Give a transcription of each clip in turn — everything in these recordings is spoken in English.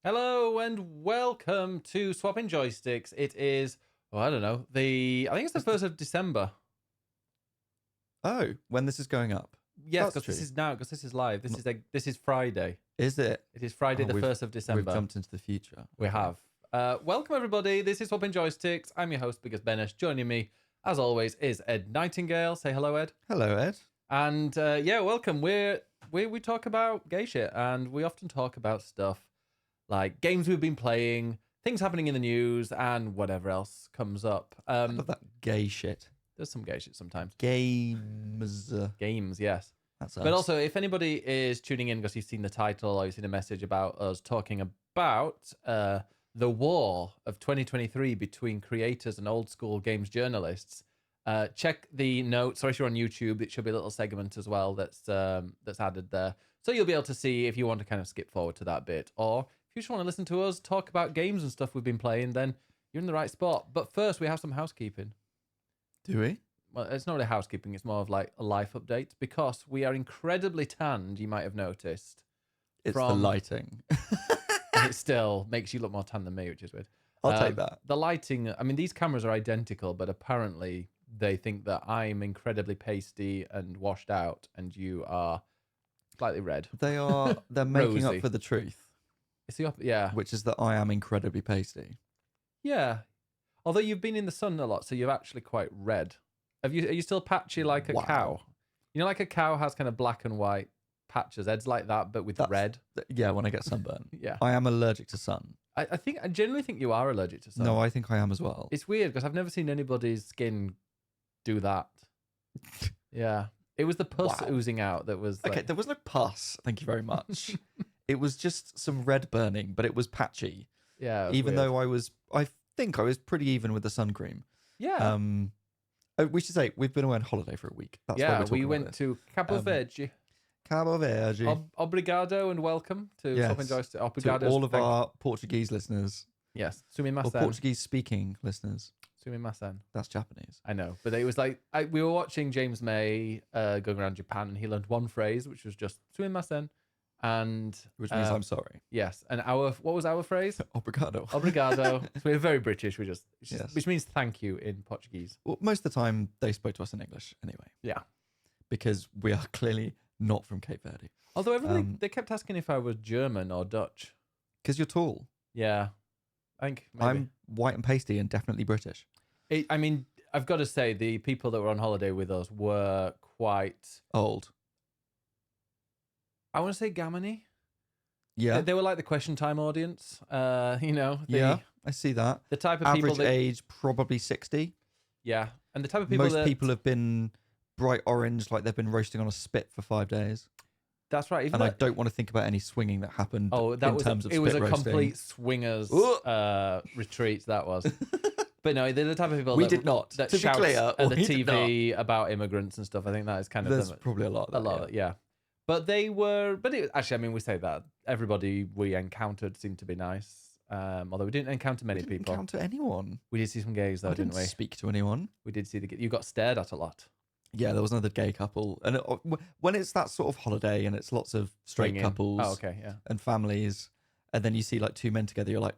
Hello and welcome to Swapping Joysticks. It is, I don't know, I think it's the 1st of December. Oh, when this is going up. Yes, because this is now, because this is live. This is Friday. Is it? It is Friday the 1st of December. We've jumped into the future. We have. Welcome everybody. This is Swapping Joysticks. I'm your host, Biggest Benesh. Joining me, as always, is Ed Nightingale. Say hello, Ed. Hello, Ed. And yeah, welcome. We talk about gay shit, and we often talk about stuff like games we've been playing, things happening in the news, and whatever else comes up. I love that gay shit. There's some gay shit sometimes. Games. Games, yes. That's us. But also, if anybody is tuning in because you've seen the title or you've seen a message about us talking about the war of 2023 between creators and old school games journalists, check the notes. Or if you're on YouTube, it should be a little segment as well that's added there. So you'll be able to see if you want to kind of skip forward to that bit. Or if you just want to listen to us talk about games and stuff we've been playing, then you're in the right spot. But first, we have some housekeeping. Do we? Well, it's not really housekeeping. It's more of like a life update because we are incredibly tanned, you might have noticed. It's the lighting. And it still makes you look more tan than me, which is weird. I'll take that. The lighting, I mean, these cameras are identical, but apparently they think that I'm incredibly pasty and washed out and you are slightly red. They're making Rosy. up for the truth. It's the yeah. Which is that I am incredibly pasty. Yeah. Although you've been in the sun a lot, so you're actually quite red. Are you still patchy like a cow? You know, like a cow has kind of black and white patches. Ed's like that, but with red. Yeah, when I get sunburn. Yeah. I am allergic to sun. I generally think you are allergic to sun. No, I think I am as well. It's weird because I've never seen anybody's skin do that. Yeah. It was the pus oozing out that was Okay, there was no pus. Thank you very much. It was just some red burning, but it was patchy. Yeah. Even though I think I was pretty even with the sun cream. Yeah. We should say we've been away on holiday for a week. That's why yeah, we're we went to Cape Verde. Cabo Verde. Obrigado and welcome to Swapping Joystick. Obrigado to all of our Portuguese listeners. Yes. Sumimasen. Or Portuguese speaking listeners. Sumimasen. That's Japanese. I know. But it was like, we were watching James May going around Japan and he learned one phrase, which was just Sumimasen. And which means I'm sorry. Yes. And what was our phrase? Obrigado. Obrigado. So we're very British. Yes. Which means thank you in Portuguese. Well, most of the time they spoke to us in English anyway. Yeah. Because we are clearly not from Cape Verde. Although everybody, they kept asking if I was German or Dutch. Because you're tall. Yeah. I think maybe. I'm white and pasty and definitely British. I mean, I've got to say, the people that were on holiday with us were quite old. I want to say gammony. Yeah. They were like the question time audience. Yeah, I see that. The type of average people age, probably 60. Yeah. And the type of people Most people have been bright orange, like they've been roasting on a spit for 5 days. That's right. I don't want to think about any swinging that happened terms of spit roasting. It was a complete swingers retreat, that was. But no, they're the type of people that shouts at the TV about immigrants and stuff. I think that is kind of... There's probably a lot of that. A lot, yeah. But they were... actually, I mean, we say that. Everybody we encountered seemed to be nice. Although we didn't encounter many people. We didn't encounter anyone. We did see some gays, though, didn't we? Speak to anyone. We did see you got stared at a lot. Yeah, there was another gay couple. And when it's that sort of holiday and it's lots of straight couples and families, and then you see like two men together, you're like...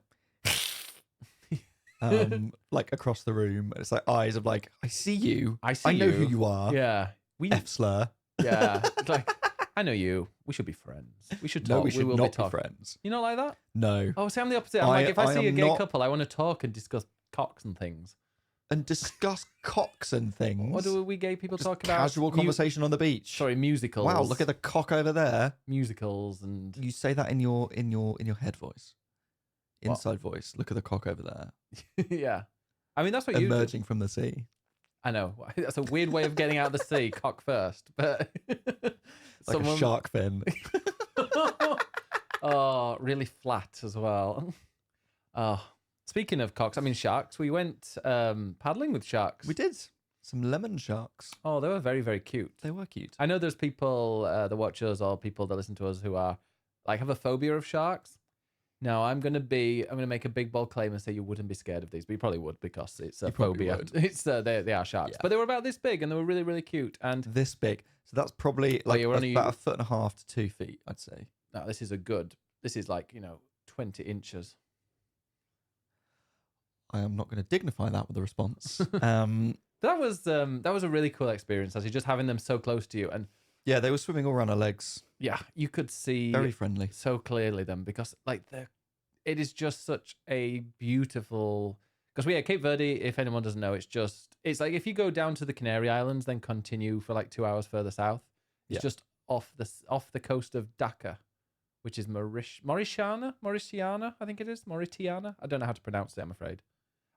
like across the room. It's like eyes of like, I see you. I know who you are. Yeah. F-slur. Yeah. It's like... I know you. We should be friends. We should talk. No, we will not be friends. You not like that? No. Oh, see, I'm the opposite. I'm like, if I see a gay couple, I want to talk and discuss cocks and things. And discuss cocks and things? What do we gay people talk about? Casual conversation on the beach. Sorry, musicals. Wow, look at the cock over there. Musicals and... You say that in your head voice. Inside voice. Look at the cock over there. Yeah. I mean, that's what emerging from the sea. I know. That's a weird way of getting out of the sea, cock first. But like a shark fin. Oh, really flat as well. Oh, speaking of cocks, I mean sharks, we went paddling with sharks. We did. Some lemon sharks. Oh, they were very, very cute. They were cute. I know there's people that watch us or people that listen to us who are like have a phobia of sharks. Now, I'm going to make a big bold claim and say you wouldn't be scared of these, but you probably would because it's a phobia. It's they are sharks, but they were about this big and they were really, really cute. And this big, so that's probably like about 1.5 to 2 feet, I'd say. No, this is like 20 inches. I am not going to dignify that with a response. That was a really cool experience, actually, just having them so close to you. And yeah, they were swimming all around our legs. Yeah, you could see very friendly so clearly them, because like it is just such a beautiful. Because we at Cape Verde, if anyone doesn't know, it's like if you go down to the Canary Islands, then continue for like 2 hours further south. It's just off the coast of Dhaka, which is Mauritiana, I think it is Mauritiana. I don't know how to pronounce it, I'm afraid.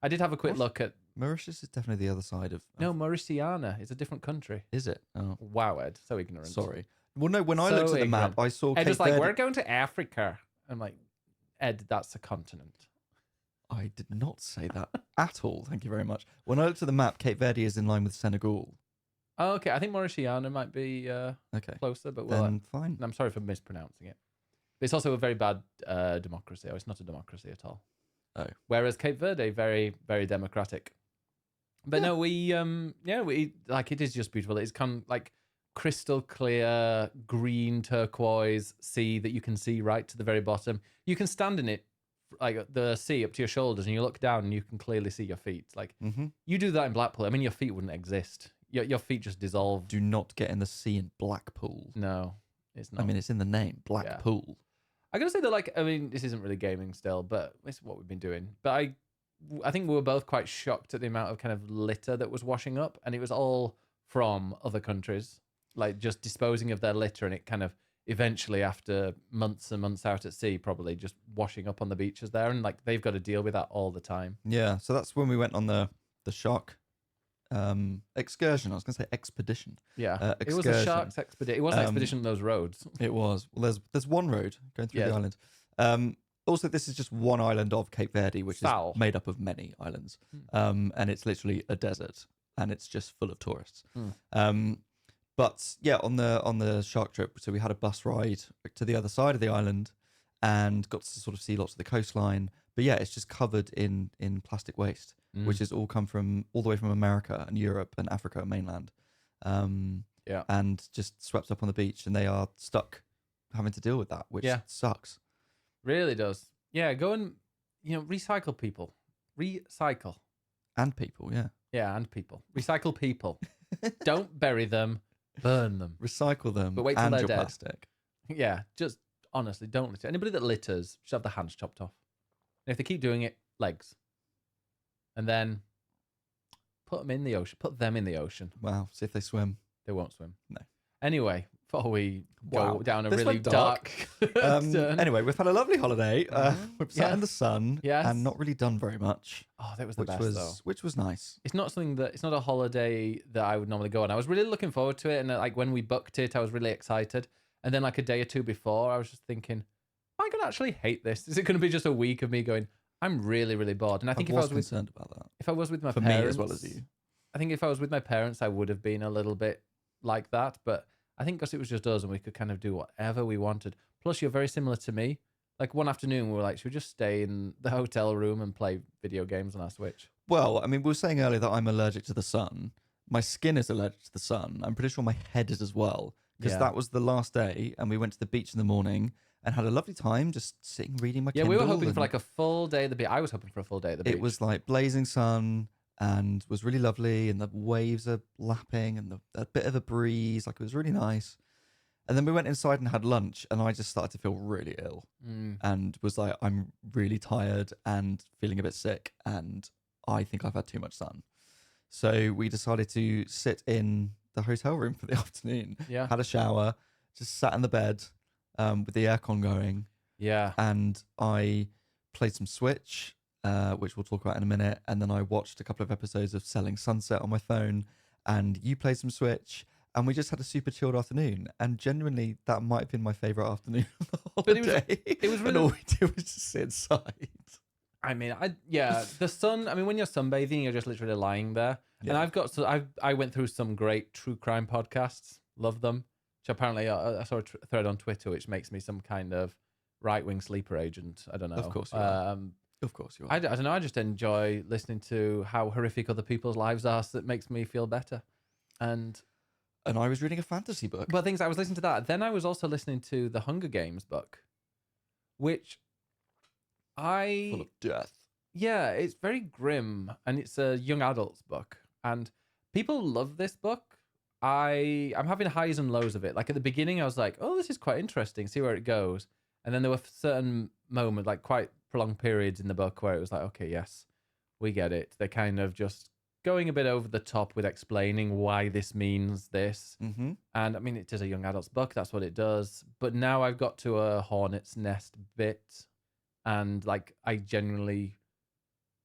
I did have a quick look at Mauritius is definitely the other side of. No, Mauritiana is a different country. Is it? Oh, wow, Ed, so ignorant. Sorry. Well, no. When I looked at the map, I saw. Ed was like, "We're going to Africa." I'm like, Ed, that's a continent. I did not say that at all. Thank you very much. When I looked at the map, Cape Verde is in line with Senegal. Oh, okay. I think Mauritiana might be closer, but well, fine. I'm sorry for mispronouncing it. But it's also a very bad democracy. Or it's not a democracy at all. Oh. Whereas Cape Verde, very, very democratic. But no, we like, it is just beautiful. It's kind of like crystal clear green turquoise sea that you can see right to the very bottom. You can stand in it, like the sea up to your shoulders, and you look down and you can clearly see your feet. Like you do that in Blackpool, I mean, your feet wouldn't exist. Your feet just dissolve. Do not get in the sea in Blackpool. No, it's not. I mean, it's in the name, Blackpool. Yeah. I gotta say that, like, I mean, this isn't really gaming still, but it's what we've been doing. But I think we were both quite shocked at the amount of kind of litter that was washing up, and it was all from other countries, like just disposing of their litter, and it kind of eventually, after months and months out at sea, probably just washing up on the beaches there, and like they've got to deal with that all the time. Yeah, so that's when we went on the shark excursion. I was going to say expedition. Yeah, it was a shark's expedition. It was an expedition on those roads. It was. Well, there's one road going through the island. Also, this is just one island of Cape Verde, which is made up of many islands. And it's literally a desert, and it's just full of tourists. But yeah, on the shark trip, so we had a bus ride to the other side of the island and got to sort of see lots of the coastline. But yeah, it's just covered in plastic waste, which has all come from all the way from America and Europe and Africa mainland. And just swept up on the beach, and they are stuck having to deal with that, which sucks. Really does. Yeah, go and recycle people. Recycle. And people, yeah. Yeah, and people. Recycle people. Don't bury them. Burn them. Recycle them. But wait till they're dead. Plastic. Yeah, just honestly, don't litter. Anybody that litters should have their hands chopped off. And if they keep doing it, legs. And then put them in the ocean. Put them in the ocean. Wow. See if they swim. They won't swim. No. Anyway, before we go down a really dark anyway, we've had a lovely holiday. We've sat in the sun and not really done very much. Oh, that was the best, though. Which was nice. It's not a holiday that I would normally go on. I was really looking forward to it, and like when we booked it, I was really excited. And then like a day or two before, I was just thinking, am I going to actually hate this? Is it going to be just a week of me going, I'm really, really bored? And I think I was concerned about that. If I was with my parents, for me as well as you, I think if I was with my parents, I would have been a little bit like that. But I think because it was just us and we could kind of do whatever we wanted. Plus, you're very similar to me. Like one afternoon, we were like, should we just stay in the hotel room and play video games on our Switch? Well, I mean, we were saying earlier that I'm allergic to the sun. My skin is allergic to the sun. I'm pretty sure my head is as well. Because that was the last day, and we went to the beach in the morning and had a lovely time just sitting, reading my Kindle. Yeah, we were hoping for like a full day at the beach. I was hoping for a full day at the beach. It was like blazing sun and was really lovely, and the waves are lapping and a bit of a breeze. Like, it was really nice. And then we went inside and had lunch, and I just started to feel really ill and was like, I'm really tired and feeling a bit sick, and I think I've had too much sun. So we decided to sit in the hotel room for the afternoon. Yeah. Had a shower, just sat in the bed with the aircon going. Yeah. And I played some Switch, which we'll talk about in a minute. And then I watched a couple of episodes of Selling Sunset on my phone. And you played some Switch. And we just had a super chilled afternoon. And genuinely, that might have been my favourite afternoon of the holiday. But it was really... And all we did was just sit inside. I mean, the sun, I mean, when you're sunbathing, you're just literally lying there. Yeah. And I went through some great true crime podcasts. Love them. Which apparently, I saw a thread on Twitter, which makes me some kind of right-wing sleeper agent. I don't know. Of course you are. Of course you are. I don't know. I just enjoy listening to how horrific other people's lives are. So it makes me feel better. And I was reading a fantasy book. But I was listening to that. Then I was also listening to the Hunger Games book, which full of death. Yeah, it's very grim, and it's a young adult's book, and people love this book. I'm having highs and lows of it. Like at the beginning, I was like, "Oh, this is quite interesting. See where it goes." And then there were certain moments, like quite prolonged periods in the book, where it was like, "Okay, yes, we get it." They're kind of just going a bit over the top with explaining why this means this. Mm-hmm. And I mean, it is a young adult's book. That's what it does. But now I've got to a hornet's nest bit, and like I genuinely.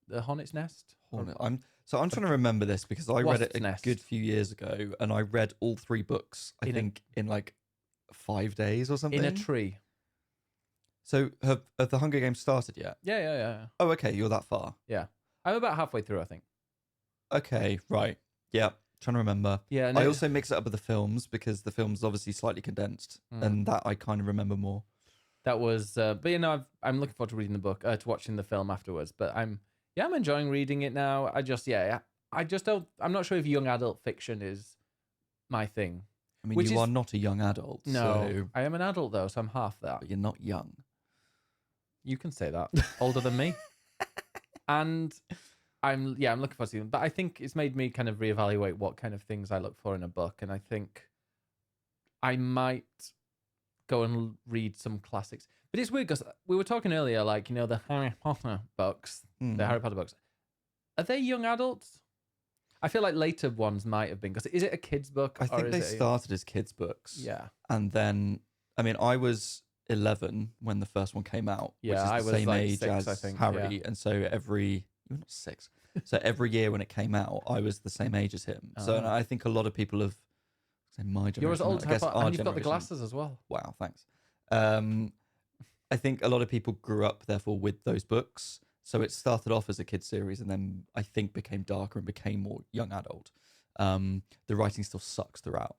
The Hornet's Nest? I'm trying to remember this because I read it a good few years ago, and I read all 3 books, I think, in like 5 days or something. In a tree. So have the Hunger Games started yet? Yeah. Oh, okay, you're that far. Yeah. I'm about halfway through, I think. Okay, right. Yeah, trying to remember. Yeah. I also mix it up with the films because the film's obviously slightly condensed, and that I kind of remember more. That was, but you know, I'm looking forward to reading the book, to watching the film afterwards, but I'm enjoying reading it now. I just don't. I'm not sure if young adult fiction is my thing. I mean, you are not a young adult. No, so... I am an adult though, so I'm half that. But you're not young. You can say that. Older than me. And I'm looking forward to it. But I think it's made me kind of reevaluate what kind of things I look for in a book, and I think I might go and read some classics. But it's weird because we were talking earlier, like, you know, the Harry Potter books, the Harry Potter books. Are they young adults? I feel like later ones might have been. Because is it a kid's book? I think they started as kids' books. Yeah. And then, I mean, I was 11 when the first one came out. Yeah, which is the same like age 6, as I think, Harry. yeah. And so you're not 6. So every year when it came out, I was the same age as him. So and I think a lot of people have, say my generation. You're as old as and you've got the glasses as well. Wow, thanks. I think a lot of people grew up, therefore, with those books. So it started off as a kid's series and then I think became darker and became more young adult. The writing still sucks throughout.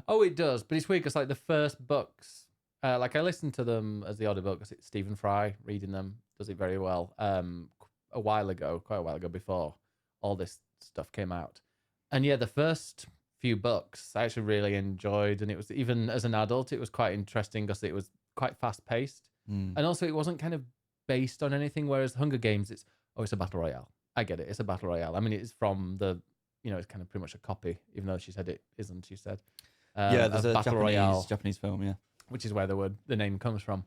Oh, it does. But it's weird because like the first books, like I listened to them as the audiobook because it's Stephen Fry reading them, does it very well. Quite a while ago, before all this stuff came out. And yeah, the first few books I actually really enjoyed. And it was, even as an adult, it was quite interesting because it was quite fast paced. And also it wasn't kind of based on anything, whereas Hunger Games, it's a battle royale. I get it, it's a battle royale. I mean, it's from the, you know, it's kind of pretty much a copy, even though she said it isn't. She said, yeah, there's a battle royale, Japanese film, yeah, which is where the name comes from.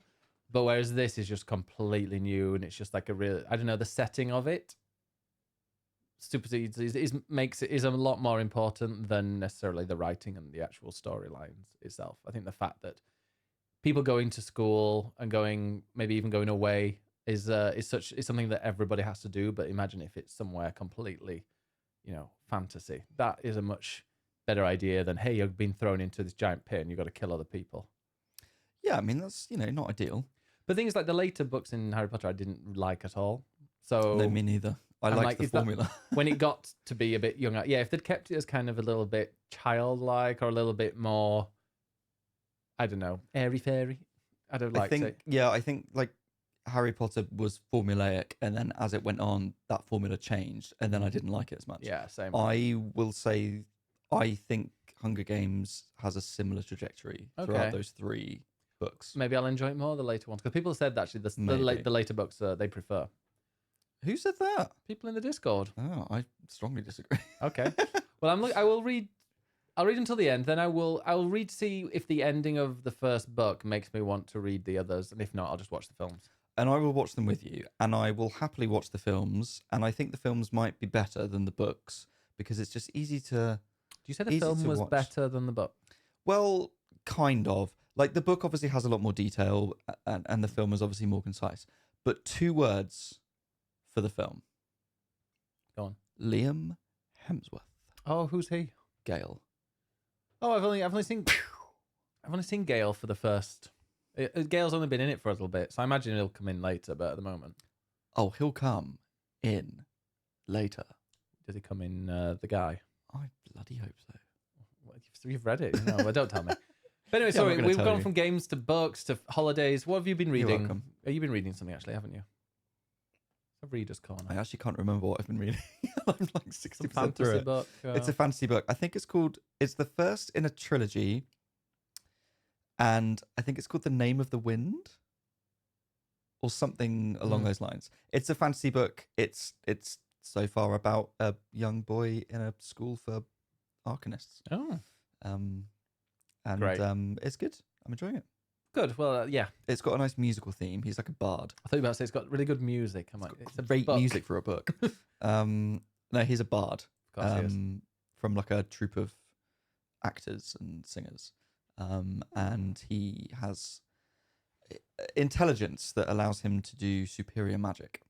But whereas this is just completely new, and it's just like a real, I don't know, the setting of it supersedes is a lot more important than necessarily the writing and the actual storylines itself. I think the fact that people going to school and maybe even going away is something that everybody has to do. But imagine if it's somewhere completely, you know, fantasy. That is a much better idea than, hey, you've been thrown into this giant pit and you've got to kill other people. Yeah, I mean, that's, you know, not ideal. But things like the later books in Harry Potter I didn't like at all. So no, me neither. I liked the formula. When it got to be a bit younger, yeah, if they'd kept it as kind of a little bit childlike or a little bit more, I don't know, airy-fairy, I'd have liked it. Yeah, I think like Harry Potter was formulaic, and then as it went on, that formula changed, and then I didn't like it as much. Yeah, same. I will say, I think Hunger Games has a similar trajectory throughout those 3 books. Maybe I'll enjoy it more, the later ones, because people said that actually the later books they prefer. Who said that? People in the Discord. Oh, I strongly disagree. Okay. Well, I will read. I'll read until the end. Then I will read to see if the ending of the first book makes me want to read the others, and if not, I'll just watch the films. And I will watch them with you, and I will happily watch the films. And I think the films might be better than the books because it's just easy to. Do you say the film was better than the book? Well, kind of. Like the book obviously has a lot more detail, and the film is obviously more concise. But 2 words for the film. Go on. Liam Hemsworth. Oh, who's he? Gale. Oh, I've only seen Gale for the first. Gale's only been in it for a little bit, so I imagine he'll come in later. But at the moment, oh, he'll come in later. Does he come in the guy? I bloody hope so. Well, you've read it, no? Well, don't tell me. But anyway, sorry, we've gone from games to books to holidays. What have you been reading? You're welcome. You've been reading something actually, haven't you? A reader's corner. I actually can't remember what I've been reading. I'm like 60% through it. Book, It's a fantasy book. I think it's the first in a trilogy, and I think it's called The Name of the Wind, or something along those lines. It's a fantasy book. It's so far about a young boy in a school for arcanists. Oh, and great. It's good. I'm enjoying it. Good. Well, yeah. It's got a nice musical theme. He's like a bard. I thought you were about to say it's got really good music. I'm like, It's great music for a book. No, he's a bard. Of course he is. From like a troupe of actors and singers. And he has intelligence that allows him to do superior magic.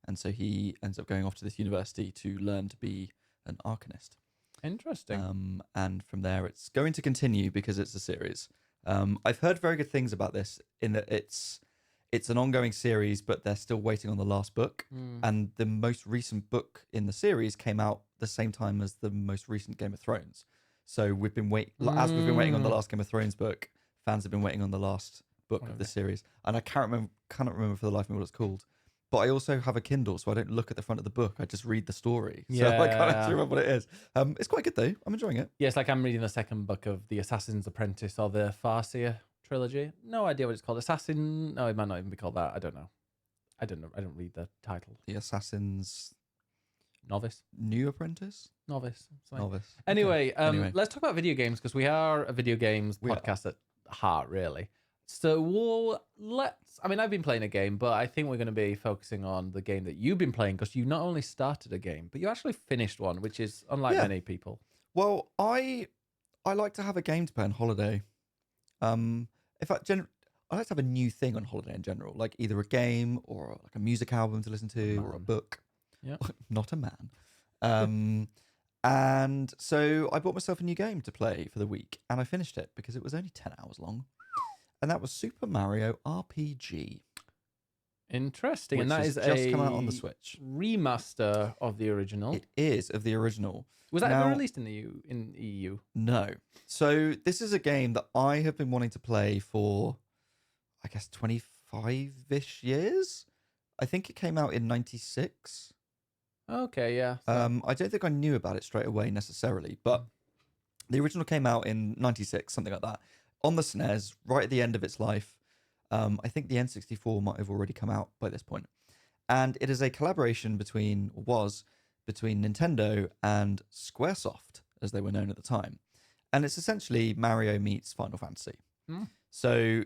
And so he ends up going off to this university to learn to be an arcanist. Interesting. And from there, it's going to continue because it's a series. I've heard very good things about this in that it's an ongoing series, but they're still waiting on the last book. And the most recent book in the series came out the same time as the most recent Game of Thrones. So we've been waiting on the last Game of Thrones book. Fans have been waiting on the last book of the series, and I cannot remember for the life of me what it's called. But I also have a Kindle, so I don't look at the front of the book. I just read the story. So I can't actually remember what it is. It's quite good, though. I'm enjoying it. Yeah, it's like I'm reading the second book of The Assassin's Apprentice or the Farseer trilogy. No idea what it's called. Assassin... No, it might not even be called that. I don't know. I don't read the title. The Assassin's... Novice? New Apprentice? Novice. Novice. Anyway, let's talk about video games, because we are a video games podcast at heart, really. So I've been playing a game, but I think we're going to be focusing on the game that you've been playing, because you not only started a game, but you actually finished one, which is unlike many people. Well, I like to have a game to play on holiday. In fact, I like to have a new thing on holiday in general, like either a game or like a music album to listen to or a book. Yeah, not a man. And so I bought myself a new game to play for the week, and I finished it because it was only 10 hours long. And that was Super Mario RPG. Interesting. And that is just come out on the Switch. Remaster of the original. It is of the original. Was that ever released in the EU? No. So this is a game that I have been wanting to play for, I guess, 25-ish years. I think it came out in 96. Okay, yeah. I don't think I knew about it straight away necessarily, but the original came out in 96, something like that, on the SNES, right at the end of its life. I think the N64 might have already come out by this point. And it is a collaboration between Nintendo and Squaresoft, as they were known at the time. And it's essentially Mario meets Final Fantasy. So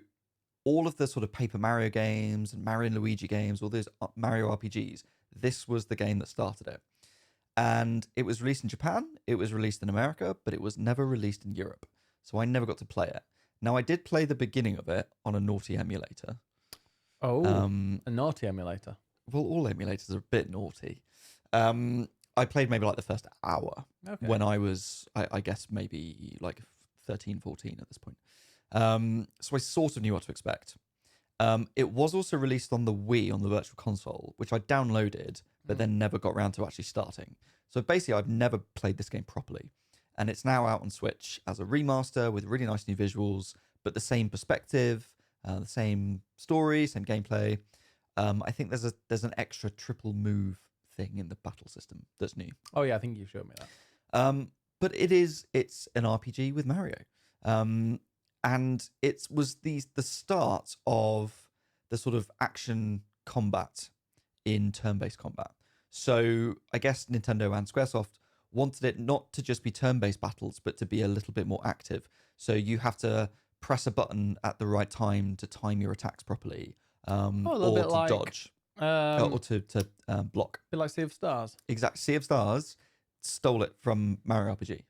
all of the sort of Paper Mario games and Mario and Luigi games, all those Mario RPGs, this was the game that started it. And it was released in Japan, it was released in America, but it was never released in Europe. So I never got to play it. Now, I did play the beginning of it on a naughty emulator. Oh, a naughty emulator. Well, all emulators are a bit naughty. I played maybe like the first hour when I was, I guess, maybe like 13, 14 at this point. So I sort of knew what to expect. It was also released on the Wii, on the Virtual Console, which I downloaded, but then never got around to actually starting. So basically, I've never played this game properly. And it's now out on Switch as a remaster with really nice new visuals, but the same perspective, the same story, same gameplay. I think there's an extra triple move thing in the battle system that's new. Oh yeah, I think you showed me that. But it's an RPG with Mario. And it was the start of the sort of action combat in turn-based combat. So I guess Nintendo and Squaresoft wanted it not to just be turn-based battles, but to be a little bit more active. So you have to press a button at the right time to time your attacks properly, or to dodge, or to block. A bit like Sea of Stars. Exactly. Sea of Stars stole it from Mario RPG,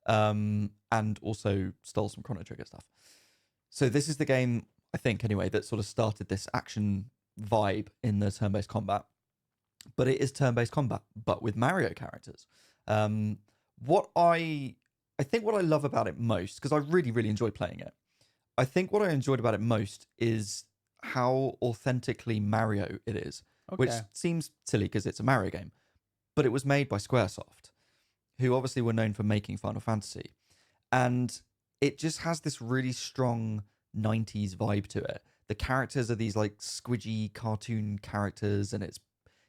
and also stole some Chrono Trigger stuff. So this is the game, I think, anyway, that sort of started this action vibe in the turn-based combat. But it is turn-based combat, but with Mario characters. What I think what I love about it most, because I really, really enjoyed playing it, I think what I enjoyed about it most is how authentically Mario it is, which seems silly because it's a Mario game, but it was made by Squaresoft, who obviously were known for making Final Fantasy. And it just has this really strong 90s vibe to it. The characters are these like squidgy cartoon characters, and it's,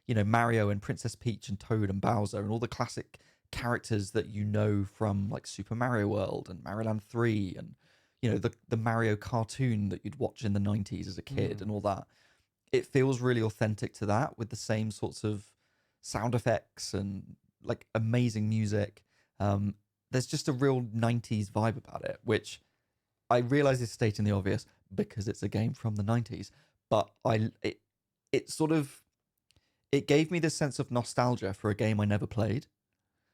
you know, Mario and Princess Peach and Toad and Bowser and all the classic characters that you know from like Super Mario World and Mario Land 3 and, you know, the Mario cartoon that you'd watch in the 90s as a kid and all that. it feels really authentic to that, with the same sorts of sound effects and like amazing music. There's just a real 90s vibe about it, which I realize is stating the obvious because it's a game from the 90s, but it sort of, it gave me this sense of nostalgia for a game I never played.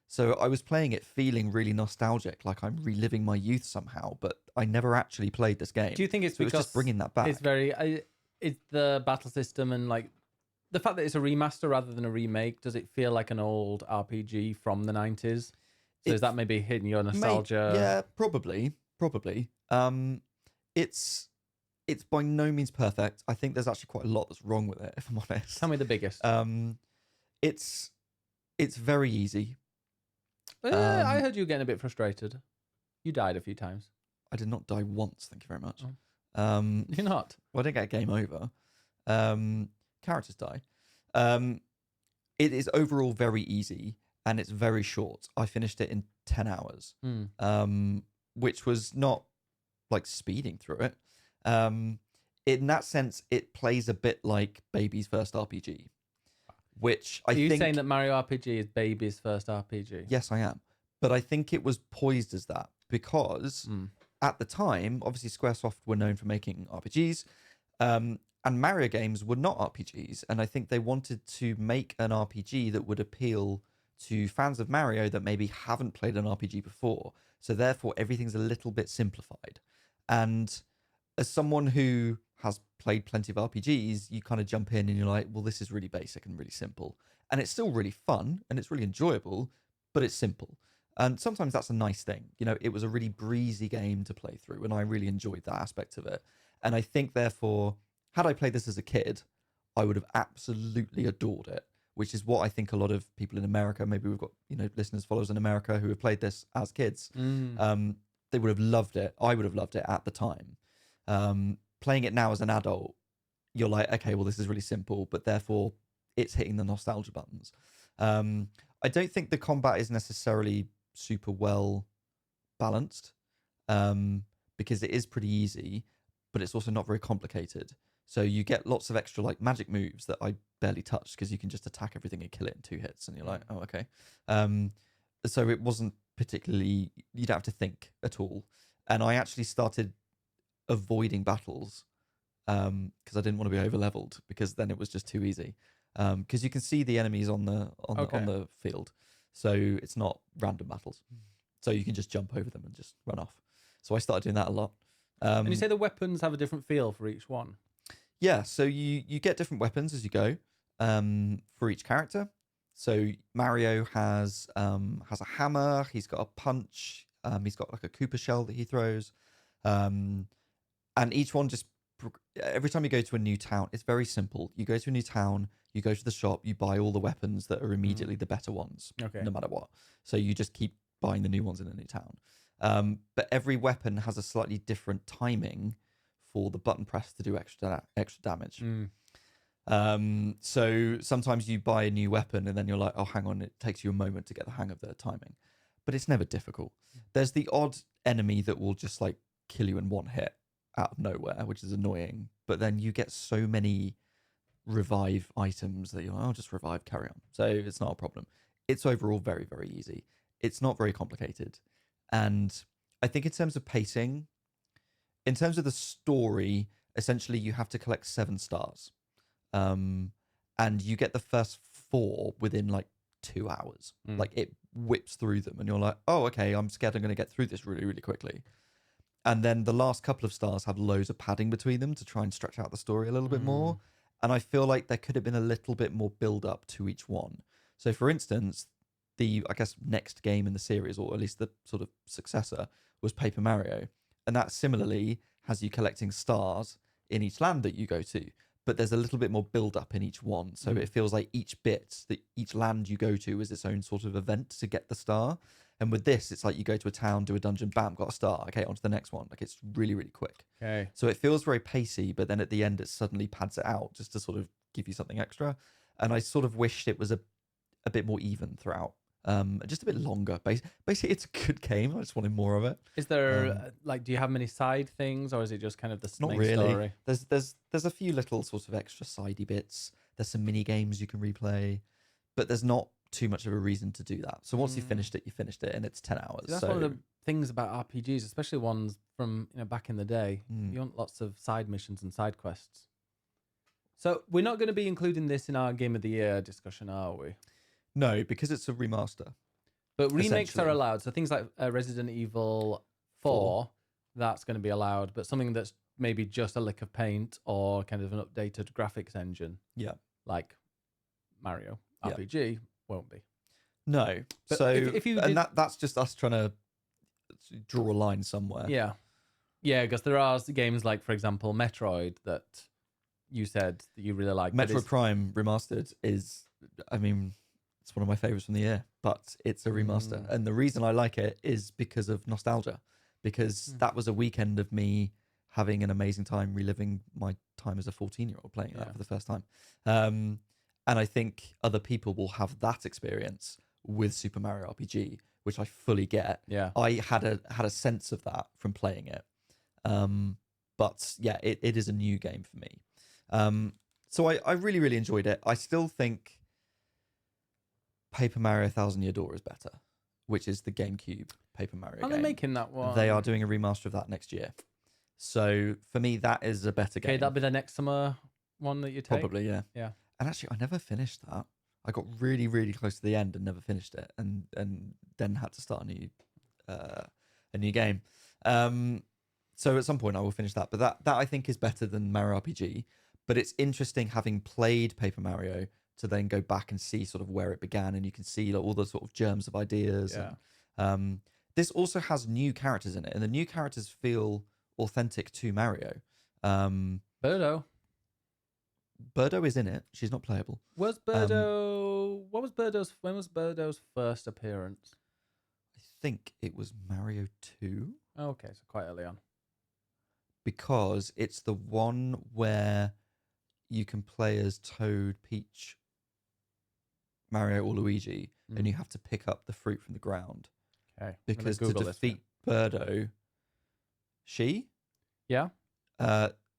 So I was playing it feeling really nostalgic, like I'm reliving my youth somehow, but I never actually played this game. Do you think it's so because it was just bringing that back? It's very, it's the battle system and like the fact that it's a remaster rather than a remake. Does it feel like an old RPG from the 90s? So is that maybe hitting your nostalgia? Yeah, probably. It's by no means perfect. I think there's actually quite a lot that's wrong with it, if I'm honest. Tell me the biggest. It's very easy. I heard you getting a bit frustrated. You died a few times. I did not die once, thank you very much. You're not? Well, I didn't get a game over. Characters die. It is overall very easy, and it's very short. I finished it in 10 hours, which was not like speeding through it. In that sense, it plays a bit like Baby's first RPG, which I think... Are you saying that Mario RPG is Baby's first RPG? Yes, I am. But I think it was poised as that because at the time, obviously Squaresoft were known for making RPGs, and Mario games were not RPGs. And I think they wanted to make an RPG that would appeal to fans of Mario that maybe haven't played an RPG before. So therefore, everything's a little bit simplified. And as someone who has played plenty of RPGs, you kind of jump in and you're like, well, this is really basic and really simple. And it's still really fun and it's really enjoyable, but it's simple. And sometimes that's a nice thing. You know, it was a really breezy game to play through, and I really enjoyed that aspect of it. And I think, therefore, had I played this as a kid, I would have absolutely adored it, which is what I think a lot of people in America, maybe we've got, you know, listeners, followers in America who have played this as kids, they would have loved it. I would have loved it at the time. Playing it now as an adult, you're like, okay, well, this is really simple, but therefore it's hitting the nostalgia buttons. I don't think the combat is necessarily super well balanced, because it is pretty easy, but it's also not very complicated. So you get lots of extra like magic moves that I barely touched because you can just attack everything and kill it in 2 hits, and you're like, oh, okay. So it wasn't particularly, you don't have to think at all. And I actually started avoiding battles because I didn't want to be over leveled, because then it was just too easy. Because you can see the enemies on the field, so it's not random battles. So you can just jump over them and just run off. So I started doing that a lot. And you say the weapons have a different feel for each one? Yeah, so you get different weapons as you go for each character. So Mario has a hammer. He's got a punch. He's got like a Koopa shell that he throws, and each one just every time you go to a new town, it's very simple. You go to a new town, you go to the shop, you buy all the weapons that are immediately the better ones, no matter what. So you just keep buying the new ones in a new town. But every weapon has a slightly different timing for the button press to do extra damage. So sometimes you buy a new weapon and then you're like, oh, hang on, it takes you a moment to get the hang of the timing. But it's never difficult. There's the odd enemy that will just like kill you in one hit out of nowhere, which is annoying. But then you get so many revive items that you're like, oh, just revive, carry on. So it's not a problem. It's overall very, very easy. It's not very complicated. And I think in terms of pacing, in terms of the story, essentially you have to collect 7 stars. And you get the first 4 within like 2 hours. Like it whips through them and you're like, oh, okay, I'm scared I'm going to get through this really, really quickly. And then the last couple of stars have loads of padding between them to try and stretch out the story a little bit more. And I feel like there could have been a little bit more build up to each one. So for instance, the, I guess, next game in the series, or at least the sort of successor, was Paper Mario. And that similarly has you collecting stars in each land that you go to. But there's a little bit more build up in each one. So it feels like each bit, that each land you go to is its own sort of event to get the star. And with this, it's like you go to a town, do a dungeon, bam, got a star. Okay, on to the next one. Like it's really, really quick. Okay. So it feels very pacey, but then at the end, it suddenly pads it out just to sort of give you something extra. And I sort of wished it was a bit more even throughout. just a bit longer. Basically, it's a good game. I just wanted more of it. Is there do you have many side things, or is it just kind of the Not main really. story? There's a few little sort of extra sidey bits. There's some mini games you can replay, but there's not too much of a reason to do that. So once you finished it, and it's 10 hours. See, that's one of the things about RPGs, especially ones from back in the day. You want lots of side missions and side quests. So we're not going to be including this in our Game of the Year discussion, are we? No, because it's a remaster. But remakes are allowed. So things like Resident Evil 4, that's going to be allowed. But something that's maybe just a lick of paint or kind of an updated graphics engine, like Mario RPG, won't be. No. But so if you and that's just us trying to draw a line somewhere. Yeah, because there are games like, for example, Metroid that you said that you really like. Metroid Prime Remastered is, I mean, it's one of my favorites from the year, but it's a remaster. And the reason I like it is because of nostalgia, because that was a weekend of me having an amazing time reliving my time as a 14-year-old playing that for the first time. And I think other people will have that experience with Super Mario RPG, which I fully get. Yeah. I had a sense of that from playing it. But yeah, it is a new game for me. So I really, really enjoyed it. I still think Paper Mario Thousand Year Door is better, which is the GameCube Paper Mario game. Are they making that one? They are doing a remaster of that next year. So for me, that is a better game. Okay, that'll be the next summer one that you take? Probably, yeah. Yeah. And actually, I never finished that. I got really, really close to the end and never finished it, and then had to start a new game. So at some point I will finish that. But that I think is better than Mario RPG. But it's interesting having played Paper Mario to then go back and see sort of where it began, and you can see all the sort of germs of ideas. Yeah. And, this also has new characters in it, and the new characters feel authentic to Mario. Birdo is in it. She's not playable. Was Birdo? When was Birdo's first appearance? I think it was Mario 2. Oh, okay, so quite early on. Because it's the one where you can play as Toad, Peach, Mario, or Luigi, and you have to pick up the fruit from the ground. Okay. Because to defeat Birdo, she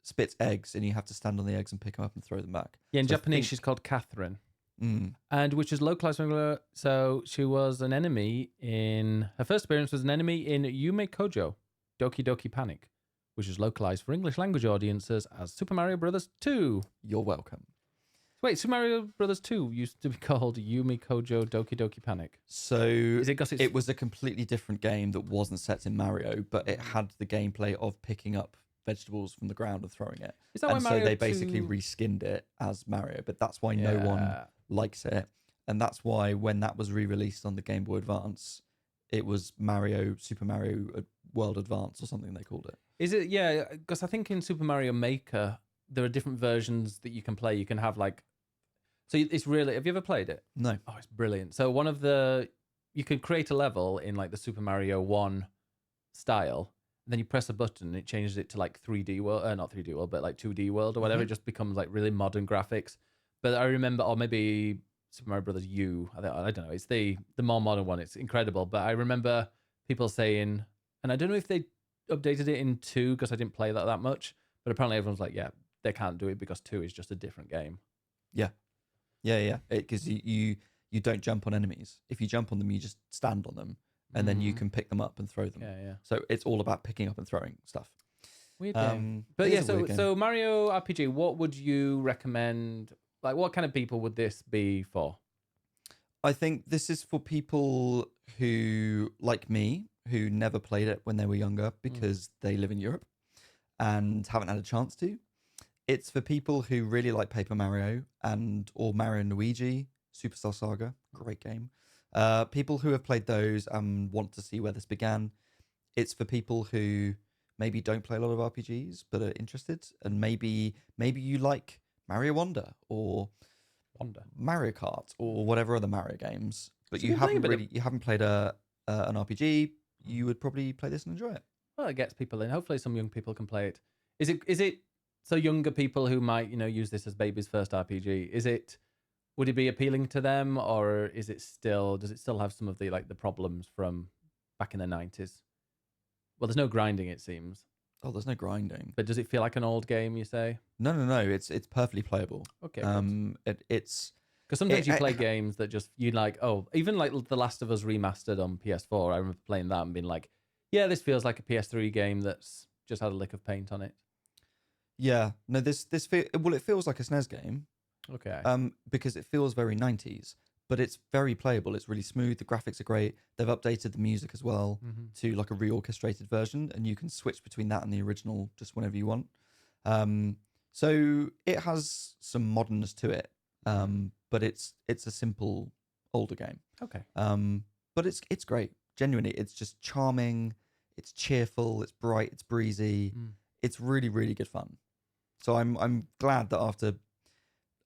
spits eggs, and you have to stand on the eggs and pick them up and throw them back. Yeah, in Japanese she's called Catherine. And which is localized. So she was an enemy her first appearance was an enemy in Yume Kojo, Doki Doki Panic, which is localized for English language audiences as Super Mario Brothers 2. You're welcome. Wait, Super Mario Brothers 2 used to be called Yume Kojo Doki Doki Panic. So is it 'cause it was a completely different game that wasn't set in Mario, but it had the gameplay of picking up vegetables from the ground and throwing it. Is that why Mario so they basically reskinned it as Mario, but that's why no one likes it. And that's why when that was re-released on the Game Boy Advance, it was Super Mario World Advance or something they called it. Is it? Yeah, because I think in Super Mario Maker, there are different versions that you can play. You can have so it's really, have you ever played it? No. Oh, it's brilliant. So you can create a level in the Super Mario 1 style, and then you press a button and it changes it to 3D world, not 3D world, but 2D world or whatever. It just becomes really modern graphics. But I remember, or maybe Super Mario Brothers U, I don't know, it's the more modern one. It's incredible. But I remember people saying, and I don't know if they updated it in 2 because I didn't play that much, but apparently everyone's like, yeah, they can't do it because 2 is just a different game. Yeah. Because you don't jump on enemies. If you jump on them, you just stand on them, and then you can pick them up and throw them. Yeah. So it's all about picking up and throwing stuff. Weird game. But yeah, so Mario RPG, what would you recommend? What kind of people would this be for? I think this is for people who, like me, who never played it when they were younger because they live in Europe and haven't had a chance to. It's for people who really like Paper Mario or Mario and Luigi, Superstar Saga, great game. People who have played those and want to see where this began. It's for people who maybe don't play a lot of RPGs but are interested, and maybe you like Mario Wonder or Mario Kart or whatever other Mario games, but you haven't played an RPG. You would probably play this and enjoy it. Well, it gets people in. Hopefully, some young people can play it. Is it so younger people who might use this as baby's first RPG? Is it would it be appealing to them, or does it still have some of the the problems from back in the 90s? Well, there's no grinding, it seems. Oh, there's no grinding. But does it feel like an old game, you say? No. It's perfectly playable. Okay. It's because sometimes you play games that just you like. Oh, even like The Last of Us remastered on PS4. I remember playing that and being like, yeah, this feels like a PS3 game that's just had a lick of paint on it. Yeah. No, it feels like a SNES game. Okay. Because it feels very 90s, but it's very playable. It's really smooth. The graphics are great. They've updated the music as well to like a reorchestrated version, and you can switch between that and the original just whenever you want. So it has some modernness to it, but it's a simple older game. Okay. But it's great. Genuinely, it's just charming. It's cheerful. It's bright. It's breezy. It's really, really good fun. So I'm glad that after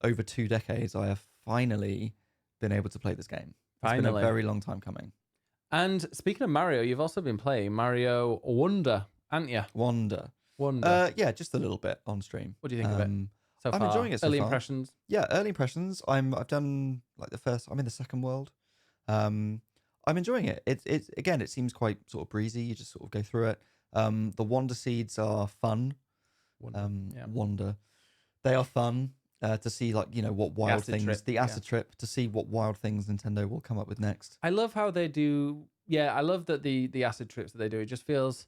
over 2 decades, I have finally been able to play this game. It's been a very long time coming. And speaking of Mario, you've also been playing Mario Wonder, haven't you? Wonder. Yeah, just a little bit on stream. What do you think of it so far? I'm enjoying it so far. Early impressions? Yeah, early impressions. I've done like I'm in the second world. I'm enjoying it. It's again, it seems quite sort of breezy. You just sort of go through it. The Wonder Seeds are fun. Wonder. They are fun. To see what wild things, the acid trip, to see what wild things Nintendo will come up with next. I love how they do. Yeah, I love that the acid trips that they do. It just feels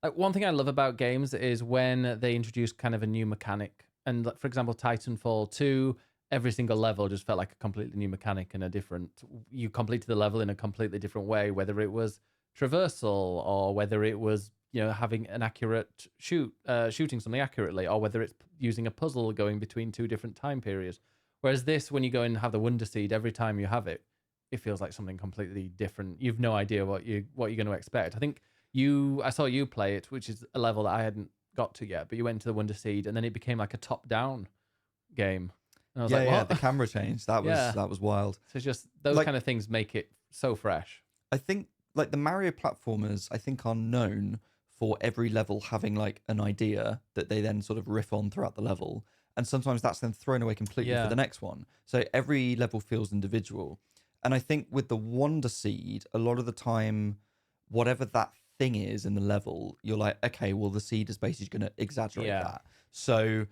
like one thing I love about games is when they introduce kind of a new mechanic. And for example, Titanfall 2, every single level just felt like a completely new mechanic and you completed the level in a completely different way, whether it was traversal or whether it was having an accurate shooting something accurately, or whether it's using a puzzle going between 2 different time periods. Whereas this, when you go and have the Wonder Seed, every time you have it, it feels like something completely different. You've no idea what you're going to expect. I think I saw you play it, which is a level that I hadn't got to yet, but you went to the Wonder Seed and then it became like a top-down game. And I was like, what? The camera change. That was wild. So it's just those kind of things make it so fresh. I think like the Mario platformers, I think are known for every level having like an idea that they then sort of riff on throughout the level. And sometimes that's then thrown away completely for the next one. So every level feels individual. And I think with the Wonder Seed, a lot of the time, whatever that thing is in the level, you're like, okay, well, the seed is basically going to exaggerate that. So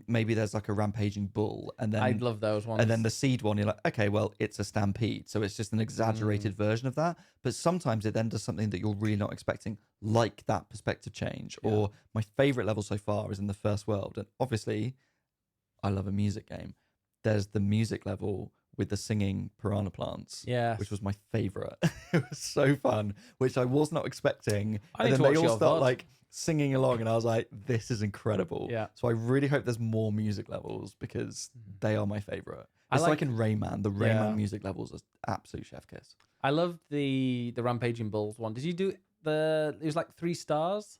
maybe there's like a rampaging bull, and then I'd love those ones. And then the seed one, you're like, okay, well, it's a stampede, so it's just an exaggerated version of that. But sometimes it then does something that you're really not expecting, like that perspective change. Or my favorite level so far is in the first world, and obviously, I love a music game. There's the music level with the singing piranha plants, which was my favorite. It was so fun, which I was not expecting. And then they all start like singing along, and I was like, this is incredible. Yeah. So I really hope there's more music levels because they are my favorite. It's like in Rayman. The Rayman music levels are absolute chef kiss. I love the Rampaging Bulls one. Did you do it was like 3 stars,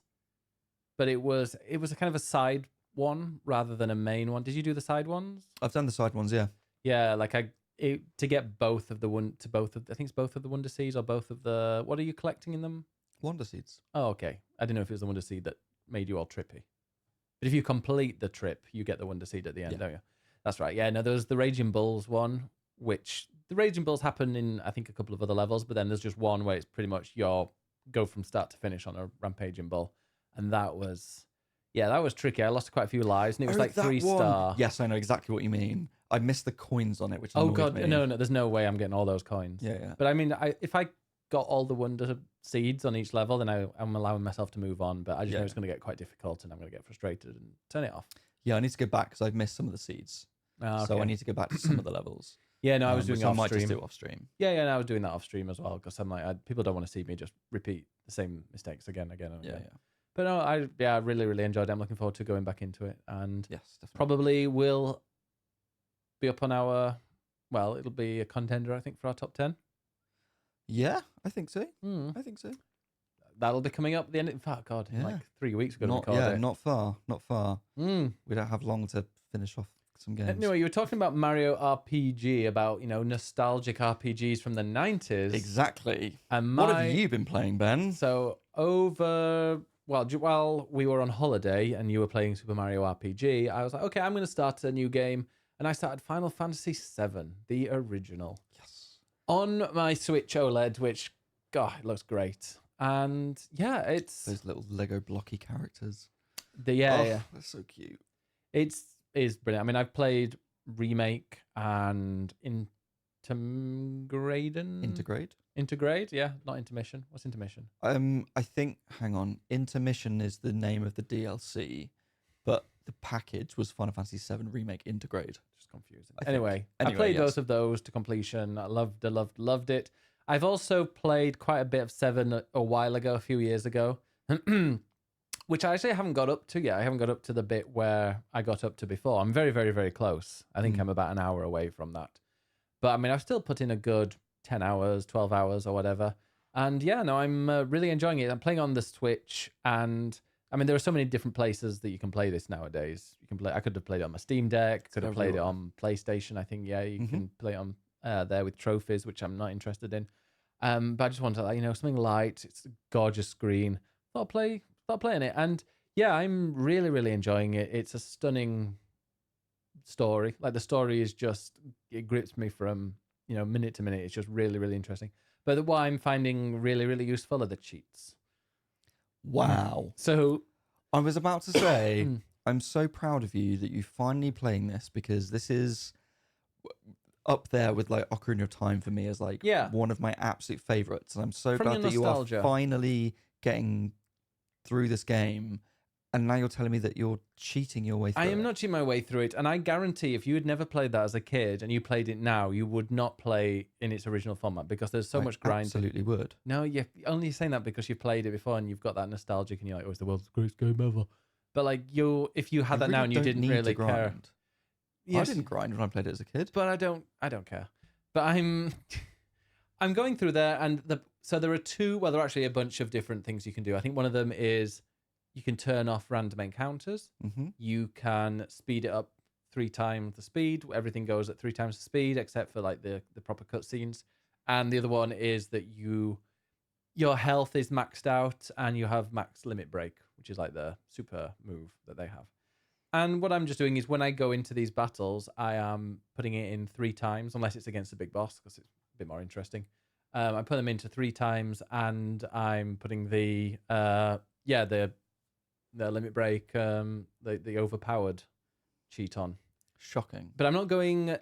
but it was a kind of a side one rather than a main one. Did you do the side ones? I've done the side ones, yeah. Yeah, like to get both of the I think it's both of the Wonder Seeds or both of the, what are you collecting in them? Wonder Seeds. Oh, okay. I didn't know if it was the Wonder Seed that made you all trippy. But if you complete the trip, you get the Wonder Seed at the end, don't you? That's right. Yeah, no, there was the Raging Bulls one, which the Raging Bulls happen in, I think, a couple of other levels, but then there's just one where it's pretty much go from start to finish on a Rampaging Bull. And that was tricky. I lost quite a few lives, and it was like 3-star. Yes, I know exactly what you mean. I missed the coins on it, which oh god, me. no, there's no way I'm getting all those coins. Yeah. But I mean, if I got all the Wonder Seeds on each level, then I'm allowing myself to move on. But I just know it's going to get quite difficult, and I'm going to get frustrated and turn it off. Yeah, I need to go back because I've missed some of the seeds. Okay. So I need to go back to some of the levels. Yeah, no, I was doing it off stream. I might stream. just do it off stream. Yeah, no, I was doing that off stream as well because I'm like, people don't want to see me just repeat the same mistakes again. Yeah. But no, I really, really enjoyed it. I'm looking forward to going back into it, and yes, definitely. Probably will be up on our. Well, it'll be a contender, I think, for our top 10. Yeah, I think so. I think so. That'll be coming up at the end. In fact, God, in like 3 weeks ago. Not far. We don't have long to finish off some games. Anyway, you were talking about Mario RPG, about nostalgic RPGs from the 90s. Exactly. And what have you been playing, Ben? So while we were on holiday and you were playing Super Mario RPG, I was like, okay, I'm going to start a new game. And and I started Final Fantasy VII, the original, Yes. on my Switch OLED, which, God, it looks great. And yeah, it's Those little Lego blocky characters. yeah, They're so cute. is brilliant. I mean, I've played Remake and Intergrade, yeah, not Intermission. What's Intermission? I think, hang on, Intermission is the name of the DLC, but the package was Final Fantasy VII Remake Intergrade. Just confusing. Anyway, I played yes. both of those to completion. I loved it. I've also played quite a bit of 7 a while ago, a few years ago, which I actually haven't got up to yet. I haven't got up to the bit where I got up to before. I'm very, very, very close. I think I'm about an hour away from that. But I mean, I've still put in a good 10 hours, 12 hours or whatever. And yeah, no, I'm really enjoying it. I'm playing on the Switch, and I mean, there are so many different places that you can play this nowadays. You can play. I could have played it on my Steam Deck. Could have played it on PlayStation. I think you can play it on there with trophies, which I'm not interested in. But I just wanted something light. It's a gorgeous screen. Start playing it, and yeah, I'm really, really enjoying it. It's a stunning story. Like, the story is just, it grips me from minute to minute. It's just really, really interesting. But what I'm finding really, really useful are the cheats. Wow. So I was about to say, I'm so proud of you that you're finally playing this, because this is up there with like Ocarina of Time for me as like one of my absolute favorites. And I'm so glad that you are finally getting through this game. And now you're telling me that you're cheating your way through it. I am not cheating my way through it. And I guarantee if you had never played that as a kid and you played it now, you would not play in its original format, because there's so much grinding. Absolutely would. No, you're only saying that because you've played it before and you've got that nostalgic and you're like, oh, it's the world's greatest game ever. But like, if you had that now and you didn't really care. Yes, I didn't grind when I played it as a kid. But I don't care. But I'm going through there, and so there are two, well, there are actually a bunch of different things you can do. I think one of them is you can turn off random encounters. You can speed it up 3 times the speed. Everything goes at 3 times the speed, except for like the proper cutscenes. And the other one is that your health is maxed out and you have max limit break, which is like the super move that they have. And what I'm just doing is when I go into these battles, I am putting it in 3 times, unless it's against a big boss, because it's a bit more interesting. I put them into 3 times, and I'm putting the limit break, the overpowered cheat on. Shocking. But I'm not doing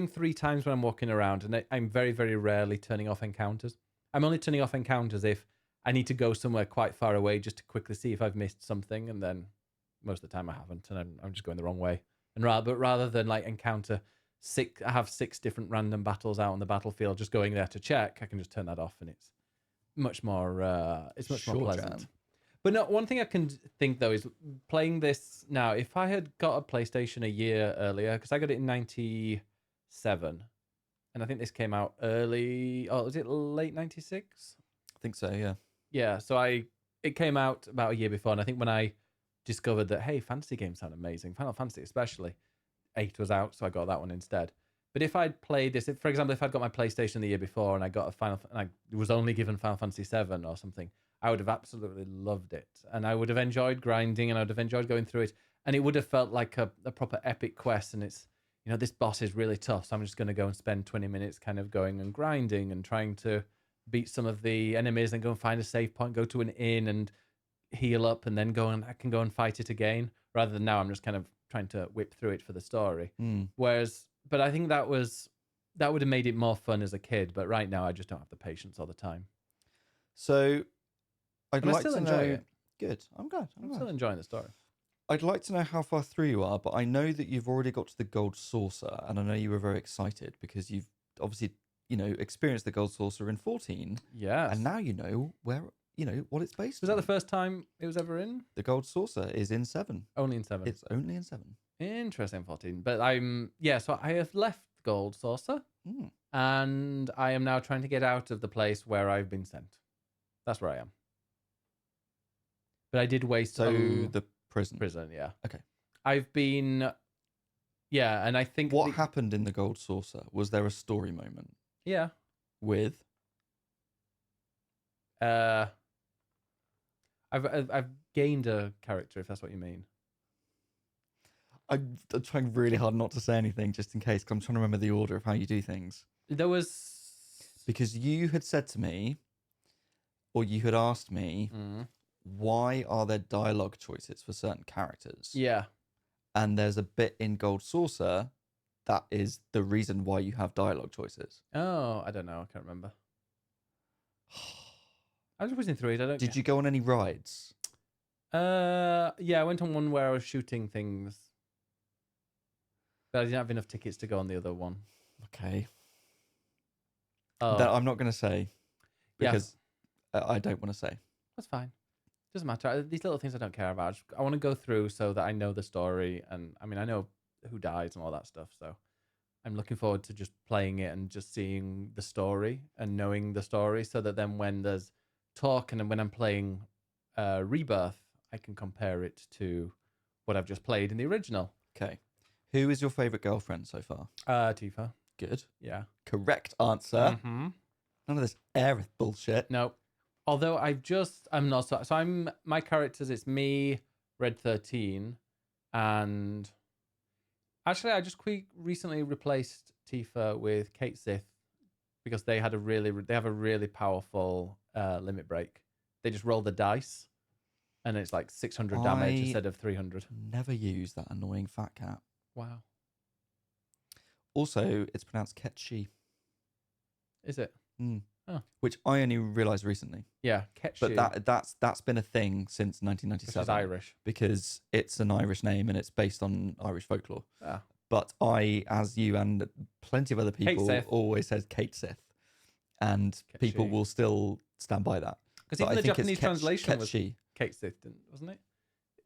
3 times when I'm walking around, and I'm very, very rarely turning off encounters. I'm only turning off encounters if I need to go somewhere quite far away just to quickly see if I've missed something, and then most of the time I haven't, and I'm just going the wrong way. And rather than like encounter 6, I have 6 different random battles out on the battlefield, just going there to check, I can just turn that off, and it's much more more pleasant. But no, one thing I can think though is playing this now. If I had got a PlayStation a year earlier, because I got it in '97, and I think this came out early. Oh, was it late '96? I think so. Yeah. Yeah. So it came out about a year before, and I think when I discovered that, hey, fantasy games sound amazing, Final Fantasy especially, 8 was out, so I got that one instead. But if I'd played this, for example, if I'd got my PlayStation the year before and I got and I was only given Final Fantasy VII or something, I would have absolutely loved it. And I would have enjoyed grinding, and I would have enjoyed going through it. And it would have felt like a proper epic quest. And it's, this boss is really tough, so I'm just going to go and spend 20 minutes kind of going and grinding and trying to beat some of the enemies and go and find a save point, go to an inn and heal up, and then I can go and fight it again. Rather than now, I'm just kind of trying to whip through it for the story. But I think that would have made it more fun as a kid. But right now, I just don't have the patience all the time. So I'd like to know. It. Good. I'm glad. I'm still enjoying the story. I'd like to know how far through you are, but I know that you've already got to the gold saucer, and I know you were very excited because you've obviously experienced the gold saucer in 14. Yes. And now you know where. What it's based on. Was that the first time it was ever in? The gold saucer is in 7. Only in 7. It's only in 7. Interesting, 14. But so I have left gold saucer, and I am now trying to get out of the place where I've been sent. That's where I am. But I did waste the prison. Prison, yeah. Okay. I've been, and I think what happened in the gold saucer? Was there a story moment? Yeah. With? I've gained a character, if that's what you mean. I'm trying really hard not to say anything just in case, because I'm trying to remember the order of how you do things. There was... Because you had said to me, or you had asked me, why are there dialogue choices for certain characters? Yeah. And there's a bit in Gold Saucer that is the reason why you have dialogue choices. Oh, I don't know. I can't remember. I was whizzing through it. I don't. Did you go on any rides? Yeah, I went on one where I was shooting things, but I didn't have enough tickets to go on the other one. Okay. Oh, That I'm not going to say because yeah. I don't want to say. That's fine. Doesn't matter. These little things I don't care about. I want to go through so that I know the story, and I mean I know who dies and all that stuff. So I'm looking forward to just playing it and just seeing the story and knowing the story, so that then when there's talk and when I'm playing Rebirth, I can compare it to what I've just played in the original. Okay. Who is your favorite girlfriend so far? Tifa. Good. Yeah. Correct answer. Mm-hmm. None of this Aerith bullshit. No. Although I'm not so I'm my characters, it's me, Red 13, and actually I just recently replaced Tifa with Kate Sith because they have a really powerful limit break. They just roll the dice and it's like 600 damage instead of 300. Never use that annoying fat cat. Wow. Also, it's pronounced Ketchi. Is it? Oh. Which I only realised recently. Yeah, Ketchi. But that's been a thing since 1997. It's Irish. Because it's an Irish name and it's based on Irish folklore. Ah. But I, as you and plenty of other people, always said Kate Sith. And people will still stand by that. Because even the Japanese translation was Kate Sith, wasn't it?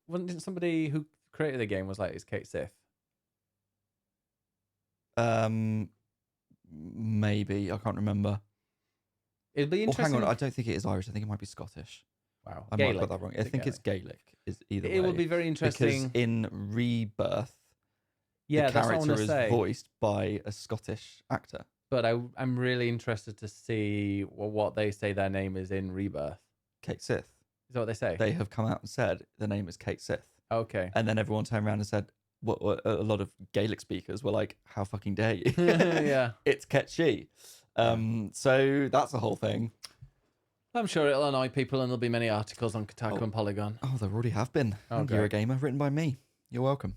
Didn't somebody who created the game was like, it's Kate Sith? Maybe. I can't remember. It'd be interesting. Oh, hang on. I don't think it is Irish. I think it might be Scottish. Wow. I might have got that wrong. I think it's Gaelic. Is either way. It would be very interesting. Because in Rebirth, the character is voiced by a Scottish actor. But I'm really interested to see what they say their name is in Rebirth. Kate Sith. Is that what they say? They have come out and said the name is Kate Sith. Okay. And then everyone turned around and said, what a lot of Gaelic speakers were like, how fucking dare you? Yeah. It's Ketchi. So that's the whole thing. I'm sure it'll annoy people and there'll be many articles on Kotaku and Polygon. Oh, there already have been. You're a gamer, written by me. You're welcome.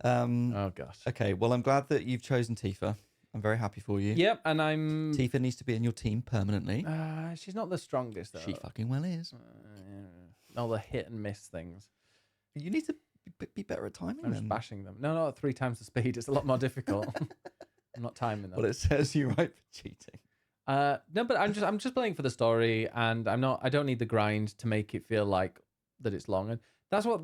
Oh, gosh. Okay, well, I'm glad that you've chosen Tifa. I'm very happy for you. Yep, and Tifa needs to be in your team permanently. She's not the strongest, though. She fucking well is. All the hit and miss things. You need to be better at timing. I'm just bashing them. No, at 3 times the speed. It's a lot more difficult. I'm not timing them. Well, it says you're right for cheating. No, but I'm just playing for the story, and I don't need the grind to make it feel like that it's long. And that's what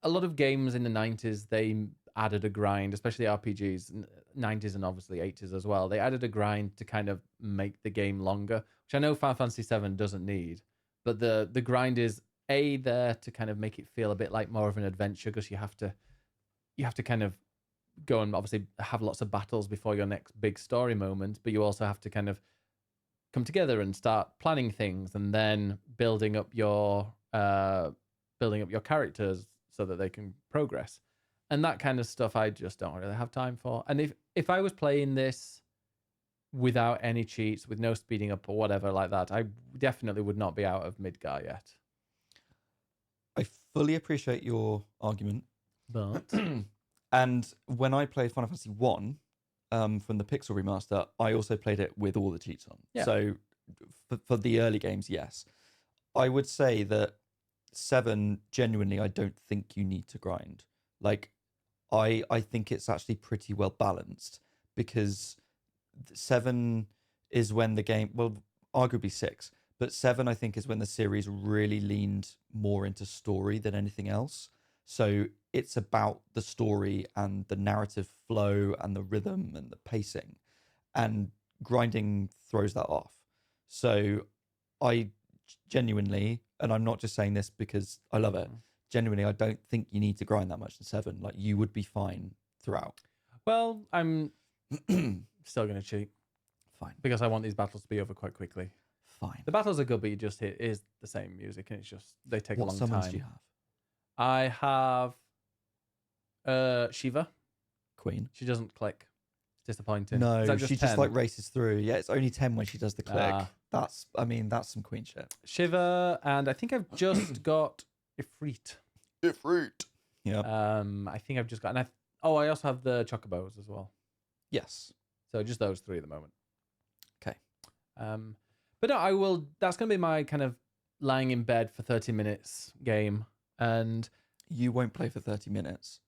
a lot of games in the 90s, they added a grind, especially RPGs, 90s and obviously 80s as well. They added a grind to kind of make the game longer, which I know Final Fantasy VII doesn't need, but the grind is there to kind of make it feel a bit like more of an adventure, because you have to kind of go and obviously have lots of battles before your next big story moment, but you also have to kind of come together and start planning things and then building up your characters so that they can progress. And that kind of stuff I just don't really have time for. And if I was playing this without any cheats, with no speeding up or whatever like that, I definitely would not be out of Midgar yet. I fully appreciate your argument. But and when I played Final Fantasy I from the Pixel remaster, I also played it with all the cheats on. Yeah. So for the early games, yes. I would say that 7, genuinely, I don't think you need to grind. Like, I think it's actually pretty well balanced, because 7 is when the game, well, arguably 6, but 7 I think is when the series really leaned more into story than anything else. So it's about the story and the narrative flow and the rhythm and the pacing, and grinding throws that off. So I genuinely, and I'm not just saying this because I love it, genuinely, I don't think you need to grind that much in 7. Like, you would be fine throughout. Well, I'm still going to cheat. Fine. Because I want these battles to be over quite quickly. Fine. The battles are good, but you just hit is the same music, and it's just, they take a long time. What summons do you have? I have Shiva. Queen. She doesn't click. Disappointing. No, Is that she 10? just like races through. Yeah, it's only 10 when she does the click. Ah. That's some Queen shit. Shiva, and I think I've just got Ifrit. Yeah. I think I've just got, and I also have the Chocobos as well. Yes. So just those 3 at the moment. Okay. But no, I will. That's going to be my kind of lying in bed for 30 minutes game, and you won't play for 30 minutes.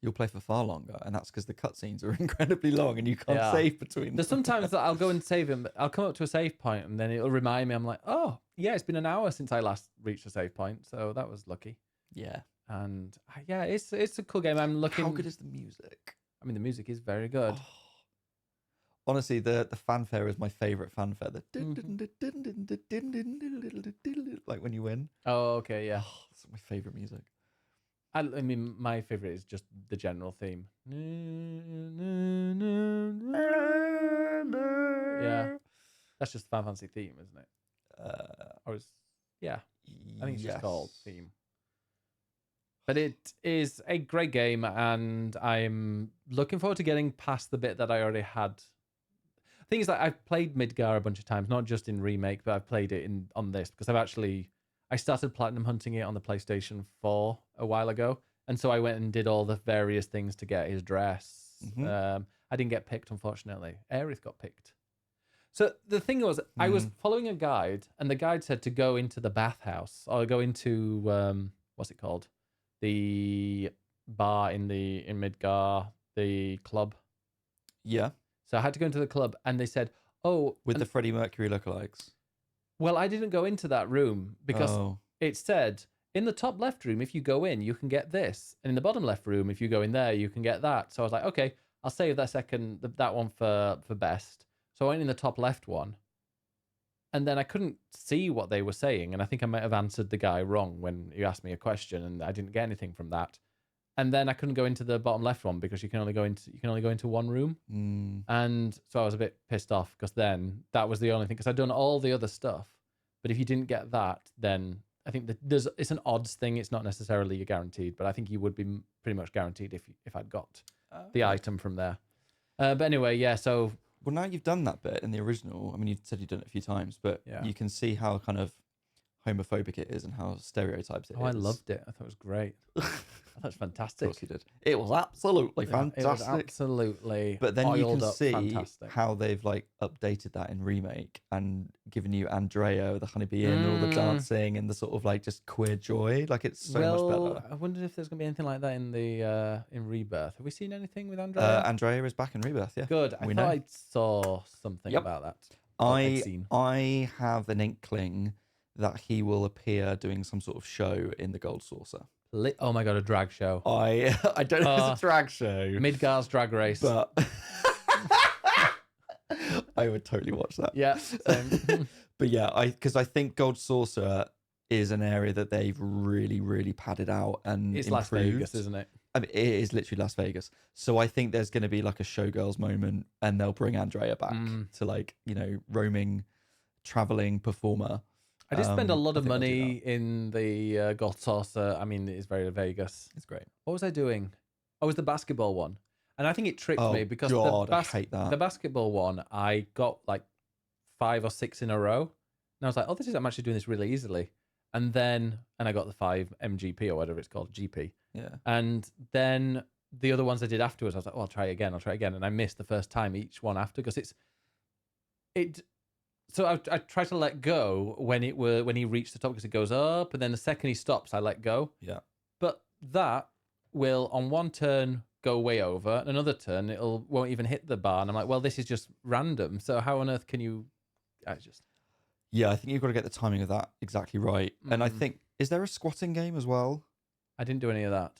You'll play for far longer, and that's because the cutscenes are incredibly long, and you can't save between them. There's sometimes that I'll go and save him. I'll come up to a save point, and then it'll remind me. I'm like, oh yeah, it's been an hour since I last reached a save point, so that was lucky. Yeah. And yeah, it's a cool game. I'm looking. How good is the music? I mean, the music is very good. Oh. Honestly, the fanfare is my favorite fanfare. The like when you win. Oh, okay, yeah. Oh, that's my favorite music. I mean, my favorite is just the general theme. Yeah, that's just the Final Fantasy theme, isn't it? I think it's just called theme. But it is a great game, and I'm looking forward to getting past the bit that I already had. The thing is that I've played Midgar a bunch of times, not just in Remake, but I've played it on this, because I started Platinum Hunting it on the PlayStation 4 a while ago, and so I went and did all the various things to get his dress. Mm-hmm. I didn't get picked, unfortunately. Aerith got picked. So the thing was, I was following a guide, and the guide said to go into the bathhouse, or go into, what's it called? The bar in Midgar, the club. Yeah. So I had to go into the club, and they said, "Oh, with the Freddie Mercury lookalikes." Well, I didn't go into that room because it said in the top left room, if you go in, you can get this, and in the bottom left room, if you go in there, you can get that. So I was like, okay, I'll save that one for best. So I went in the top left one, and then I couldn't see what they were saying, and I think I might have answered the guy wrong when he asked me a question, and I didn't get anything from that. And then I couldn't go into the bottom left one because you can only go into one room. And so I was a bit pissed off, because then that was the only thing, because I'd done all the other stuff. But if you didn't get that, then I think that it's an odds thing. It's not necessarily guaranteed, but I think you would be pretty much guaranteed if I'd got the item from there. But anyway, yeah. So well, now you've done that bit in the original. I mean, you said you've done it a few times, but you can see how kind of homophobic it is and how stereotypes it is. I loved it. I thought it was great. I thought it was fantastic. Of course you did. It was absolutely fantastic. It was absolutely. But then you can see fantastic. how they've like updated that in Remake and given you Andrea, the honeybee and all the dancing and the sort of like just queer joy. Like it's so much better. I wonder if there's gonna be anything like that in the in Rebirth. Have we seen anything with Andrea? Andrea is back in Rebirth. Yeah. Good. I thought I saw something about that. I have an inkling that he will appear doing some sort of show in the Gold Saucer. Oh my god, a drag show. I don't know if it's a drag show. Midgar's Drag Race. But I would totally watch that. Yeah, same. But yeah, because I think Gold Saucer is an area that they've really, really padded out and it's improved. Las Vegas, isn't it? I mean, it is literally Las Vegas. So I think there's going to be like a Showgirls moment, and they'll bring Andrea back to like, roaming, traveling performer. I did spend a lot of money in the Gold Saucer. I mean, it's very Vegas. It's great. What was I doing? Oh, it was the basketball one. And I think it tricked me because I hate that. The basketball one, I got like 5 or 6 in a row. And I was like, I'm actually doing this really easily. And I got the 5 MGP or whatever it's called, GP. Yeah. And then the other ones I did afterwards, I was like, I'll try it again. And I missed the first time each one after, because so I try to let go when he reached the top, because it goes up, and then the second he stops, I let go. Yeah. But that will on one turn go way over, and another turn won't even hit the bar. And I'm like, well, this is just random. So how on earth can you? Yeah, I think you've got to get the timing of that exactly right. And I think, is there a squatting game as well? I didn't do any of that.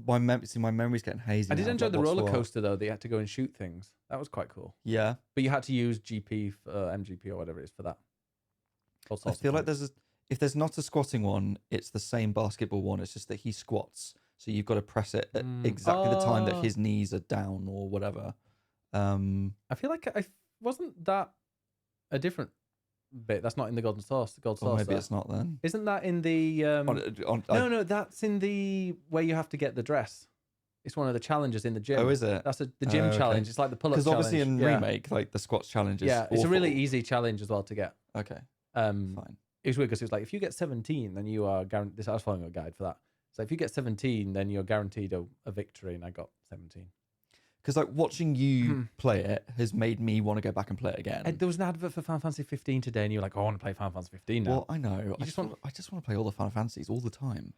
My memory's getting hazy. I did enjoy the roller coaster though. They had to go and shoot things. That was quite cool. Yeah, but you had to use GP for MGP or whatever it is for that. I feel like if there's not a squatting one, it's the same basketball one. It's just that he squats, so you've got to press it at exactly the time that his knees are down or whatever. I feel like wasn't that a different bit. That's not in the Golden Source. The Gold Or Saucer. maybe it's not then. Isn't that in the? No, that's in the where you have to get the dress. It's one of the challenges in the gym. Oh, is it? That's the gym challenge. It's like the pull-up challenge. Because obviously in Remake, like the squats challenge is it's a really easy challenge as well to get. Okay. Fine. It was weird because it was like, if you get 17, then you are guaranteed. I was following a guide for that. So if you get 17, then you're guaranteed a victory, and I got 17. Because like watching you play it has made me want to go back and play it again. And there was an advert for Final Fantasy 15 today, and you're like, "Oh, I want to play Final Fantasy 15 now." Well, I know. I just want to play all the Final Fantasies all the time.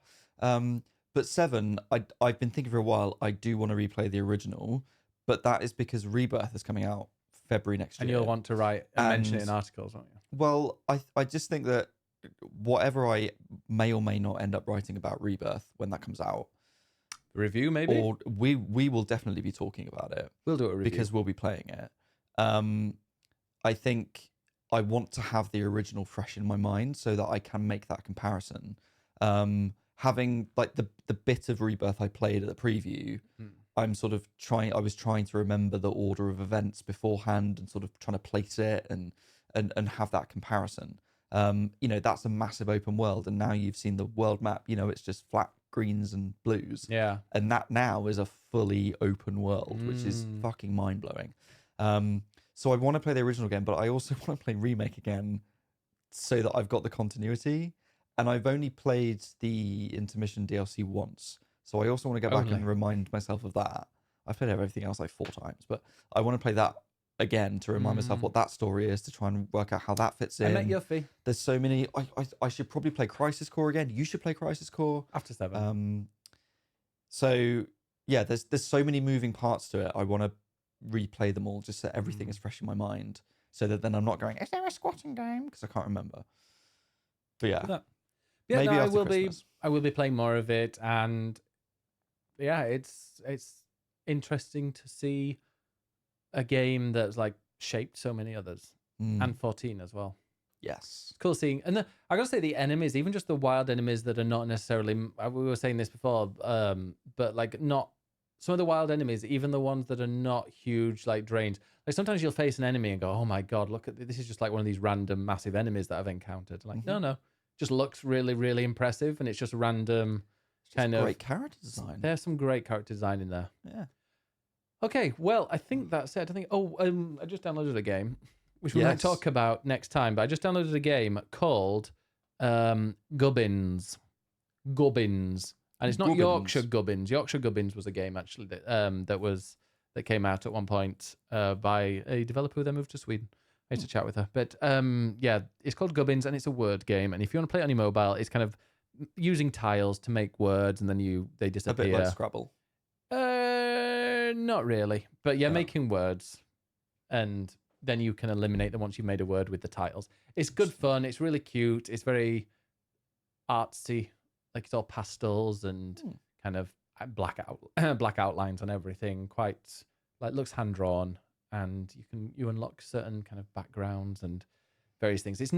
But 7, I've been thinking for a while. I do want to replay the original, but that is because Rebirth is coming out February next year, and you'll want to write and mention it in articles, won't you? Well, I just think that whatever I may or may not end up writing about Rebirth when that comes out. Review, maybe? Or we will definitely be talking about it. We'll do a review. Because we'll be playing it. I think I want to have the original fresh in my mind so that I can make that comparison. Having like the bit of Rebirth I played at the preview, I was trying to remember the order of events beforehand and sort of trying to place it and have that comparison. That's a massive open world, and now you've seen the world map, it's just flat greens and blues. Yeah. And that now is a fully open world, which is fucking mind-blowing. So I want to play the original again, but I also want to play Remake again so that I've got the continuity. And I've only played the intermission DLC once. So I also want to go back and remind myself of that. I've played everything else like 4 times, but I want to play that again to remind myself what that story is, to try and work out how that fits in. I met Yuffie. There's so many. I should probably play Crisis Core again. You should play Crisis Core after 7. So yeah, there's so many moving parts to it. I want to replay them all just so everything is fresh in my mind, so that then I'm not going, is there a squatting game? Because I can't remember. But yeah. Yeah, maybe no, after Christmas. I will be playing more of it, and yeah, it's interesting to see a game that's like shaped so many others, and 14 as well. Yes, it's cool seeing. And I gotta say, the enemies, even just the wild enemies that are not necessarily, we were saying this before, but like not some of the wild enemies, even the ones that are not huge, like drains. Like sometimes you'll face an enemy and go, "Oh my god, look at this! Is just like one of these random massive enemies that I've encountered." Like no. Just looks really, really impressive, and it's just random kind of great character design. There's some great character design in there. Yeah. Okay, well, I think that's it. I just downloaded a game, which we might talk about next time. But I just downloaded a game called Gubbins, and it's not Yorkshire Gubbins. Yorkshire Gubbins was a game actually that came out at one point by a developer who then moved to Sweden. I used to chat with her. But yeah, it's called Gubbins, and it's a word game. And if you want to play it on your mobile, it's kind of using tiles to make words, and then they disappear. A bit like Scrabble. Not really. But yeah, making words. And then you can eliminate them once you've made a word with the tiles. It's good fun. It's really cute. It's very artsy. Like it's all pastels and kind of black outlines on everything. Quite like looks hand drawn. And you unlock certain kind of backgrounds and various things. It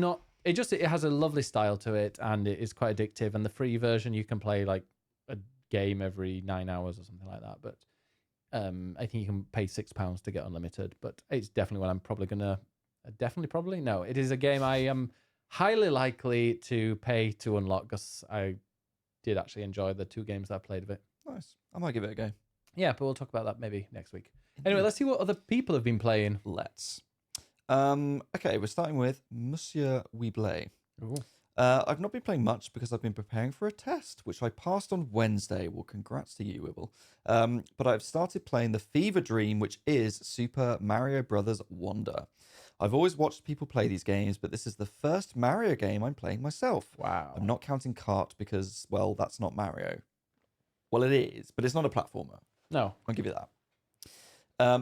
has a lovely style to it, and it is quite addictive. And the free version, you can play like a game every 9 hours or something like that. But I think you can pay £6 to get unlimited. But it's definitely what I'm probably gonna no. It is a game I am highly likely to pay to unlock, because I did actually enjoy the 2 games that I played of it. Nice. I might give it a go. Yeah, but we'll talk about that maybe next week. Anyway, let's see what other people have been playing. Let's. Okay, we're starting with Monsieur Weeblay. I've not been playing much because I've been preparing for a test, which I passed on Wednesday. Well, congrats to you, Wibble. But I've started playing the fever dream, which is Super Mario Brothers Wonder. I've always watched people play these games, but this is the first Mario game I'm playing myself. Wow. I'm not counting Kart because, well, that's not Mario. Well, it is, but it's not a platformer. No. I'll give you that.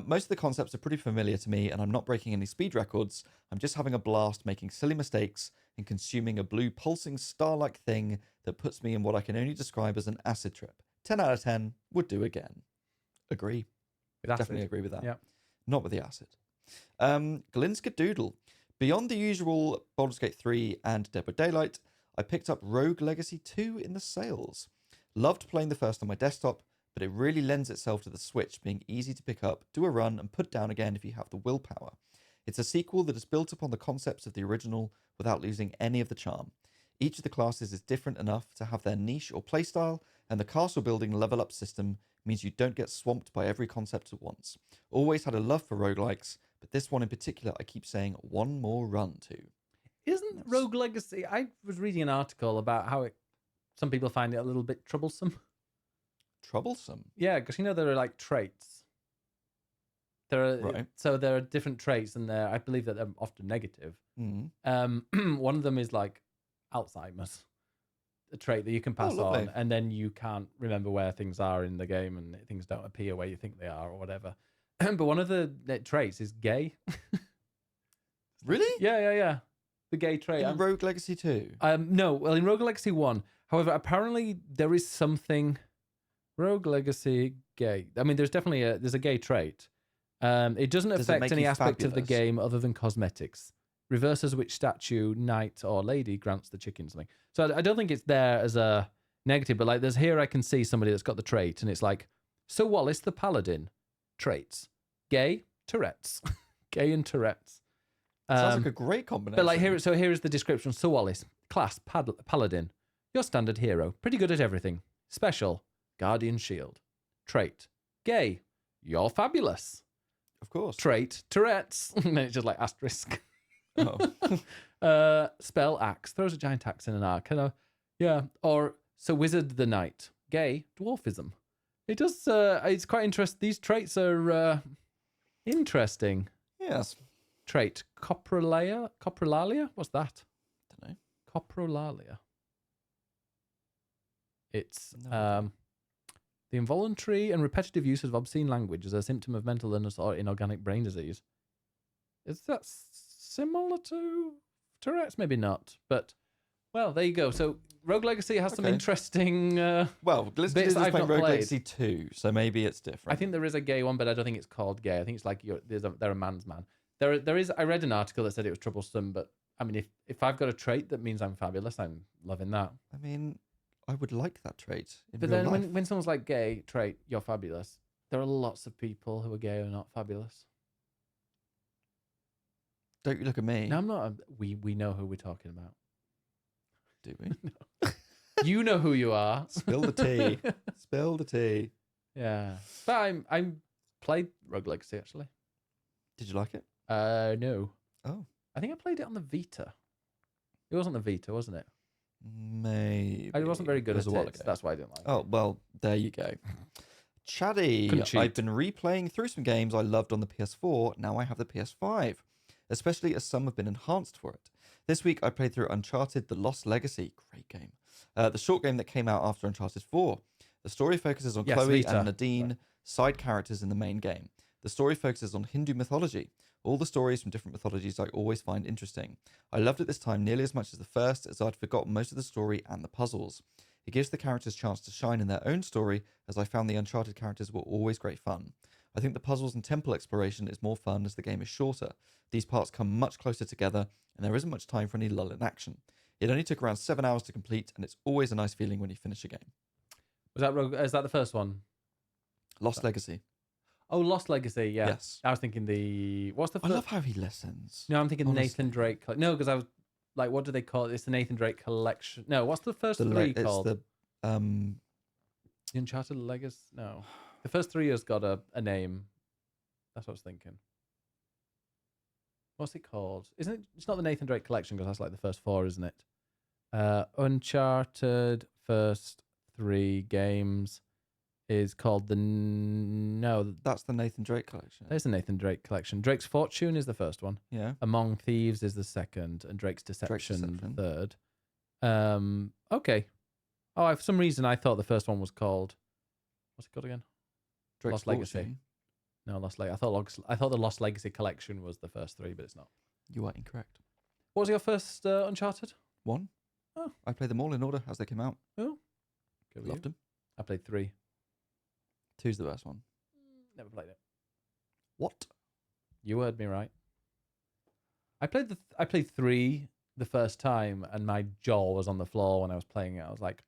Most of the concepts are pretty familiar to me, and I'm not breaking any speed records. I'm just having a blast making silly mistakes and consuming a blue pulsing star-like thing that puts me in what I can only describe as an acid trip. 10 out of 10 would do again. Agree. Definitely agree with that. Yeah. Not with the acid. Glinska Doodle. Beyond the usual Baldur's Gate 3 and Dead by Daylight, I picked up Rogue Legacy 2 in the sales. Loved playing the first on my desktop, but it really lends itself to the Switch being easy to pick up, do a run, and put down again if you have the willpower. It's a sequel that is built upon the concepts of the original without losing any of the charm. Each of the classes is different enough to have their niche or playstyle, and the castle building level up system means you don't get swamped by every concept at once. Always had a love for roguelikes, but this one in particular I keep saying one more run to. Isn't Rogue Legacy... I was reading an article about how some people find it a little bit troublesome. Troublesome? Yeah, because there are like traits. So there are different traits, and I believe that they're often negative. Mm-hmm. One of them is like Alzheimer's, a trait that you can pass on, and then you can't remember where things are in the game, and things don't appear where you think they are, or whatever. But one of the traits is gay. Really? Yeah. The gay trait. In Rogue Legacy 2? No, well, in Rogue Legacy 1. However, apparently there is something... Rogue Legacy gay. I mean, there's definitely there's a gay trait. It doesn't affect any aspect of the game other than cosmetics. Reverses which statue, knight, or lady grants the chicken something. So I don't think it's there as a negative, but like there's here I can see somebody that's got the trait, and it's like, so Wallace the Paladin, traits, gay, Tourette's. Gay and Tourette's. Sounds like a great combination. But like here is the description. So Wallace, class, Paladin, your standard hero, pretty good at everything. Special, Guardian Shield. Trait, gay, you're fabulous. Of course. Trait, Tourette's. And then it's just like asterisk. Oh. Spell, axe, throws a giant axe in an arc. Yeah. Or so Wizard the Knight, gay, dwarfism. It does. It's quite interesting. These traits are interesting. Yes. Trait, coprolalia. What's that? Don't know. Coprolalia. It's the involuntary and repetitive use of obscene language as a symptom of mental illness or inorganic brain disease. Is that similar to Tourette's? Maybe not, but well, there you go. So Rogue Legacy has some interesting. Well, let's bits just play not Rogue played. Legacy 2, so maybe it's different. I think there is a gay one, but I don't think it's called gay. I think it's like they're a man's man. There is. I read an article that said it was troublesome, but I mean, if I've got a trait that means I'm fabulous, I'm loving that. I mean, I would like that trait. But then when someone's like gay trait, you're fabulous. There are lots of people who are gay who are not fabulous. Don't you look at me. No, I'm not. We know who we're talking about. Do we? No. You know who you are. Spill the tea. Spill the tea. Yeah. But I played Rogue Legacy, actually. Did you like it? No. Oh. I think I played it on the Vita. It wasn't the Vita, wasn't it? Maybe. I wasn't very good at it. it. That's why I didn't like it. Oh, well, there you go. Chaddy, I've been replaying through some games I loved on the PS4. Now I have the PS5, especially as some have been enhanced for it. This week I played through Uncharted: The Lost Legacy. Great game. The short game that came out after Uncharted 4. The story focuses on Chloe Vita. and Nadine, side characters in the main game. The story focuses on Hindu mythology. All the stories from different mythologies I always find interesting. I loved it this time nearly as much as the first, as I'd forgotten most of the story and the puzzles. It gives the characters a chance to shine in their own story, as I found the Uncharted characters were always great fun. I think the puzzles and temple exploration is more fun as the game is shorter. These parts come much closer together, and there isn't much time for any lull in action. It only took around 7 hours to complete, and it's always a nice feeling when you finish a game. Is that the first one? Lost Legacy. Oh, Lost Legacy, yeah. Yes. I was thinking what's the first? I love how he listens. No, I'm thinking honestly. Nathan Drake. No, because I was like, what do they call it? It's the Nathan Drake collection. No, what's the first three called? It's the Uncharted Legacy? No. The first three has got a name. That's what I was thinking. What's it called? Isn't it? It's not the Nathan Drake collection because that's like the first four, isn't it? Uncharted first three games is called No, that's the Nathan Drake collection. There's a Nathan Drake collection. Drake's Fortune is the first one. Yeah. Among Thieves is the second, and Drake's Deception third. Okay. Oh, for some reason I thought the first one was called. What's it called again? Drake's Lost Legacy. No, Lost Legacy. I thought the Lost Legacy collection was the first three, but it's not. You are incorrect. What was your first Uncharted? 1. Oh. I played them all in order as they came out. Oh. Loved them. I played 3. 2's the best one. Never played it. What? You heard me right. I played 3 the first time, and my jaw was on the floor when I was playing it. I was like,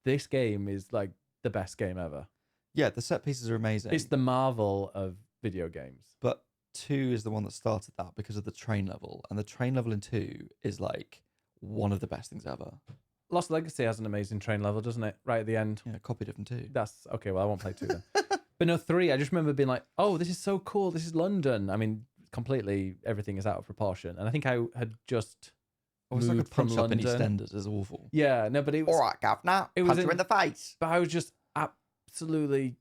this game is like the best game ever. Yeah, the set pieces are amazing. It's the Marvel of video games. But 2 is the one that started that because of the train level, and the train level in 2 is like one of the best things ever. Lost Legacy has an amazing train level, doesn't it? Right at the end. Yeah, copied it from 2. That's okay. Well, I won't play 2 then. But no, 3. I just remember being like, "Oh, this is so cool. This is London." I mean, completely everything is out of proportion, and I think I had just It's like a moved from punch up in London. EastEnders. It's awful. Yeah, no, but it was All right, Governor. it was Punch you in the face. But I was just absolutely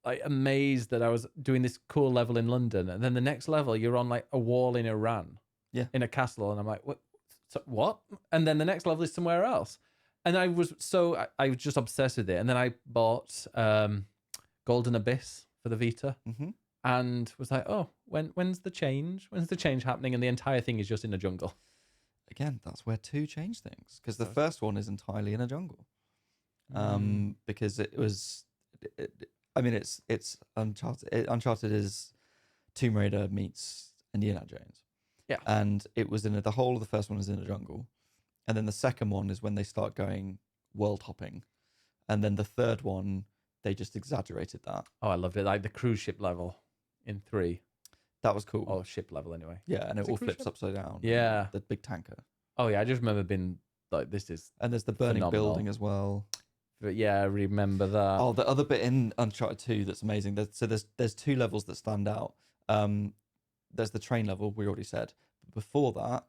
like amazed that I was doing this cool level in London, and then the next level you're on like a wall in Iran, in a castle, and I'm like, what? What? And then the next level is somewhere else, and I was just obsessed with it. And then I bought Golden Abyss for the Vita, and was like, oh, when's the change? When's the change happening? And the entire thing is just in a jungle. Again, that's where 2 changed things, because the first one is entirely in a jungle. Because it was, it's Uncharted. Uncharted is Tomb Raider meets Indiana Jones. Yeah, and it was the whole of the first one is in a jungle, and then the second one is when they start going world hopping, and then the third one they just exaggerated that. Oh, I loved it, like the cruise ship level in 3. That was cool. Oh, ship level anyway. Yeah, and it all flips upside down. Yeah, the big tanker. Oh yeah, I just remember being like, this is and there's the burning phenomenal. Building as well. But yeah, I remember that. Oh, the other bit in Uncharted 2 that's amazing. There's 2 levels that stand out. There's the train level, we already said. But before that,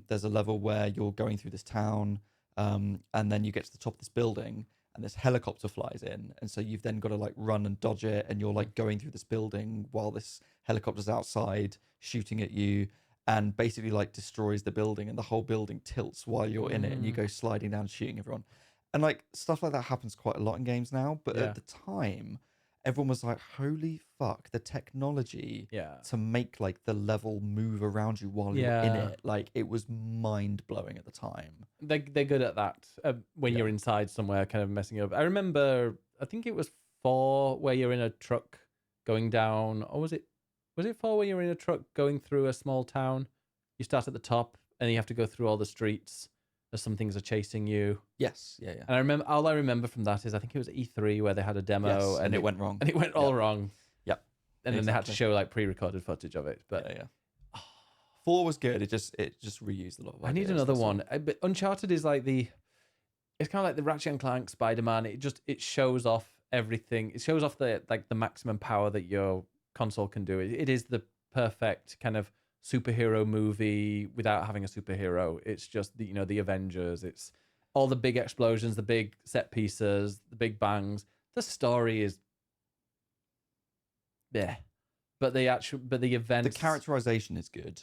there's a level where you're going through this town, and then you get to the top of this building, and this helicopter flies in, and so you've then got to like run and dodge it, and you're like going through this building while this helicopter's outside shooting at you, and basically like destroys the building, and the whole building tilts while you're in it, and you go sliding down shooting everyone. And like stuff like that happens quite a lot in games now, but at the time everyone was like, holy fuck, the technology to make like the level move around you while you're in it, like it was mind blowing at the time. They're good at that when you're inside somewhere kind of messing it up. I remember, I think it was 4 where you're in a truck going down, or was it 4 where you're in a truck going through a small town? You start at the top and you have to go through all the streets as some things are chasing you. Yes, yeah. And all I remember from that is I think it was E3 where they had a demo, and it went wrong. And it went all wrong. Yep. And then they had to show like pre-recorded footage of it. But yeah. 4 was good. It just reused a lot of ideas. I need another one. But Uncharted is like it's kind of like the Ratchet and Clank, Spider-Man. It shows off everything. It shows off the maximum power that your console can do. It is the perfect kind of superhero movie without having a superhero. It's just the Avengers. It's all the big explosions, the big set pieces, the big bangs. The story is but the events, the characterization is good.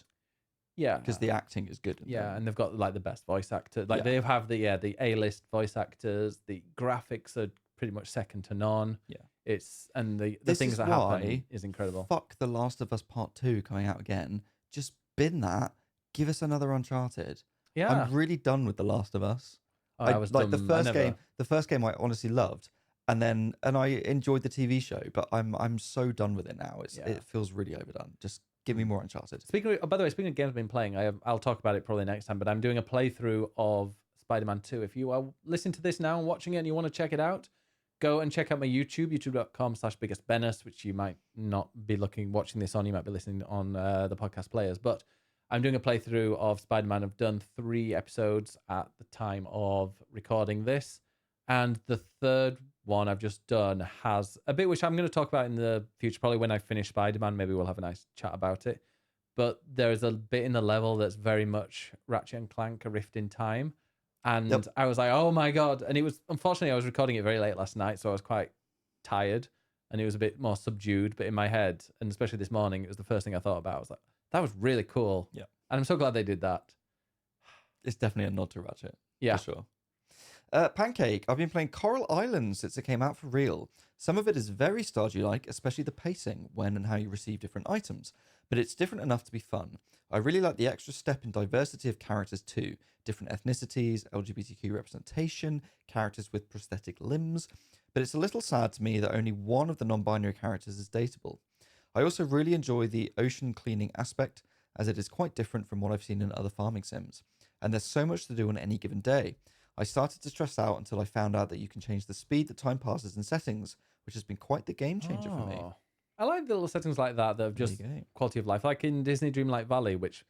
Yeah, because the acting is good. And they've got like the best voice actor. Like they have the A-list voice actors. The graphics are pretty much second to none. Yeah, the things that happen is incredible. Fuck The Last of Us Part 2 coming out again. Just bin that. Give us another Uncharted. Yeah, I'm really done with The Last of Us. I was like the first game. The first game I honestly loved, and I enjoyed the TV show. But I'm so done with it now. It feels really overdone. Just give me more Uncharted. By the way, speaking of games I've been playing, I'll talk about it probably next time. But I'm doing a playthrough of Spider-Man 2. If you are listening to this now and watching it and you want to check it out, go and check out my YouTube, youtube.com/biggestbennis, which you might not be watching this on. You might be listening on the podcast players. But I'm doing a playthrough of Spider-Man. I've done 3 episodes at the time of recording this. And the third one I've just done has a bit which I'm going to talk about in the future, probably when I finish Spider-Man. Maybe we'll have a nice chat about it. But there's a bit in the level that's very much Ratchet and Clank, A Rift in Time. And I was like, oh my God. And it was, unfortunately, I was recording it very late last night, so I was quite tired and it was a bit more subdued. But in my head, and especially this morning, it was the first thing I thought about. I was like, that was really cool. Yeah. And I'm so glad they did that. It's definitely a nod to Ratchet. Yeah. For sure. Pancake, I've been playing Coral Islands since it came out for real. Some of it is very Stardew-like, especially the pacing, when and how you receive different items, but it's different enough to be fun. I really like the extra step in diversity of characters too. Different ethnicities, LGBTQ representation, characters with prosthetic limbs, but it's a little sad to me that only one of the non-binary characters is dateable. I also really enjoy the ocean cleaning aspect, as it is quite different from what I've seen in other farming sims, and there's so much to do on any given day. I started to stress out until I found out that you can change the speed that time passes in settings, which has been quite the game changer for me. I like the little settings like that have just quality of life. Like in Disney Dreamlight Valley, which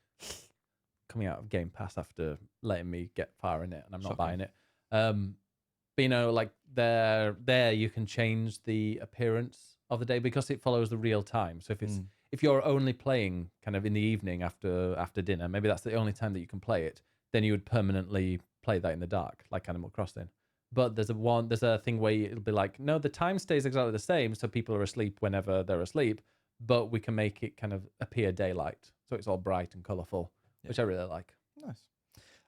coming out of Game Pass after letting me get far in it, and I'm not buying it. But like there you can change the appearance of the day because it follows the real time. So if you're only playing kind of in the evening after dinner, maybe that's the only time that you can play it, then you would permanently play that in the dark, like Animal Crossing. But there's a thing where it'll be like, no, the time stays exactly the same, so people are asleep whenever they're asleep, but we can make it kind of appear daylight, so it's all bright and colourful, which I really like. Nice.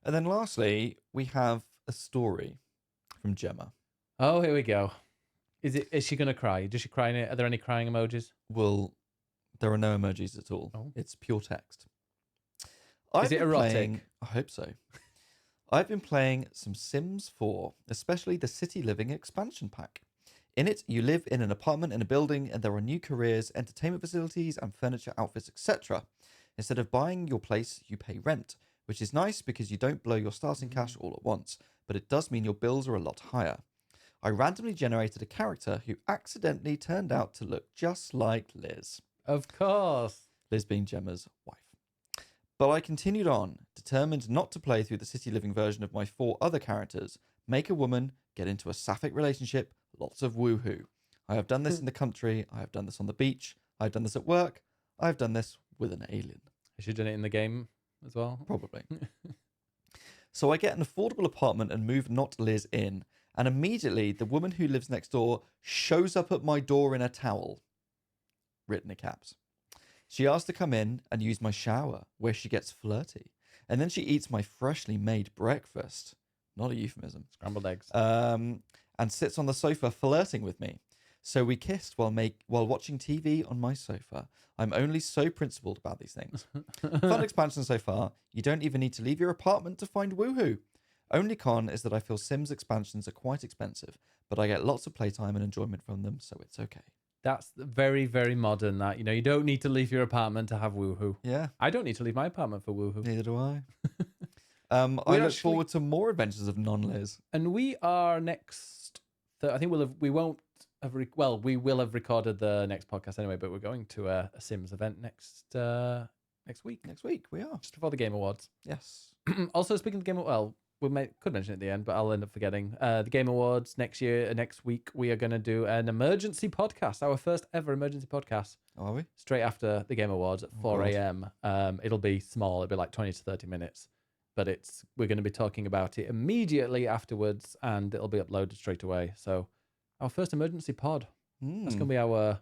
And then lastly, we have a story from Gemma. Oh, here we go. Is she going to cry? Does she cry in it? Are there any crying emojis? Well, there are no emojis at all. Oh. It's pure text. Is it erotic? I hope so. I've been playing some Sims 4, especially the City Living expansion pack. In it, you live in an apartment in a building, and there are new careers, entertainment facilities, and furniture, outfits, etc. Instead of buying your place, you pay rent, which is nice because you don't blow your starting cash all at once, but it does mean your bills are a lot higher. I randomly generated a character who accidentally turned out to look just like Liz. Of course. Liz being Gemma's wife. But I continued on, determined not to play through the City Living version of my 4 other characters, make a woman, get into a sapphic relationship, lots of woohoo. I have done this in the country, I have done this on the beach, I have done this at work, I have done this with an alien. Has she done it in the game as well? Probably. So I get an affordable apartment and move not Liz in, and immediately the woman who lives next door shows up at my door in a towel. Written in caps. She asks to come in and use my shower, where she gets flirty. And then she eats my freshly made breakfast. Not a euphemism. Scrambled eggs. And sits on the sofa flirting with me. So we kissed while watching TV on my sofa. I'm only so principled about these things. Fun expansion so far. You don't even need to leave your apartment to find woohoo. Only con is that I feel Sims expansions are quite expensive, but I get lots of playtime and enjoyment from them, so it's okay. That's very, very modern. That you don't need to leave your apartment to have woohoo. Yeah, I don't need to leave my apartment for woohoo. Neither do I. I look forward to more adventures of non-Liz. And we are next. I think we will have recorded the next podcast anyway. But we're going to a Sims event next week. Next week we are just before the Game Awards. Yes. Also, speaking of the Game Awards, could mention it at the end, but I'll end up forgetting. The Game Awards next week, we are going to do an emergency podcast, our first ever emergency podcast. Are we? Straight after the Game Awards at 4 a.m. It'll be small. It'll be like 20 to 30 minutes, but we're going to be talking about it immediately afterwards, and it'll be uploaded straight away. So our first emergency pod. That's going to be our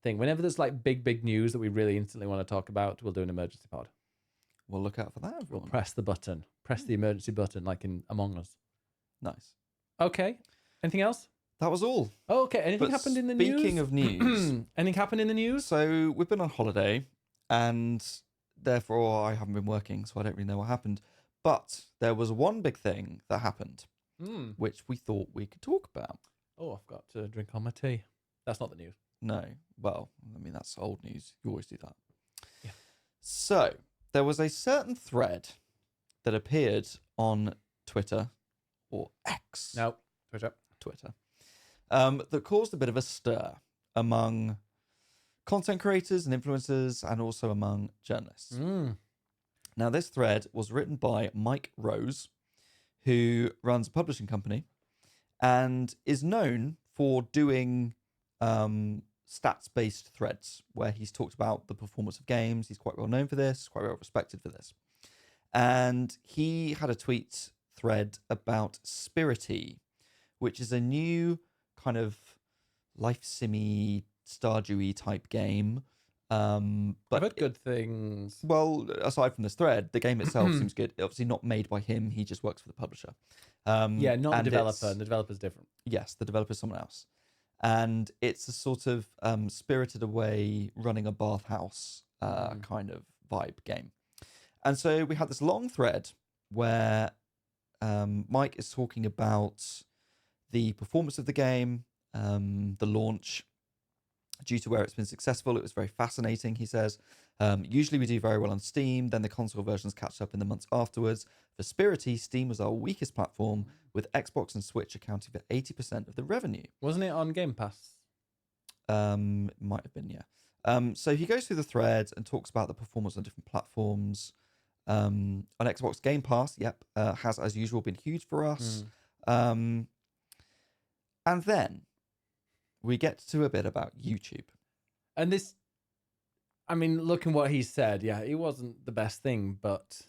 thing. Whenever there's like big news that we really instantly want to talk about, we'll do an emergency pod. We'll look out for that, everyone. We'll press the button. Press the emergency button like in Among Us. Nice. Okay. Anything else? That was all. Oh, okay. Anything happened in the news? Speaking of news. Anything happened in the news? So we've been on holiday and therefore I haven't been working, so I don't really know what happened. But there was one big thing that happened, which we thought we could talk about. Oh, I've got to drink on my tea. That's not the news. No. Well, I mean, that's old news. You always do that. Yeah. So there was a certain thread that appeared on Twitter or X. No, Twitter. That caused a bit of a stir among content creators and influencers and also among journalists. Now, this thread was written by Mike Rose, who runs a publishing company and is known for doing stats-based threads where he's talked about the performance of games. He's quite well known for this, quite well respected for this. And he had a tweet thread about Spirity, which is a new kind of life simmy, Stardew type game. But I've heard good things. Well, aside from this thread, the game itself seems good. Obviously not made by him. He just works for the publisher. Not the developer. The developer's different. Yes, the developer's someone else. And it's a sort of Spirited Away, running a bathhouse kind of vibe game. And so we had this long thread where Mike is talking about the performance of the game, the launch. Due to where it's been successful, it was very fascinating, he says. Usually we do very well on Steam, then the console versions catch up in the months afterwards. For Spirity, Steam was our weakest platform, with Xbox and Switch accounting for 80% of the revenue. Wasn't it on Game Pass? Might have been, yeah. So he goes through the thread and talks about the performance on different platforms. On Xbox Game Pass, has as usual been huge for us. And then we get to a bit about YouTube. And this, I mean, looking what he said, yeah, it wasn't the best thing, but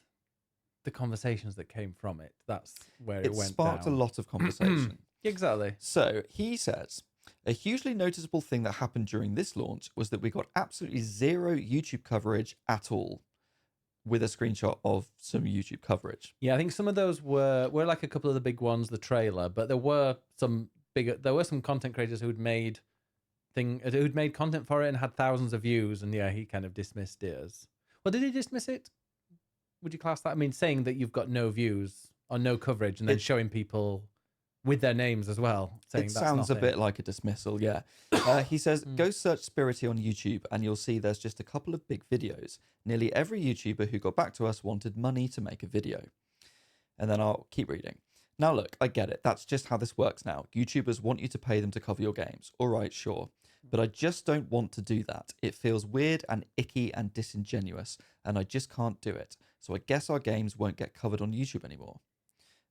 the conversations that came from it, that's where it went sparked down. A lot of conversation. Exactly. So he says, a hugely noticeable thing that happened during this launch was that we got absolutely zero YouTube coverage at all, with a screenshot of some YouTube coverage. Yeah, I think some of those were like a couple of the big ones, the trailer, but there were some content creators who'd made content for it and had thousands of views, and yeah, he kind of dismissed it as, well, did he dismiss it? Would you class that? I mean, saying that you've got no views or no coverage and then showing people with their names as well. Saying it sounds a bit like a dismissal, yeah. He says, go search Spirity on YouTube and you'll see there's just a couple of big videos. Nearly every YouTuber who got back to us wanted money to make a video. And then I'll keep reading. Now look, I get it. That's just how this works now. YouTubers want you to pay them to cover your games. All right, sure. But I just don't want to do that. It feels weird and icky and disingenuous, and I just can't do it. So I guess our games won't get covered on YouTube anymore.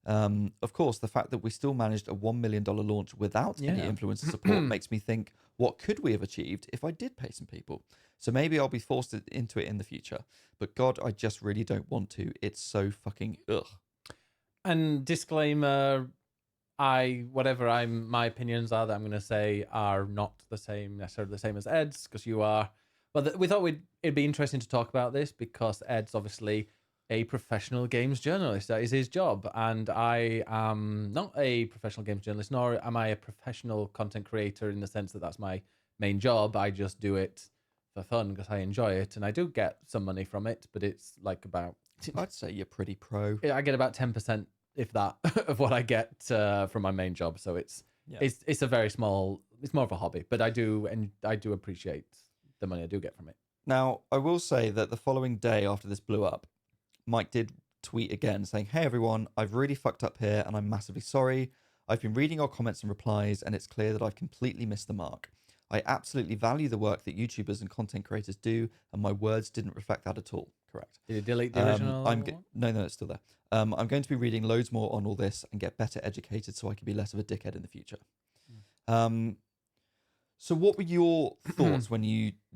Of course, the fact that we still managed a $1 million launch without any influencer support makes me think, what could we have achieved if I did pay some people? So maybe I'll be forced into it in the future. But God, I just really don't want to. It's so fucking ugh. And disclaimer, my opinions are that I'm going to say are not necessarily the same as Ed's, because you are. But we thought it'd be interesting to talk about this because Ed's obviously a professional games journalist. That is his job. And I am not a professional games journalist, nor am I a professional content creator in the sense that that's my main job. I just do it for fun because I enjoy it. And I do get some money from it, but it's like about... I'd say you're pretty pro. I get about 10%, if that, of what I get from my main job. So it's a very small, it's more of a hobby, but I do appreciate the money I do get from it. Now, I will say that the following day after this blew up, Mike did tweet again saying, hey everyone, I've really fucked up here and I'm massively sorry. I've been reading your comments and replies and it's clear that I've completely missed the mark. I absolutely value the work that YouTubers and content creators do and my words didn't reflect that at all. Correct. Did you delete the original one? No, it's still there. I'm going to be reading loads more on all this and get better educated so I can be less of a dickhead in the future. So what were your thoughts when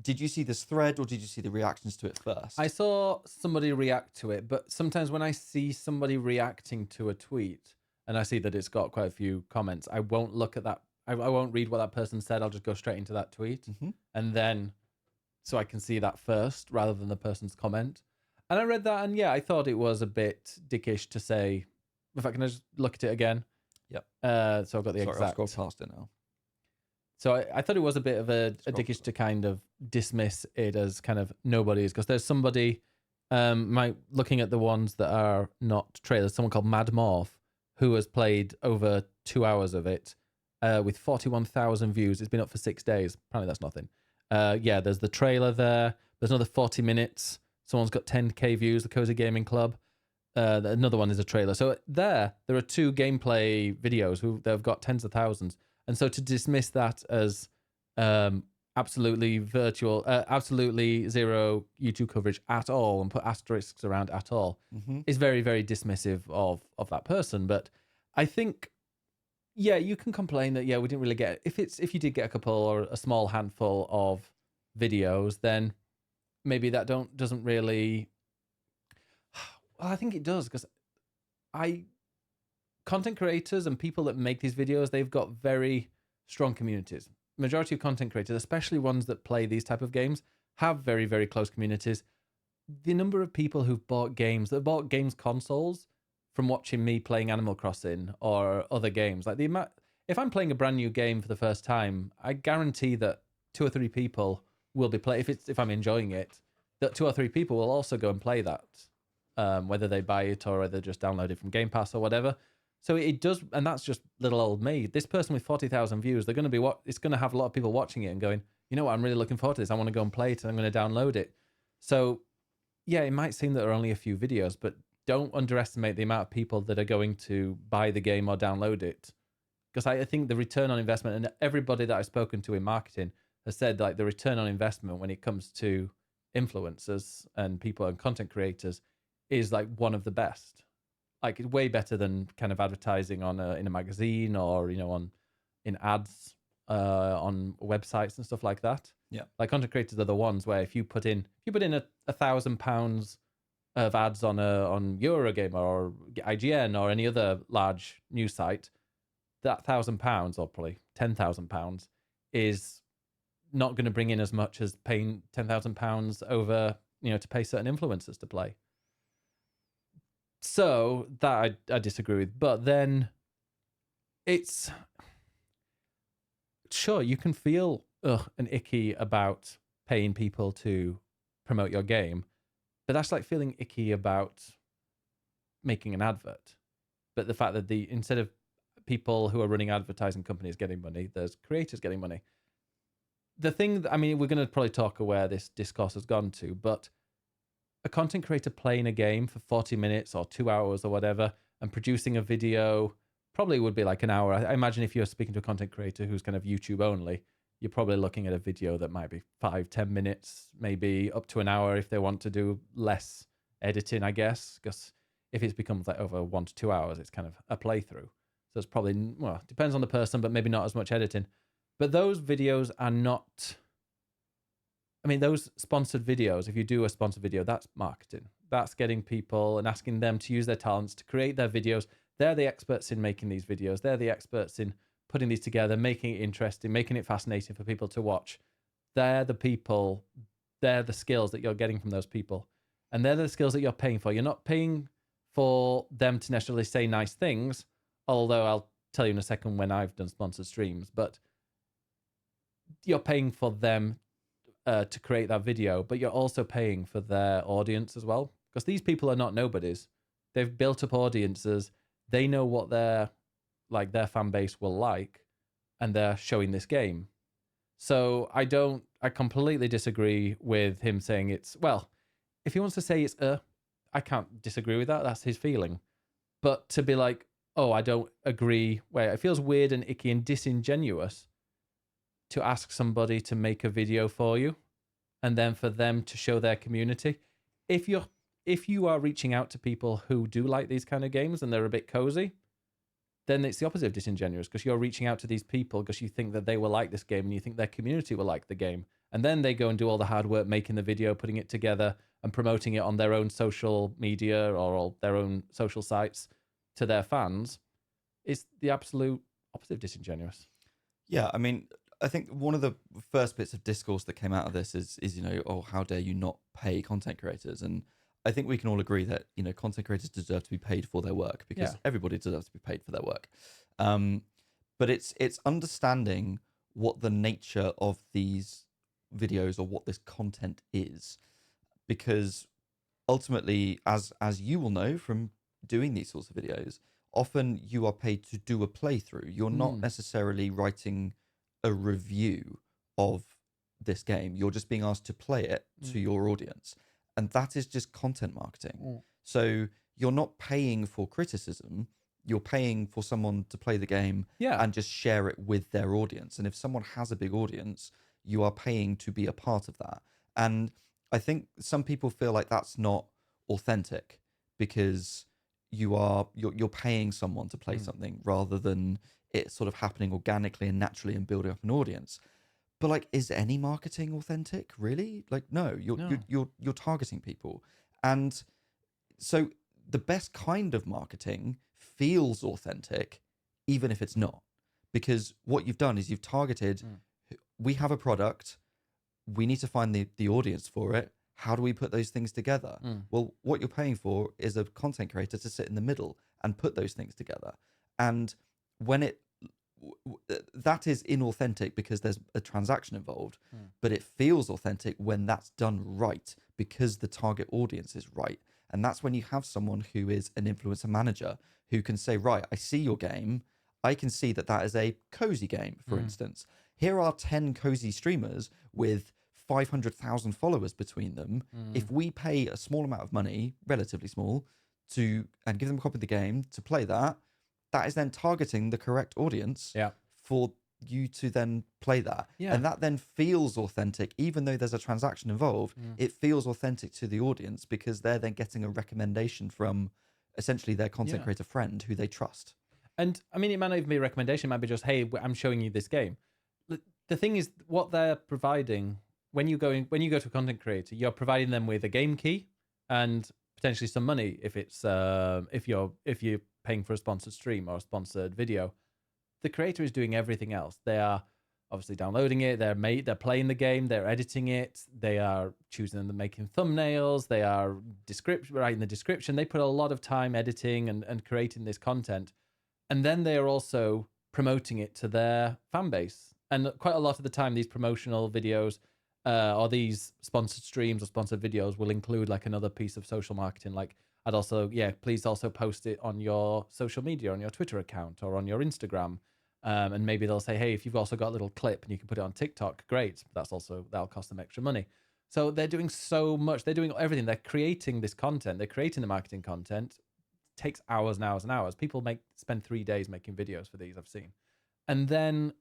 did you see this thread or did you see the reactions to it first? I saw somebody react to it, but sometimes when I see somebody reacting to a tweet and I see that it's got quite a few comments, I won't look at that. I won't read what that person said. I'll just go straight into that tweet. And then, so I can see that first rather than the person's comment. And I read that and yeah, I thought it was a bit dickish to say, if I can just look at it again. Yep. So I've got the exact. I'll scroll past it now. So I thought it was a bit of a dickish to kind of dismiss it as kind of nobody's, because there's somebody, looking at the ones that are not trailers, someone called Mad Morph, who has played over 2 hours of it with 41,000 views. It's been up for 6 days. Apparently that's nothing. Yeah, there's the trailer there. There's another 40 minutes. Someone's got 10k views, the Cozy Gaming Club. Another one is a trailer. So there are 2 gameplay videos they've got tens of thousands. And so to dismiss that as absolutely zero YouTube coverage at all and put asterisks around at all is very, very dismissive of that person. But I think, yeah, you can complain that, yeah, we didn't really get, if you did get a couple or a small handful of videos, then maybe that doesn't really, well, I think it does, because content creators and people that make these videos, they've got very strong communities. Majority of content creators, especially ones that play these type of games, have very, very close communities. The number of people who've bought games consoles from watching me playing Animal Crossing or other games, like if I'm playing a brand new game for the first time, I guarantee that 2 or 3 people will be playing. If I'm enjoying it, that 2 or 3 people will also go and play that, whether they buy it or whether they just download it from Game Pass or whatever. So it does, and that's just little old me. This person with 40,000 views, it's going to have a lot of people watching it and going, you know what, I'm really looking forward to this. I want to go and play it and I'm going to download it. So yeah, it might seem that there are only a few videos, but don't underestimate the amount of people that are going to buy the game or download it. Because I think the return on investment, and everybody that I've spoken to in marketing has said like the return on investment when it comes to influencers and people and content creators is like one of the best. Like it's way better than kind of advertising on in a magazine or on in ads on websites and stuff like that. Yeah, like content creators are the ones where if you put in £1,000 of ads on Eurogamer or IGN or any other large news site, that £1,000 or probably £10,000 is not going to bring in as much as paying £10,000 over to pay certain influencers to play. So that I disagree with. But then it's sure you can feel and icky about paying people to promote your game, but that's like feeling icky about making an advert. But the fact that instead of people who are running advertising companies getting money, there's creators getting money. The thing, I mean, we're going to probably talk where this discourse has gone to, but a content creator playing a game for 40 minutes or 2 hours or whatever and producing a video probably would be like an hour. I imagine if you're speaking to a content creator who's kind of YouTube only, you're probably looking at a video that might be 5-10 minutes, maybe up to an hour if they want to do less editing, I guess, because if it becomes like over 1 to 2 hours, it's kind of a playthrough. So it's probably, well, depends on the person, but maybe not as much editing. But those videos are not, I mean, those sponsored videos, if you do a sponsored video, that's marketing. That's getting people and asking them to use their talents to create their videos. They're the experts in making these videos. They're the experts in putting these together, making it interesting, making it fascinating for people to watch. They're the people, they're the skills that you're getting from those people. And they're the skills that you're paying for. You're not paying for them to necessarily say nice things, although I'll tell you in a second when I've done sponsored streams, but you're paying for them to create that video, but you're also paying for their audience as well, because these people are not nobodies. They've built up audiences. They know what their fan base will like, and they're showing this game. So I completely disagree with him saying it's, well, if he wants to say it's I can't disagree with that. That's his feeling. But to be like, oh, I don't agree, where it feels weird and icky and disingenuous to ask somebody to make a video for you and then for them to show their community. If you are reaching out to people who do like these kind of games and they're a bit cozy, then it's the opposite of disingenuous, because you're reaching out to these people because you think that they will like this game and you think their community will like the game. And then they go and do all the hard work making the video, putting it together and promoting it on their own social media or their own social sites to their fans. It's the absolute opposite of disingenuous. Yeah, I mean, I think one of the first bits of discourse that came out of this is oh, how dare you not pay content creators? And I think we can all agree that content creators deserve to be paid for their work, because everybody deserves to be paid for their work. But it's understanding what the nature of these videos or what this content is, because ultimately, as you will know from doing these sorts of videos, often you are paid to do a playthrough. You're not necessarily writing a review of this game. You're just being asked to play it to your audience. And that is just content marketing. So you're not paying for criticism. You're paying for someone to play the game and just share it with their audience. And if someone has a big audience, you are paying to be a part of that. And I think some people feel like that's not authentic, because you're paying someone to play something rather than it sort of happening organically and naturally and building up an audience. But like, is any marketing authentic, really? Like, no, you're targeting people. And so the best kind of marketing feels authentic, even if it's not, because what you've done is you've targeted, we have a product, we need to find the audience for it. How do we put those things together? Well, what you're paying for is a content creator to sit in the middle and put those things together. And when that is inauthentic because there's a transaction involved, but it feels authentic when that's done right, because the target audience is right. And that's when you have someone who is an influencer manager who can say, right, I see your game. I can see that is a cozy game, for instance. Here are 10 cozy streamers with 500,000 followers between them. If we pay a small amount of money, relatively small, and give them a copy of the game to play that is then targeting the correct audience for you to then play that. Yeah. And that then feels authentic, even though there's a transaction involved. It feels authentic to the audience because they're then getting a recommendation from essentially their content creator friend who they trust. And I mean, it might not even be a recommendation. It might be just, hey, I'm showing you this game. The thing is, what they're providing when you go to a content creator, you're providing them with a game key and potentially some money if it's if you're paying for a sponsored stream or a sponsored video. The creator is doing everything else. They are obviously downloading it. They're playing the game. They're editing it. They are choosing and making thumbnails. They are writing the description. They put a lot of time editing and creating this content. And then they are also promoting it to their fan base. And quite a lot of the time, these promotional videos or these sponsored streams or sponsored videos will include like another piece of social marketing. Like please also post it on your social media, on your Twitter account or on your Instagram. And maybe they'll say, hey, if you've also got a little clip and you can put it on TikTok, great. That'll cost them extra money. So they're doing so much. They're doing everything. They're creating this content. They're creating the marketing content. Takes hours and hours and hours. People spend 3 days making videos for these, I've seen. And then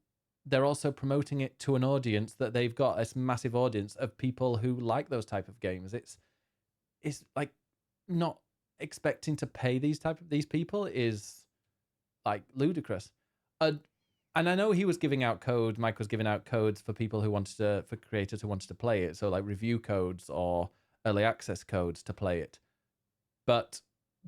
they're also promoting it to an audience that they've got this massive audience of people who like those type of games. It's like not expecting to pay these people is like ludicrous. And I know he was giving out code. Mike was giving out codes for people for creators who wanted to play it. So like review codes or early access codes to play it. But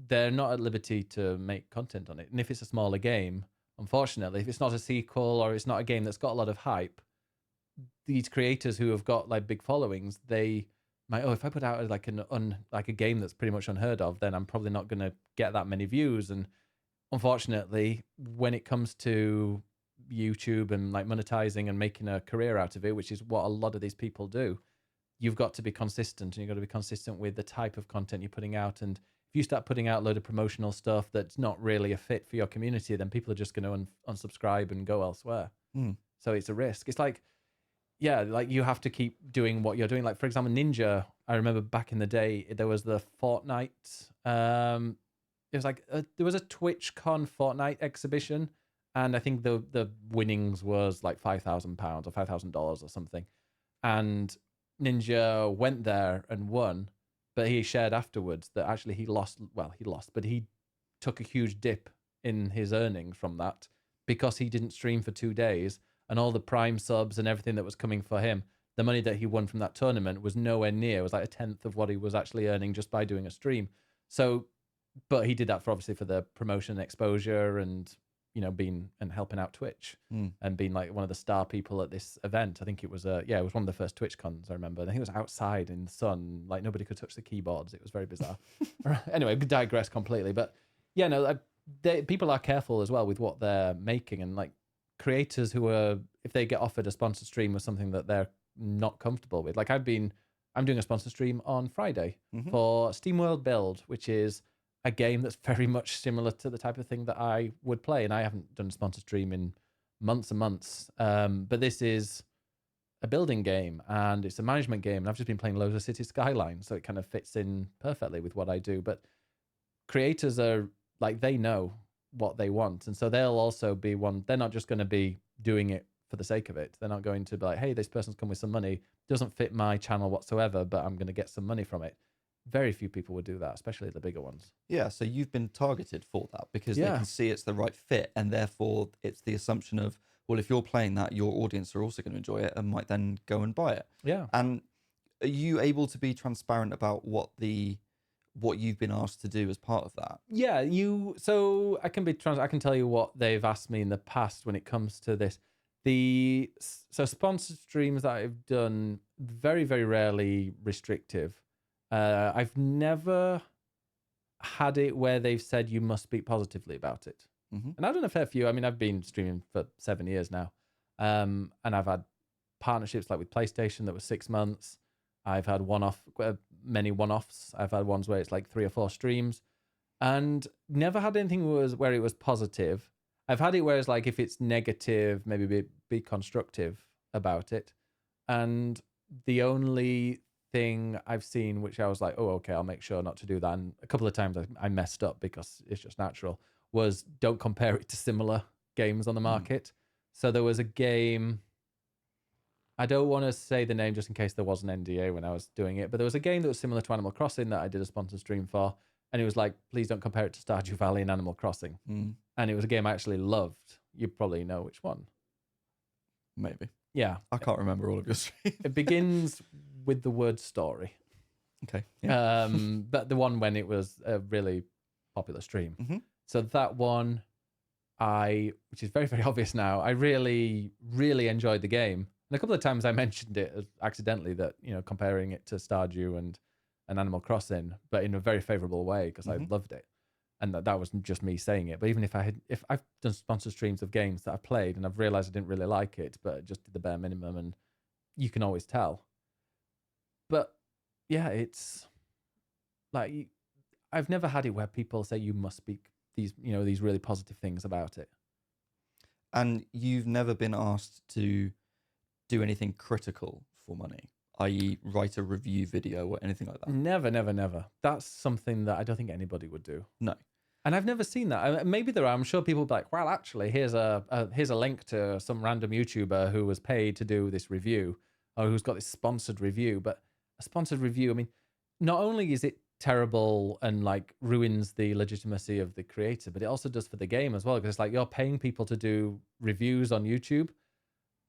they're not at liberty to make content on it. And if it's a smaller game, unfortunately, if it's not a sequel or it's not a game that's got a lot of hype, these creators who have got like big followings, they might, if I put out like a game that's pretty much unheard of, then I'm probably not going to get that many views. And unfortunately, when it comes to YouTube and like monetizing and making a career out of it, which is what a lot of these people do, you've got to be consistent, and you've got to be consistent with the type of content you're putting out. And if you start putting out a load of promotional stuff that's not really a fit for your community, then people are just going to unsubscribe and go elsewhere. So it's a risk. It's like, like you have to keep doing what you're doing. Like, for example, Ninja, I remember back in the day, there was the Fortnite. It was like, there was a TwitchCon Fortnite exhibition. And I think the winnings was like £5,000 or $5,000 or something. And Ninja went there and won. But he shared afterwards that actually he lost, but he took a huge dip in his earnings from that because he didn't stream for 2 days, and all the Prime subs and everything that was coming for him, the money that he won from that tournament was nowhere near. It was like a tenth of what he was actually earning just by doing a stream. So, but he did that obviously for the promotion and exposure and, being and helping out Twitch and being like one of the star people at this event. I think it was it was one of the first Twitch cons I remember. And I think it was outside in the sun, like nobody could touch the keyboards. It was very bizarre. Anyway, we digress completely. But people are careful as well with what they're making, and like creators who are, if they get offered a sponsored stream with something that they're not comfortable with. Like I'm doing a sponsored stream on Friday for SteamWorld Build, which is a game that's very much similar to the type of thing that I would play. And I haven't done a sponsored stream in months and months. But this is a building game and it's a management game. And I've just been playing loads of City Skylines, so it kind of fits in perfectly with what I do. But creators are like, they know what they want. And so they'll also be they're not just going to be doing it for the sake of it. They're not going to be like, hey, this person's come with some money, doesn't fit my channel whatsoever, but I'm going to get some money from it. Very few people would do that, especially the bigger ones. Yeah, so you've been targeted for that because they can see it's the right fit, and therefore it's the assumption of, well, if you're playing that, your audience are also going to enjoy it and might then go and buy it. Yeah. And are you able to be transparent about what you've been asked to do as part of that? Yeah, so I can I can tell you what they've asked me in the past when it comes to this. So sponsored streams that I've done, very, very rarely restrictive. I've never had it where they've said you must speak positively about it. And I've done a fair few. I mean, I've been streaming for 7 years now. And I've had partnerships like with PlayStation that was 6 months. I've had many one-offs. I've had ones where it's like 3 or 4 streams, and never had anything where it was positive. I've had it where it's like, if it's negative, maybe be constructive about it. And the only thing I've seen, which I was like, oh, okay, I'll make sure not to do that. And a couple of times I messed up because it's just natural, was don't compare it to similar games on the market. So there was a game. I don't want to say the name just in case there was an NDA when I was doing it, but there was a game that was similar to Animal Crossing that I did a sponsored stream for, and it was like, please don't compare it to Stardew Valley and Animal Crossing. And it was a game I actually loved. You probably know which one. Maybe. Yeah. I can't remember all of your streams. It begins with the word story. Okay. Yeah. But the one when it was a really popular stream. So that one, which is very, very obvious now, I really, really enjoyed the game. And a couple of times I mentioned it accidentally that, comparing it to Stardew and Animal Crossing, but in a very favorable way because I loved it. And that was just me saying it. But even if I've done sponsored streams of games that I've played and I've realized I didn't really like it, but just did the bare minimum, and you can always tell. But yeah, it's like, I've never had it where people say you must speak these really positive things about it. And you've never been asked to do anything critical for money, i.e. write a review video or anything like that? Never, never, never. That's something that I don't think anybody would do. No. And I've never seen that. Maybe there are. I'm sure people will be like, well, actually, here's a link to some random YouTuber who was paid to do this review, or who's got this sponsored review. But a sponsored review, I mean, not only is it terrible and like ruins the legitimacy of the creator, but it also does for the game as well, because it's like you're paying people to do reviews on YouTube.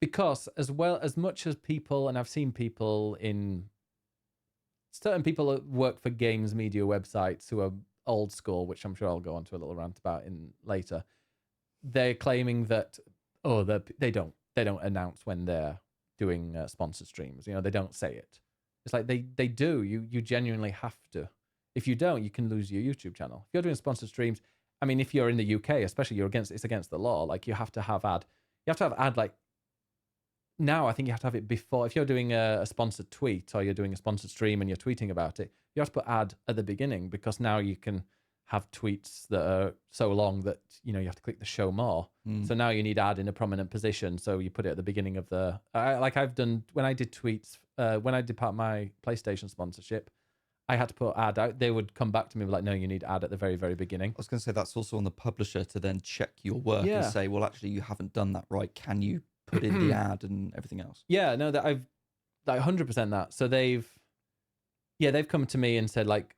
Because as much as people, and I've seen people certain people that work for games media websites who are old school, which I'm sure I'll go on to a little rant about later. They're claiming that they don't announce when they're doing sponsored streams. They don't say it. It's like they do. You genuinely have to. If you don't, you can lose your YouTube channel. If you're doing sponsored streams, I mean, if you're in the UK, especially, it's against the law. Like you have to have ad. You have to have ad like. Now, I think you have to have it before. If you're doing a sponsored tweet or you're doing a sponsored stream and you're tweeting about it, you have to put ad at the beginning, because now you can have tweets that are so long that, you have to click the show more. So now you need ad in a prominent position. So you put it at the beginning of I've done, when I did tweets, when I did part of my PlayStation sponsorship, I had to put ad out. They would come back to me like, no, you need ad at the very, very begining. I was going to say that's also on the publisher to then check your work and say, well, actually, you haven't done that right. Can you put in the ad and everything else? Yeah, no, that I've like 100% that. So they've come to me and said, like,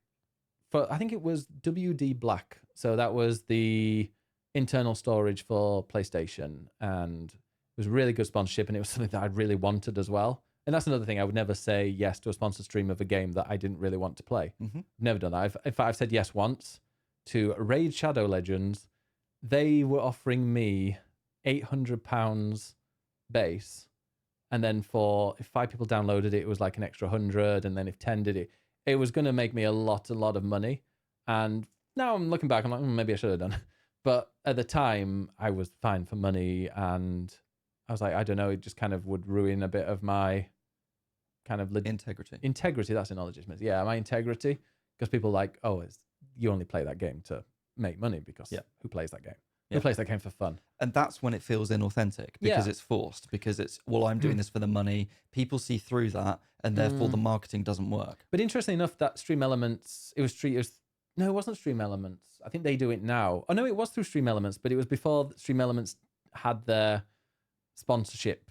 I think it was WD Black. So that was the internal storage for PlayStation, and it was really good sponsorship, and it was something that I really wanted as well. And that's another thing. I would never say yes to a sponsored stream of a game that I didn't really want to play. Never done that. I've said yes once to Raid Shadow Legends. They were offering me £800 base, and then if 5 people downloaded it, it was like an extra 100, and then if 10 did it, it was going to make me a lot of money. And now I'm looking back, I'm like, maybe I should have done. But at the time, I was fine for money, and I was like, I don't know, it just kind of would ruin a bit of my kind of integrity. That's an illegitimate. Yeah, my integrity, because people are like, oh, you only play that game to make money, because who plays that game? Who plays that game for fun? And that's when it feels inauthentic, because it's forced, because it's, well, I'm doing this for the money. People see through that, and therefore the marketing doesn't work. But interestingly enough, that Stream Elements, it wasn't Stream Elements. I think they do it now. Oh no, it was through Stream Elements, but it was before Stream Elements had their sponsorship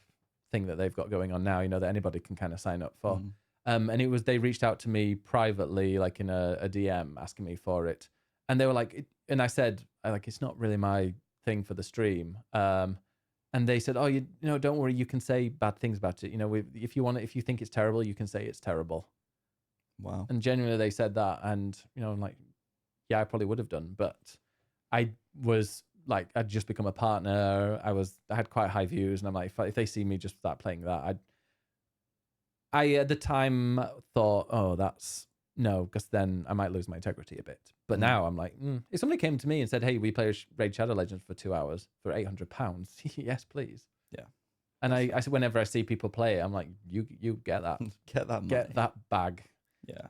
thing that they've got going on now, that anybody can kind of sign up for. And they reached out to me privately, like in a DM, asking me for it. And they were like, and I said, it's not really my thing for the stream. And they said, oh, don't worry, you can say bad things about it. If you think it's terrible, you can say it's terrible. Wow. And genuinely they said that. And, I'm like, yeah, I probably would have done. But I was like, I'd just become a partner. I had quite high views. And I'm like, if they see me just start playing that, I at the time thought, oh, no, because then I might lose my integrity a bit. But now I'm like, if somebody came to me and said, hey, we play Raid Shadow Legends for 2 hours for £800, yes, please. Yeah. And I said, whenever I see people play it, I'm like, you get that. Get that money. Get that bag. Yeah.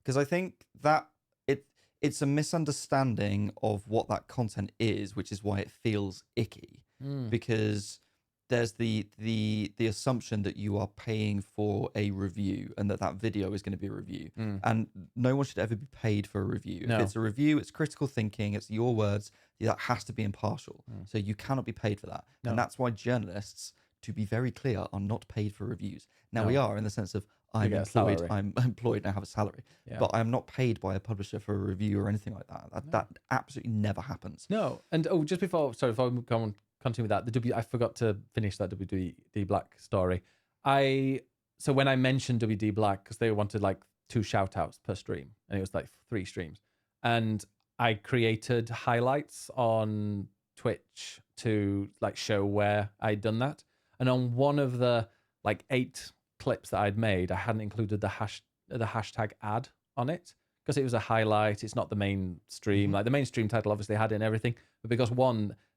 Because I think that it's a misunderstanding of what that content is, which is why it feels icky. Because there's the assumption that you are paying for a review and that video is going to be a review. And no one should ever be paid for a review. No. If it's a review, it's critical thinking, it's your words, that has to be impartial. So you cannot be paid for that. No. And that's why journalists, to be very clear, are not paid for reviews. Now No. we are, in the sense of I'm employed and I have a salary, but I'm not paid by a publisher for a review or anything like that. That absolutely never happens. No. And just before we continue with that, I forgot to finish that WD Black story. So when I mentioned WD Black, because they wanted like 2 shout outs per stream, and it was like 3 streams, and I created highlights on Twitch to like show where I'd done that. And on one of the like 8 clips that I'd made, I hadn't included the hashtag ad on it, because it was a highlight. It's not the main stream. Like the main stream title obviously had it and everything, but because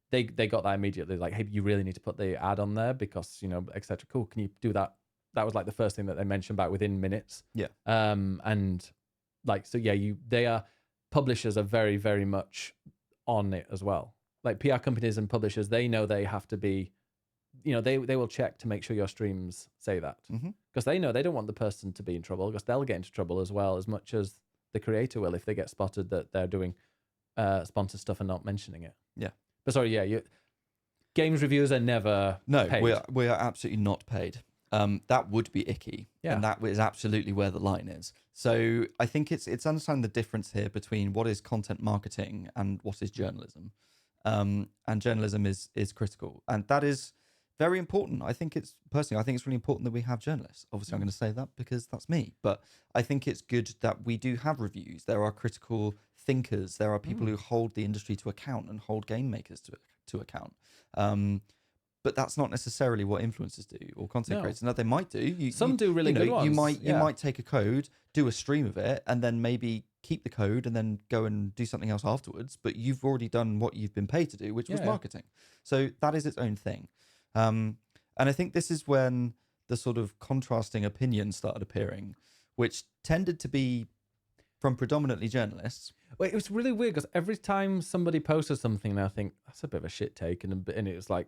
they got that immediately, like, hey, you really need to put the ad on there because, etc. Cool, can you do that? That was like the first thing that they mentioned back within minutes. Yeah. And like, so yeah, publishers are very, very much on it as well. Like PR companies and publishers, they know they have to be, they will check to make sure your streams say that, because they know they don't want the person to be in trouble, because they'll get into trouble as well, as much as the creator will if they get spotted that they're doing sponsored stuff and not mentioning it. Yeah. But sorry, yeah, games reviewers are never paid. We are absolutely not paid. That would be icky, and that is absolutely where the line is. So I think it's understanding the difference here between what is content marketing and what is journalism. And journalism is critical, and that is very important. I think it's really important that we have journalists. Obviously, I'm going to say that because that's me, but I think it's good that we do have reviews. There are critical thinkers. There are people who hold the industry to account and hold game makers to account. But that's not necessarily what influencers do or content creators. Now, they might do. Some do really good ones. You might take a code, do a stream of it, and then maybe keep the code and then go and do something else afterwards. But you've already done what you've been paid to do, which was marketing. So that is its own thing. And I think this is when the sort of contrasting opinions started appearing, which tended to be from predominantly journalists. Well, it was really weird because every time somebody posted something, and I think that's a bit of a shit take, and it was like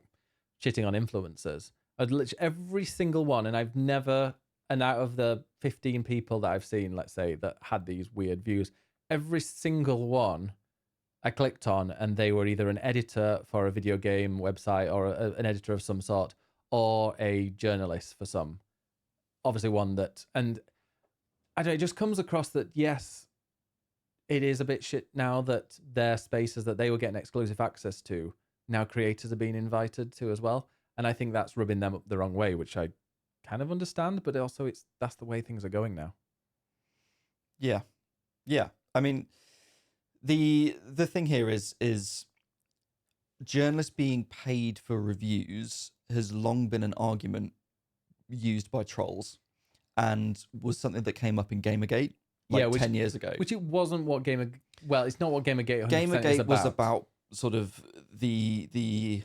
shitting on influencers. I'd literally every single one, and I've never, and out of the 15 people that I've seen, let's say, that had these weird views, every single one I clicked on, and they were either an editor for a video game website or an editor of some sort, or a journalist for some. Obviously one that, and I don't know, it just comes across that, yes, it is a bit shit now that their spaces that they were getting exclusive access to, now creators are being invited to as well. And I think that's rubbing them up the wrong way, which I kind of understand, but also that's the way things are going now. Yeah. Yeah. I mean, the thing here is journalists being paid for reviews has long been an argument used by trolls, and was something that came up in Gamergate 10 years ago. Which it wasn't what it's not what Gamergate 100% Gamergate was about sort of the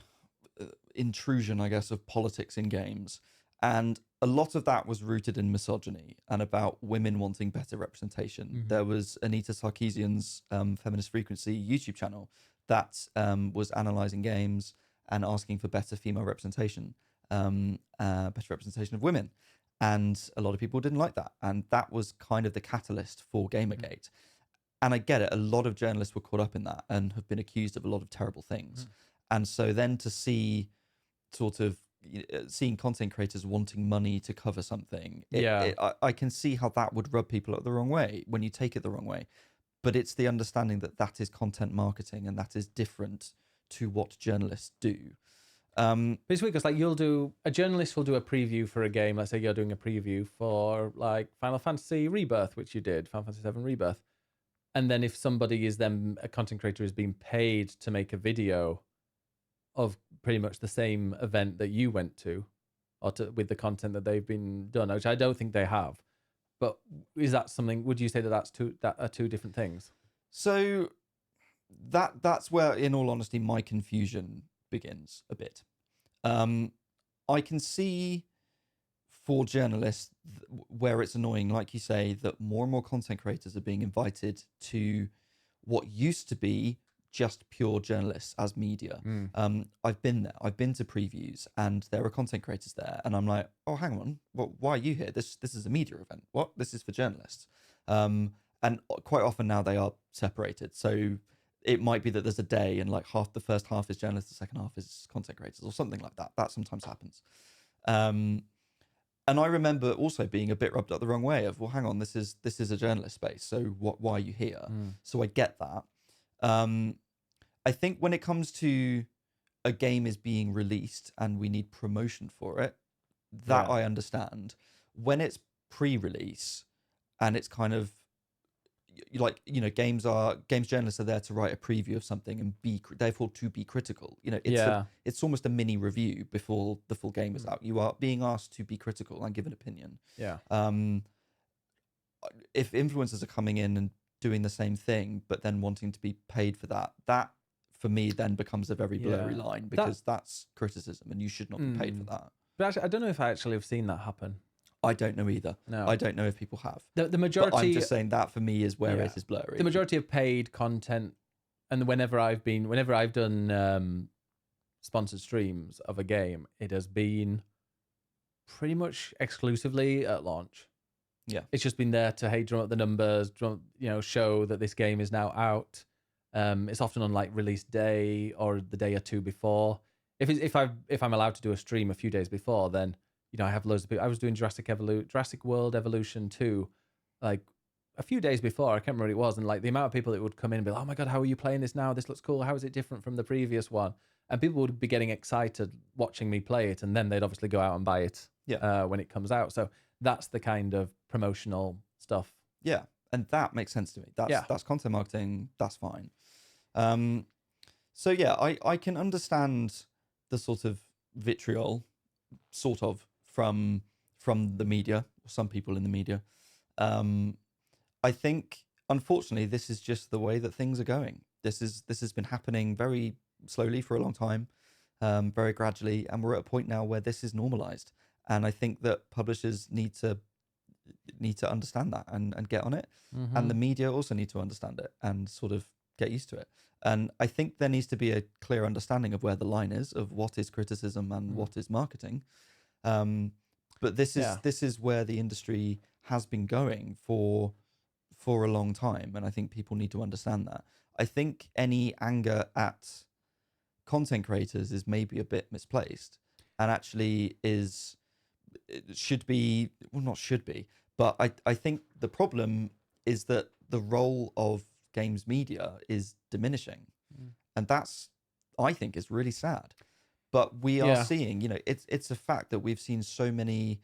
intrusion, I guess, of politics in games. And a lot of that was rooted in misogyny and about women wanting better representation. Mm-hmm. There was Anita Sarkeesian's Feminist Frequency YouTube channel that was analysing games and asking for better female representation, better representation of women. And a lot of people didn't like that. And that was kind of the catalyst for Gamergate. Mm-hmm. And I get it. A lot of journalists were caught up in that and have been accused of a lot of terrible things. Mm-hmm. And so then to see seeing content creators wanting money to cover something, I can see how that would rub people up the wrong way when you take it the wrong way. But it's the understanding that is content marketing, and that is different to what journalists do. But it's weird because a journalist will do a preview for a game. Let's say you're doing a preview for like Final Fantasy Rebirth, which you did, Final Fantasy VII Rebirth. And then if somebody is then a content creator is being paid to make a video of pretty much the same event that you went to, or with the content that they've been done, which I don't think they have. But is that something? Would you say that are two different things? So that's where, in all honesty, my confusion begins a bit. I can see for journalists where it's annoying, like you say, that more and more content creators are being invited to what used to be just pure journalists as media. I've been there. I've been to previews, and there are content creators there, and I'm like, oh, hang on, why are you here? This is a media event. What? This is for journalists. And quite often now they are separated. So it might be that there's a day and like the first half is journalists, the second half is content creators, or something like that. That sometimes happens. And I remember also being a bit rubbed up the wrong way of, well, hang on, this is a journalist space, so why are you here? So I get that. I think when it comes to a game is being released and we need promotion for it, that I understand. When it's pre-release and it's kind of like, games journalists are there to write a preview of something and therefore to be critical. It's almost a mini review before the full game is out. You are being asked to be critical and give an opinion. If influencers are coming in and doing the same thing but then wanting to be paid for that for me then becomes a very blurry line, because that's criticism and you should not be paid for that. But actually, I don't know if I actually have seen that happen. I don't know either. No. I don't know if people have. The majority... But I'm just saying that for me is where it is blurry. The majority of paid content, and whenever I've done sponsored streams of a game, it has been pretty much exclusively at launch. Yeah. It's just been there to, drum up the numbers, show that this game is now out. It's often on like release day or the day or two before. If I'm allowed to do a stream a few days before, then I have loads of people. I was doing Jurassic World Evolution 2, like a few days before. I can't remember what it was, and like the amount of people that would come in and be like, "Oh my god, how are you playing this now? This looks cool. How is it different from the previous one?" And people would be getting excited watching me play it, and then they'd obviously go out and buy it when it comes out. So that's the kind of promotional stuff. Yeah, and that makes sense to me. That's content marketing. That's fine. So yeah, I can understand the sort of vitriol, from the media, or some people in the media. I think, unfortunately, this is just the way that things are going. This has been happening very slowly for a long time, very gradually, and we're at a point now where this is normalized. And I think that publishers need to understand that and get on it, and the media also need to understand it and sort of get used to it. And I think there needs to be a clear understanding of where the line is of what is criticism and what is marketing. But this is where the industry has been going for a long time, and I think people need to understand that. I think any anger at content creators is maybe a bit misplaced, and actually should be, but I think the problem is that the role of games media is diminishing, and that's, I think, is really sad. But we are seeing, it's a fact that we've seen so many,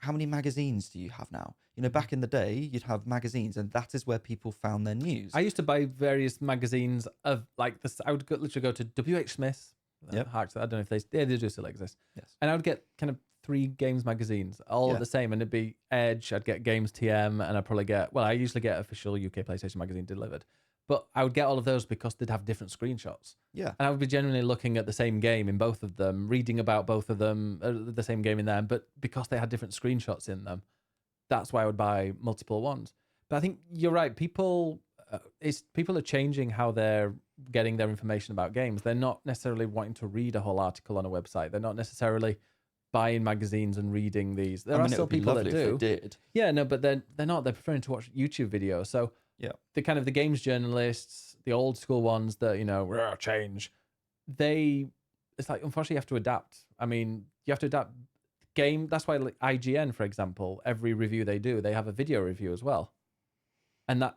how many magazines do you have now? Back in the day, you'd have magazines, and that is where people found their news. I used to buy various magazines of like this. I would literally go to W.H. Smith. Yep. I don't know if they do still exist. Yes. And I would get kind of 3 games magazines, all the same, and it'd be Edge. I'd get Games TM, and I'd probably I usually get official UK PlayStation magazine delivered. But I would get all of those because they'd have different screenshots. Yeah. And I would be genuinely looking at the same game in both of them, reading about both of them, the same game in them, but because they had different screenshots in them, that's why I would buy multiple ones. But I think you're right. People are changing how they're getting their information about games. They're not necessarily wanting to read a whole article on a website. They're not necessarily buying magazines and reading these. There are still people that do. If they did. Yeah, no, but they're not. They're preferring to watch YouTube videos. So the kind of the games journalists, the old school ones that change, it's like, unfortunately you have to adapt. I mean, you have to adapt. That's why, like, IGN, for example, every review they do, they have a video review as well. And out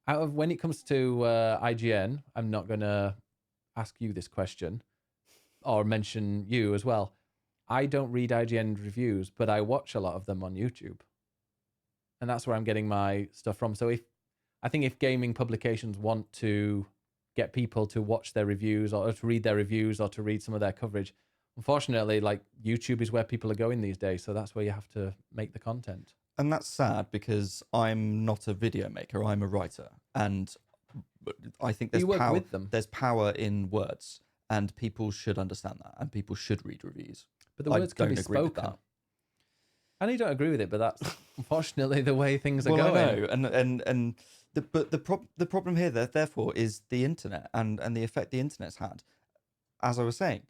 of, when it comes to IGN, I'm not gonna ask you this question or mention you as well. I don't read IGN reviews, but I watch a lot of them on YouTube. And that's where I'm getting my stuff from. So I think if gaming publications want to get people to watch their reviews or to read their reviews or to read some of their coverage, unfortunately, like, YouTube is where people are going these days. So that's where you have to make the content. And that's sad, because I'm not a video maker. I'm a writer. And I think there's power with them. There's power in words, and people should understand that, and people should read reviews. But the words can be spoken. I know you don't agree with it, but that's unfortunately the way things are going. I know, and The problem here, therefore, is the internet and the effect the internet's had. As I was saying,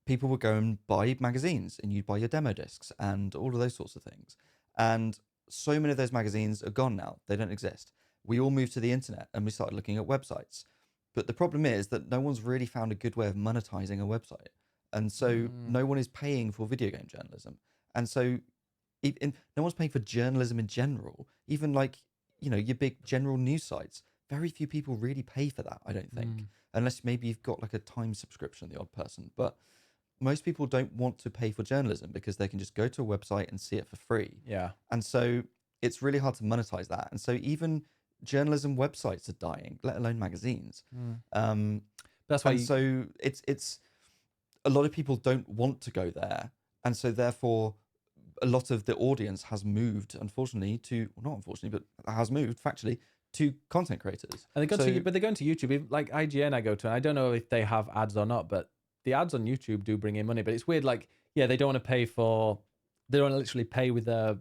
people would go and buy magazines, and you'd buy your demo discs and all of those sorts of things. And so many of those magazines are gone now; they don't exist. We all moved to the internet, and we started looking at websites. But the problem is that no one's really found a good way of monetizing a website, and so no one is paying for video game journalism, and so no one's paying for journalism in general. Even like your big general news sites, very few people really pay for that. I don't think, unless maybe you've got like a Time subscription, the odd person, but most people don't want to pay for journalism because they can just go to a website and see it for free. Yeah. And so it's really hard to monetize that. And so even journalism websites are dying, let alone magazines. That's why. And so it's a lot of people don't want to go there, and so therefore a lot of the audience has moved, unfortunately, not unfortunately, but has moved factually to content creators. And they're going to YouTube. Like IGN, I go to, and I don't know if they have ads or not, but the ads on YouTube do bring in money. But it's weird. Like, yeah, they don't want to pay for. They don't want to literally pay with their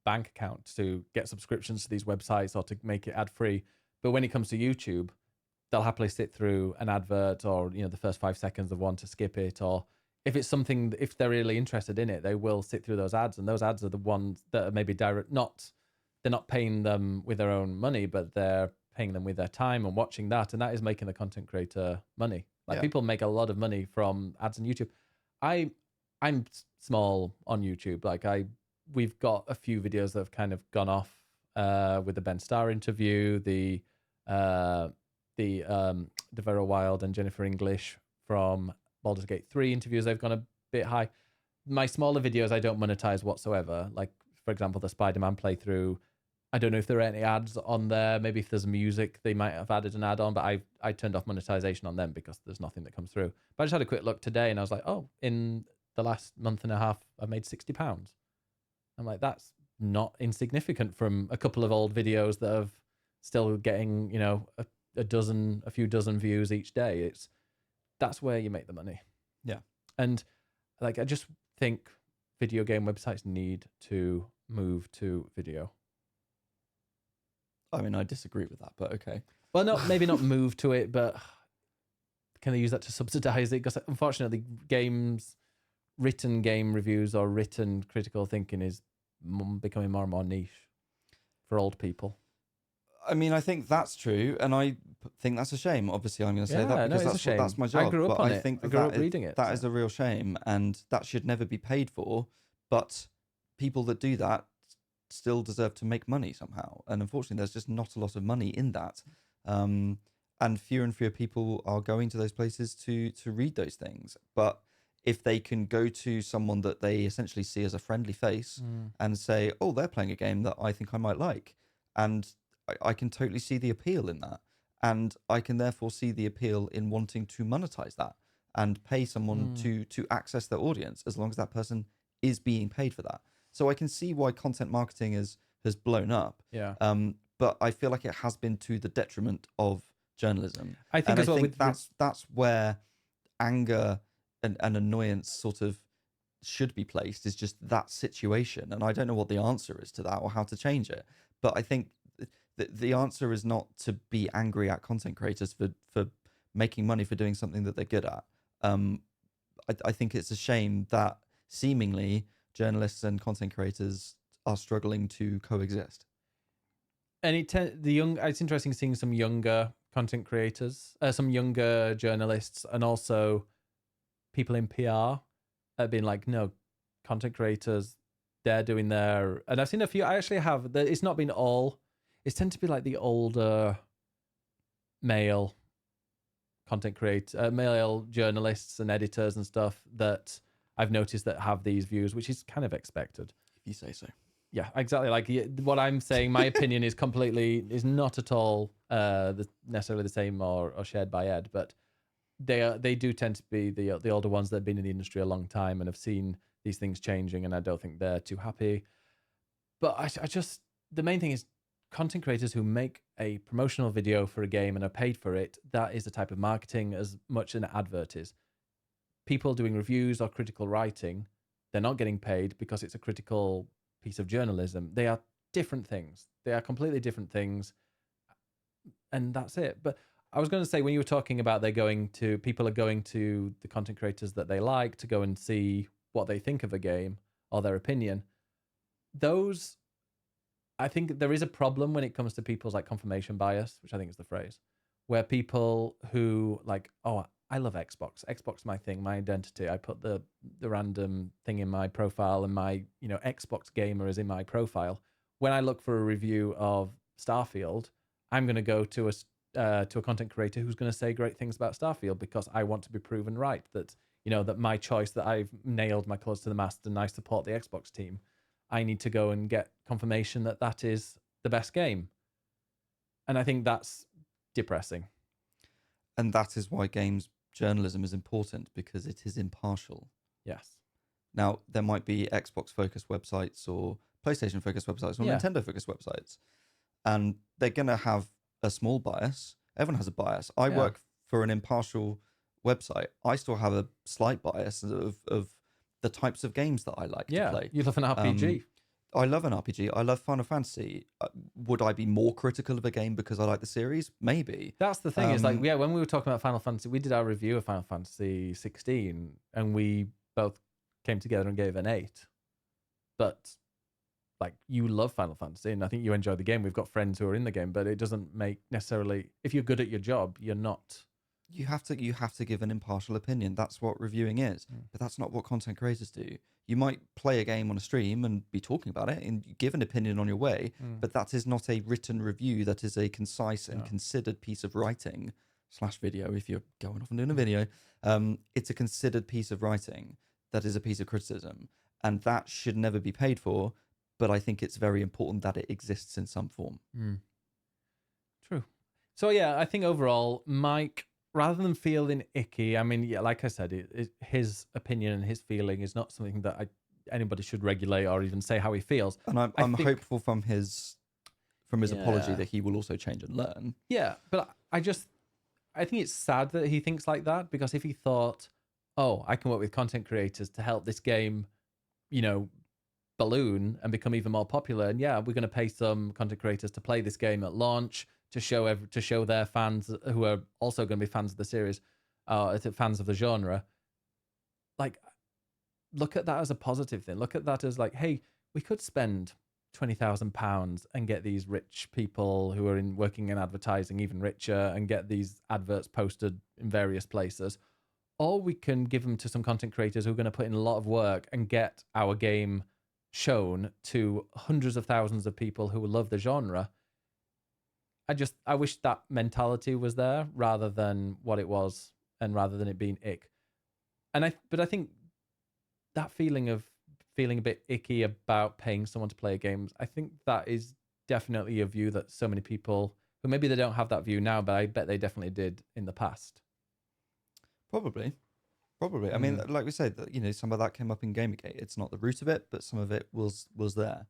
bank account to get subscriptions to these websites or to make it ad free. But when it comes to YouTube, they'll happily sit through an advert or the first 5 seconds of one to skip it, or if it's something, if they're really interested in it, they will sit through those ads, and those ads are the ones that are maybe they're not paying them with their own money, but they're paying them with their time and watching that, and that is making the content creator money. Like people make a lot of money from ads on YouTube. I'm small on YouTube. Like we've got a few videos that have kind of gone off with the Ben Starr interview, the Devero Wild and Jennifer English from Baldur's Gate 3 interviews. They've gone a bit high. My smaller videos I don't monetize whatsoever. Like, for example, the Spider-Man playthrough. I don't know if there are any ads on there. Maybe if there's music, they might have added an ad on, but I turned off monetization on them because there's nothing that comes through. But I just had a quick look today and I was like, oh, in the last month and a half, I've made £60. I'm like, that's not insignificant from a couple of old videos that have still getting, a few dozen views each day. That's where you make the money. Yeah. And like, I just think video game websites need to move to video. I mean, I disagree with that, but okay. Well, maybe not move to it, but can they use that to subsidize it? Because unfortunately, written game reviews or written critical thinking is becoming more and more niche for old people. I mean, I think that's true, and I think that's a shame. Obviously, I'm going to say that because that's my job. I grew up on it. I think I grew up reading it. That is a real shame, and that should never be paid for. But people that do that still deserve to make money somehow, and unfortunately, there's just not a lot of money in that. And fewer people are going to those places to read those things. But if they can go to someone that they essentially see as a friendly face and say, "Oh, they're playing a game that I think I might like," and I can totally see the appeal in that. And I can therefore see the appeal in wanting to monetize that and pay someone to access their audience, as long as that person is being paid for that. So I can see why content marketing has blown up. Yeah. But I feel like it has been to the detriment of journalism. I think that's where anger and annoyance sort of should be placed, is just that situation. And I don't know what the answer is to that or how to change it. But I think the answer is not to be angry at content creators for making money for doing something that they're good at. I think it's a shame that seemingly journalists and content creators are struggling to coexist. And it's interesting seeing some younger content creators, some younger journalists, and also people in PR have been like, no, content creators, they're doing their, and I've seen a few. I actually have. It's not been all. It's tend to be like the older male content creator, male journalists and editors and stuff that I've noticed that have these views, which is kind of expected. If you say so. Yeah, exactly. Like what I'm saying, my opinion is not at all necessarily the same or shared by Ed, but they do tend to be the older ones that have been in the industry a long time and have seen these things changing, and I don't think they're too happy. But I just, the main thing is content creators who make a promotional video for a game and are paid for it, that is the type of marketing as much as an advert is. People doing reviews or critical writing, they're not getting paid because it's a critical piece of journalism. They are different things. They are completely different things. and that's it. But I was going to say, when you were talking about people are going to the content creators that they like to go and see what they think of a game or their opinion. I think there is a problem when it comes to people's like confirmation bias, which I think is the phrase, where people who like, oh, I love Xbox. Xbox my thing, my identity. I put the random thing in my profile, and my Xbox gamer is in my profile. When I look for a review of Starfield, I'm going to go to a content creator who's going to say great things about Starfield, because I want to be proven right that that my choice, that I've nailed my clothes to the mast and I support the Xbox team. I need to go and get confirmation that that is the best game. And I think that's depressing. And that is why games journalism is important, because it is impartial. Yes. Now, there might be Xbox-focused websites or PlayStation-focused websites or Nintendo-focused websites, and they're going to have a small bias. Everyone has a bias. I work for an impartial website. I still have a slight bias of the types of games that I like to play. You love an RPG. I love an RPG. I love Final Fantasy. Would I be more critical of a game because I like the series? Maybe. That's the thing. Is like, when we were talking about Final Fantasy, we did our review of Final Fantasy 16, and we both came together and gave an 8. But like, you love Final Fantasy, and I think you enjoy the game. We've got friends who are in the game, but it doesn't make necessarily, if you're good at your job, you're not. You have to give an impartial opinion. That's what reviewing is. But that's not what content creators do. You might play a game on a stream and be talking about it and give an opinion on your way, but that is not a written review. That is a concise and considered piece of writing / video. If you're going off and doing a video, it's a considered piece of writing that is a piece of criticism, and that should never be paid for. But I think it's very important that it exists in some form. True. So yeah, I think overall, Mike, rather than feeling icky, I mean, like I said, his opinion and his feeling is not something that anybody should regulate or even say how he feels. And I'm hopeful from his apology that he will also change and learn. Yeah, but I think it's sad that he thinks like that, because if he thought, oh, I can work with content creators to help this game, balloon and become even more popular, and we're going to pay some content creators to play this game at launch, to show their fans, who are also going to be fans of the series, fans of the genre, like, look at that as a positive thing. Look at that as like, hey, we could spend £20,000 and get these rich people who are working in advertising even richer, and get these adverts posted in various places. Or we can give them to some content creators who are going to put in a lot of work and get our game shown to hundreds of thousands of people who love the genre. I wish that mentality was there rather than what it was, and rather than it being ick. But I think that feeling of feeling a bit icky about paying someone to play games, I think that is definitely a view that so many people, who maybe they don't have that view now, but I bet they definitely did in the past. Probably. I mean, like we said, some of that came up in Gamergate. It's not the root of it, but some of it was there.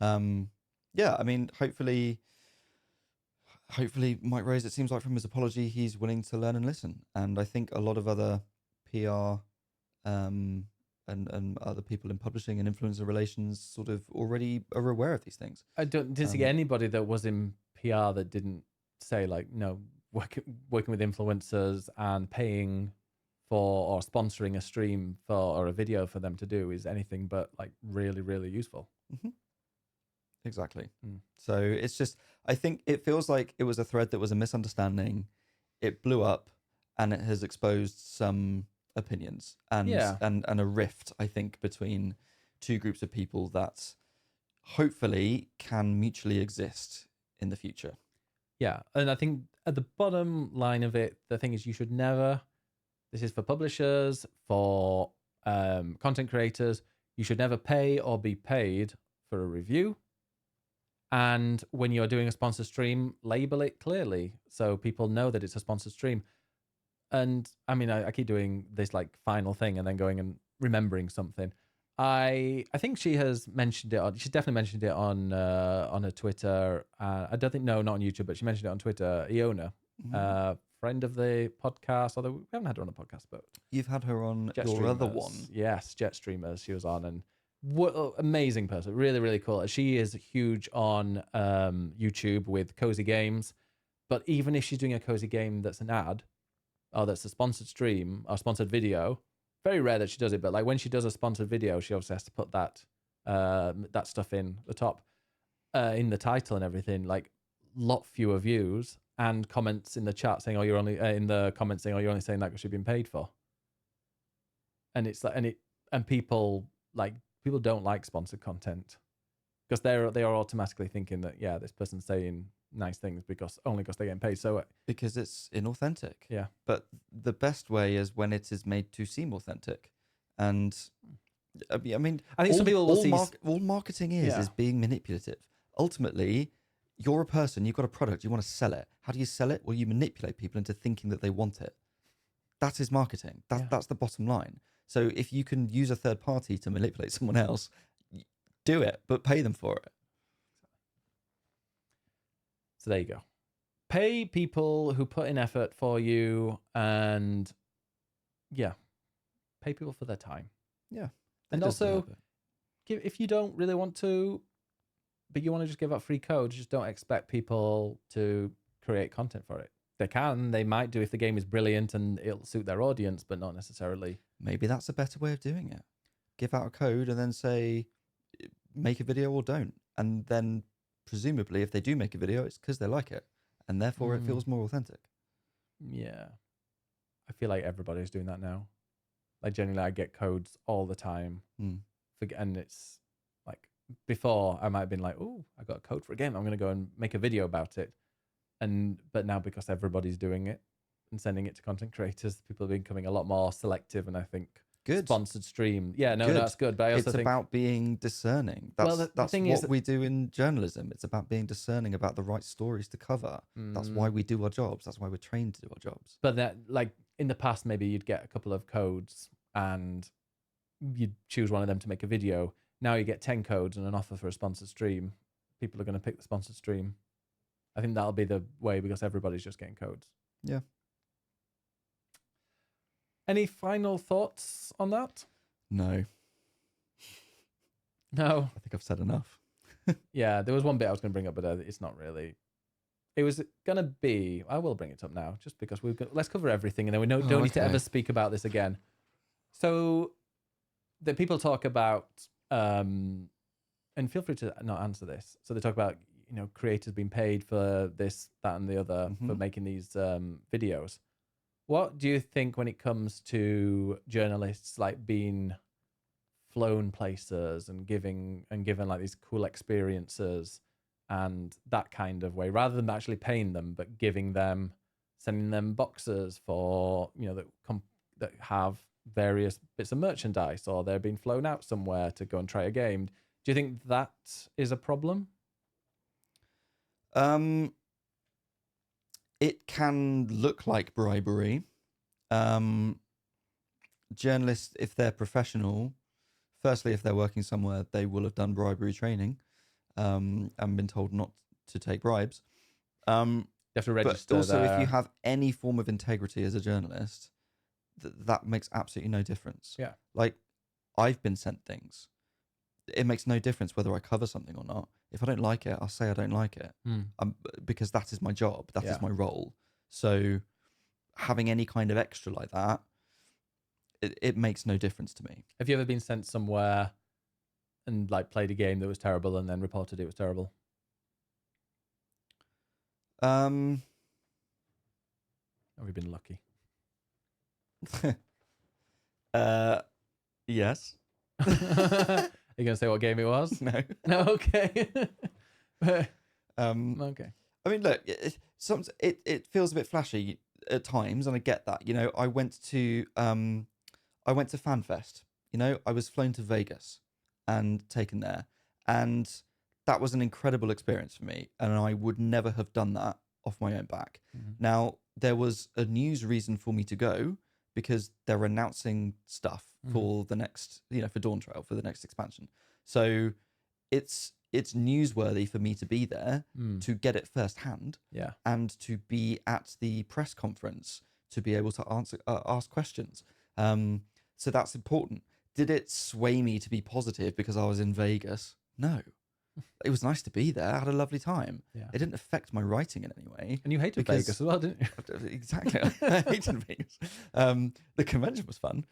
I mean, hopefully Mike Rose, it seems like from his apology, he's willing to learn and listen. And I think a lot of other PR and other people in publishing and influencer relations sort of already are aware of these things. I didn't see anybody that was in PR that didn't say, like, no, working with influencers and paying for or sponsoring a stream or a video for them to do is anything but like really, really useful. Exactly. So it's just, I think it feels like it was a thread that was a misunderstanding. It blew up, and it has exposed some opinions and a rift, I think, between two groups of people that hopefully can mutually exist in the future. Yeah. And I think at the bottom line of it, the thing is, you should never, this is for publishers, for content creators, you should never pay or be paid for a review. And when you're doing a sponsored stream, label it clearly so people know that it's a sponsored stream. And I mean, I keep doing this like final thing and then going and remembering something. I think she has mentioned it. She's definitely mentioned it on her Twitter. I don't think, no, not on YouTube, but she mentioned it on Twitter. Iona, friend of the podcast, although we haven't had her on the podcast, but you've had her on your other one. Yes, Jet Streamers. She was on, and what amazing person, really, really cool. She is huge on YouTube with Cozy Games, But even if she's doing a cozy game that's an ad, or that's a sponsored stream or sponsored video, very rare that she does it. But like when she does a sponsored video, she obviously has to put that stuff in the top, in the title and everything. Like lot fewer views and comments in the chat saying, "Oh, you're only in the comments saying, oh, you're only saying that because you've been paid for." And it's like, and people don't like sponsored content because they are automatically thinking that this person's saying nice things because they're getting paid. So because it's inauthentic. Yeah. But the best way is when it is made to seem authentic, and I mean, I think some people will see all marketing is being manipulative. Ultimately, you're a person. You've got a product. You want to sell it. How do you sell it? Well, you manipulate people into thinking that they want it. That is marketing. That's the bottom line. So if you can use a third party to manipulate someone else, do it, but pay them for it. So there you go. Pay people who put in effort for you, and pay people for their time. Yeah. And also, if you don't really want to, but you want to just give out free code, just don't expect people to create content for it. They might do if the game is brilliant and it'll suit their audience, but not necessarily. Maybe that's a better way of doing it. Give out a code and then say, make a video or don't. And then presumably if they do make a video, it's because they like it. And therefore it feels more authentic. Yeah. I feel like everybody's doing that now. Like generally I get codes all the time. And it's like before I might have been like, oh, I got a code for a game. I'm going to go and make a video about it. But now because everybody's doing it and sending it to content creators, people are becoming a lot more selective, and I think sponsored stream. Yeah, no, that's good. But I also think it's about being discerning. That's what we do in journalism. It's about being discerning about the right stories to cover. That's why we do our jobs. That's why we're trained to do our jobs. But that, like in the past, maybe you'd get a couple of codes and you'd choose one of them to make a video. Now you get 10 codes and an offer for a sponsored stream. People are going to pick the sponsored stream. I think that'll be the way because everybody's just getting codes. Yeah. Any final thoughts on that? No. No. I think I've said enough. Yeah, there was one bit I was going to bring up, but it's not really. It was going to be. I will bring it up now, just because let's cover everything, and then we don't need to ever speak about this again. So, the people talk about, and feel free to not answer this. So they talk about creators being paid for this, that, and the other for making these videos. What do you think when it comes to journalists like being flown places and given like these cool experiences and that kind of way, rather than actually paying them, but sending them boxes for that have various bits of merchandise, or they're being flown out somewhere to go and try a game? Do you think that is a problem? It can look like bribery. Journalists, if they're professional, firstly, if they're working somewhere, they will have done bribery training, and been told not to take bribes. You have to register. But also, if you have any form of integrity as a journalist, that makes absolutely no difference. Yeah. Like, I've been sent things. It makes no difference whether I cover something or not. If I don't like it, I'll say I don't like it. Because that is my job. That is my role. So having any kind of extra like that, it makes no difference to me. Have you ever been sent somewhere and like played a game that was terrible and then reported it was terrible? Have you been lucky? Yes. Are you going to say what game it was? No. No, okay. Okay. I mean, look, it feels a bit flashy at times, and I get that. I went to FanFest. I was flown to Vegas and taken there, and that was an incredible experience for me, and I would never have done that off my own back. Now, there was a news reason for me to go, because they're announcing stuff for the next, for Dawn Trail, for the next expansion. So it's newsworthy for me to be there, to get it firsthand, and to be at the press conference, to be able to ask questions. So that's important. Did it sway me to be positive because I was in Vegas? No. It was nice to be there. I had a lovely time. Yeah. It didn't affect my writing in any way. And you hated Vegas as well, didn't you? Exactly. I hated Vegas. The convention was fun,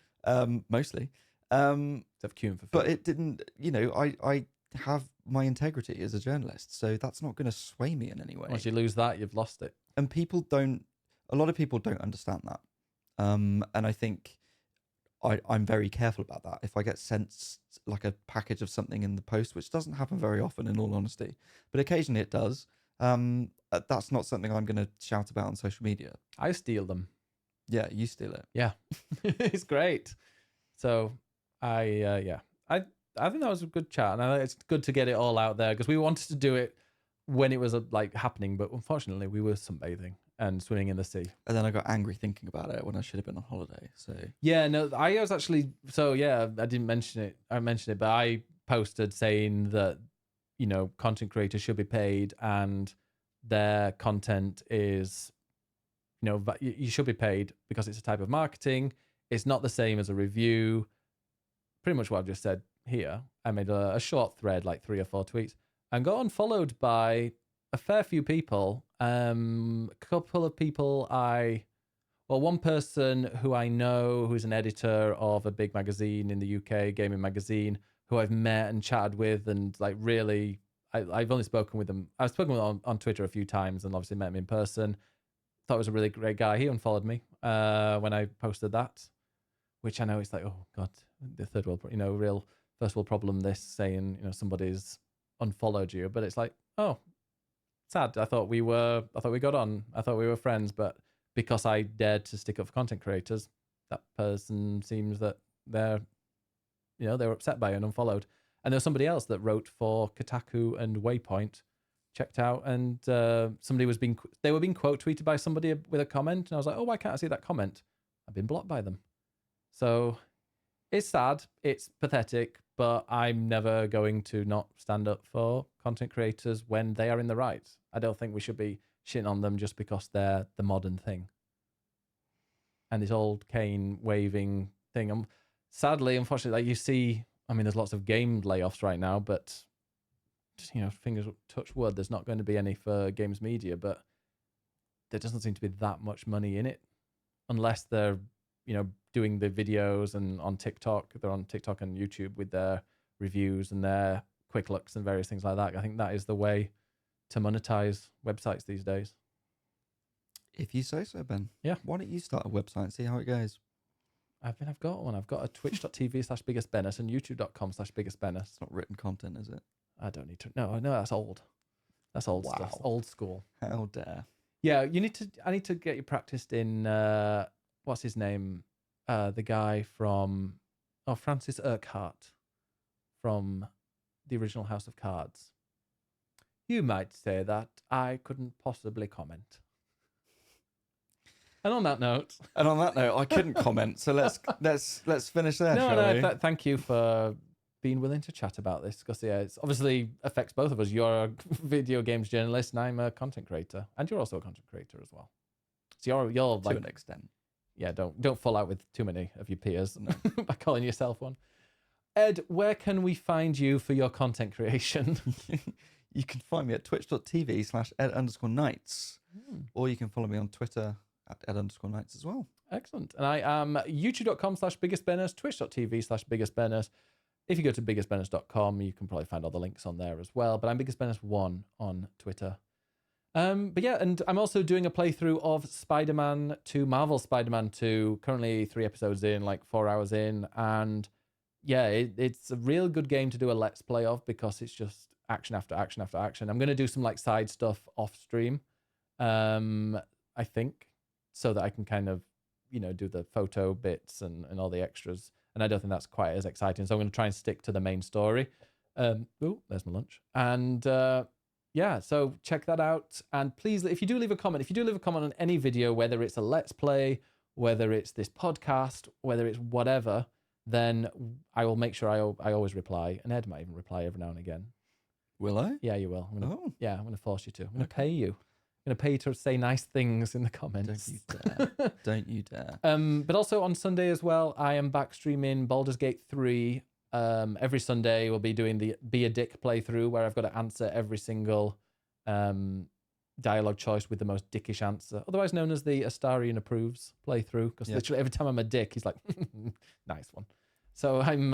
mostly. Except queuing for food. But it didn't, I have my integrity as a journalist, so that's not going to sway me in any way. Once you lose that, you've lost it. And a lot of people don't understand that. And I think I'm very careful about that. If I get sent like a package of something in the post, which doesn't happen very often in all honesty, but occasionally it does, that's not something I'm going to shout about on social media. I steal them. Yeah, you steal it. Yeah. It's great. So I think that was a good chat, and it's good to get it all out there because we wanted to do it when it was like happening, but unfortunately we were sunbathing and swimming in the sea. And then I got angry thinking about it when I should have been on holiday. So yeah, no, I was actually I didn't mention it. I mentioned it, but I posted saying that content creators should be paid and their content is you should be paid because it's a type of marketing. It's not the same as a review. Pretty much what I've just said here. I made a short thread, like 3 or 4 tweets, and got unfollowed by a fair few people. A couple of people one person who I know who's an editor of a big magazine in the UK, gaming magazine, who I've met and chatted with, and like really, I've only spoken with them. I've spoken with him on Twitter a few times, and obviously met him in person. Thought he was a really great guy. He unfollowed me when I posted that, which I know it's like, oh God, the third world, real first world problem. This saying, somebody's unfollowed you, but it's like, oh, sad. I thought we got on. I thought we were friends, but because I dared to stick up for content creators, that person seems that they're upset by it and unfollowed. And there was somebody else that wrote for Kotaku and Waypoint, checked out, and they were being quote tweeted by somebody with a comment, and I was like, oh, why can't I see that comment? I've been blocked by them. So it's sad, it's pathetic, but I'm never going to not stand up for content creators when they are in the right. I don't think we should be shitting on them just because they're the modern thing. And this old cane waving thing. Sadly, unfortunately, like you see, there's lots of game layoffs right now, but just, fingers touch wood, there's not going to be any for games media, but there doesn't seem to be that much money in it unless they're, doing the videos and on TikTok. They're on TikTok and YouTube with their reviews and their quick looks and various things like that. I think that is the way to monetize websites these days. If you say so, Ben. Yeah. Why don't you start a website and see how it goes? I've got one. I've got a twitch.tv/biggestbennis and youtube.com/biggestbennis. It's not written content, is it? I don't need to. No, that's old. That's old stuff. Old school. How dare. Yeah, I need to get you practiced in, what's his name? The guy from, Francis Urquhart from the original House of Cards. You might say that I couldn't possibly comment. And on that note, I couldn't comment. So let's finish there. Shall we? Thank you for being willing to chat about this, because it's obviously affects both of us. You're a video games journalist, and I'm a content creator, and you're also a content creator as well. So you're like, to an extent. Yeah, don't fall out with too many of your peers by calling yourself one. Ed, where can we find you for your content creation? You can find me at twitch.tv/ed_nights, or you can follow me on Twitter at ed_nights as well. Excellent. And I am youtube.com/biggestbenners, twitch.tv/biggestbenners. If you go to biggestbenners.com, you can probably find all the links on there as well. But I'm biggestbenners1 on Twitter. But yeah, and I'm also doing a playthrough of Spider-Man 2, Marvel Spider-Man 2, currently 3 episodes in, like 4 hours in. And yeah, it's a real good game to do a Let's Play of, because it's just action after action after action. I'm going to do some like side stuff off stream, I think, so that I can kind of, do the photo bits and all the extras. And I don't think that's quite as exciting. So I'm going to try and stick to the main story. There's my lunch. And yeah, so check that out. And please, if you do leave a comment on any video, whether it's a Let's Play, whether it's this podcast, whether it's whatever, then I will make sure I always reply. And Ed might even reply every now and again. Will I? Yeah, you will. I'm going to force you to. I'm going to pay you. I'm going to pay you to say nice things in the comments. Don't you dare. Don't you dare. But also on Sunday as well, I am back streaming Baldur's Gate 3 every Sunday we'll be doing the Be a Dick playthrough, where I've got to answer every single dialogue choice with the most dickish answer, otherwise known as the Astarian approves playthrough, because literally every time I'm a dick, he's like, nice one. So I'm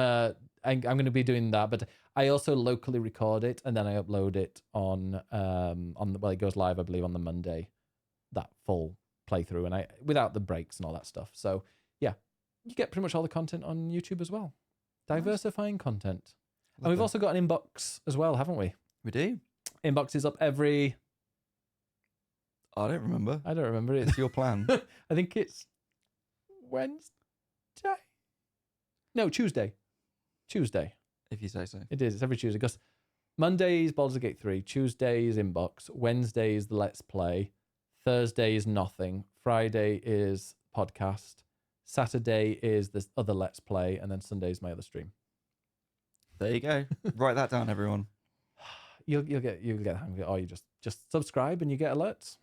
going to be doing that, but I also locally record it and then I upload it on well, it goes live, I believe, on the Monday, that full playthrough, and I without the breaks and all that stuff. So yeah, you get pretty much all the content on YouTube as well. Diversifying content. And we've also got an inbox as well, haven't we? We do. Inbox is up every... I don't remember. I don't remember. It's your plan. I think it's Wednesday. No, Tuesday. Tuesday. If you say so. It is. It's every Tuesday. Because Monday's Baldur's Gate 3. Tuesday is inbox. Wednesday is the Let's Play. Thursday is nothing. Friday is podcast. Saturday is this other Let's Play. And then Sunday is my other stream. There you go. Write that down, everyone. You'll get the hang of it. Or you just subscribe and you get alerts.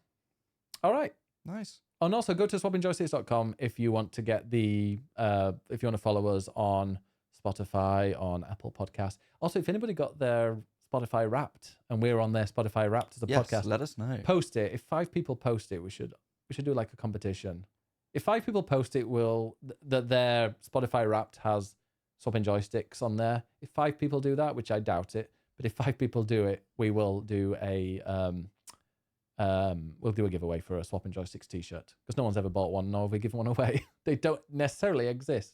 All right. Nice. And also go to swappingjoysticks.com if you want to get the if you want to follow us on Spotify, on Apple Podcasts. Also, if anybody got their Spotify Wrapped and we're on their Spotify Wrapped as a podcast, let us know. Post it. If 5 people post it, we should do like a competition. If 5 people post it, that their Spotify Wrapped has Swapping Joysticks on there. If 5 people do that, which I doubt it, but if 5 people do it, we will do a giveaway for a Swapping Joysticks t-shirt, because no one's ever bought one, nor have we given one away. They don't necessarily exist.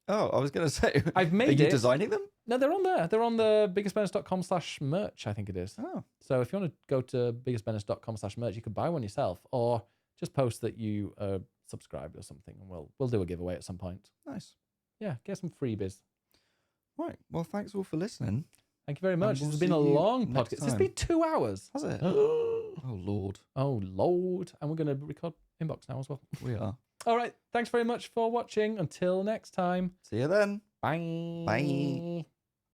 Oh, I was going to say, I've made Are you designing them? No, they're on there. They're on the biggestbonus.com/merch, I think it is. Oh. So if you want to go to biggestbonus.com/merch, you could buy one yourself, or just post that you are subscribed or something, and we'll do a giveaway at some point. Nice. Yeah, get some freebies. Right. Well, thanks all for listening. Thank you very much. We'll This has been a long podcast. time. It's been 2 hours. Has it? Oh, Lord. Oh, Lord. And we're going to record Inbox now as well. We are. All right. Thanks very much for watching. Until next time. See you then. Bye. Bye.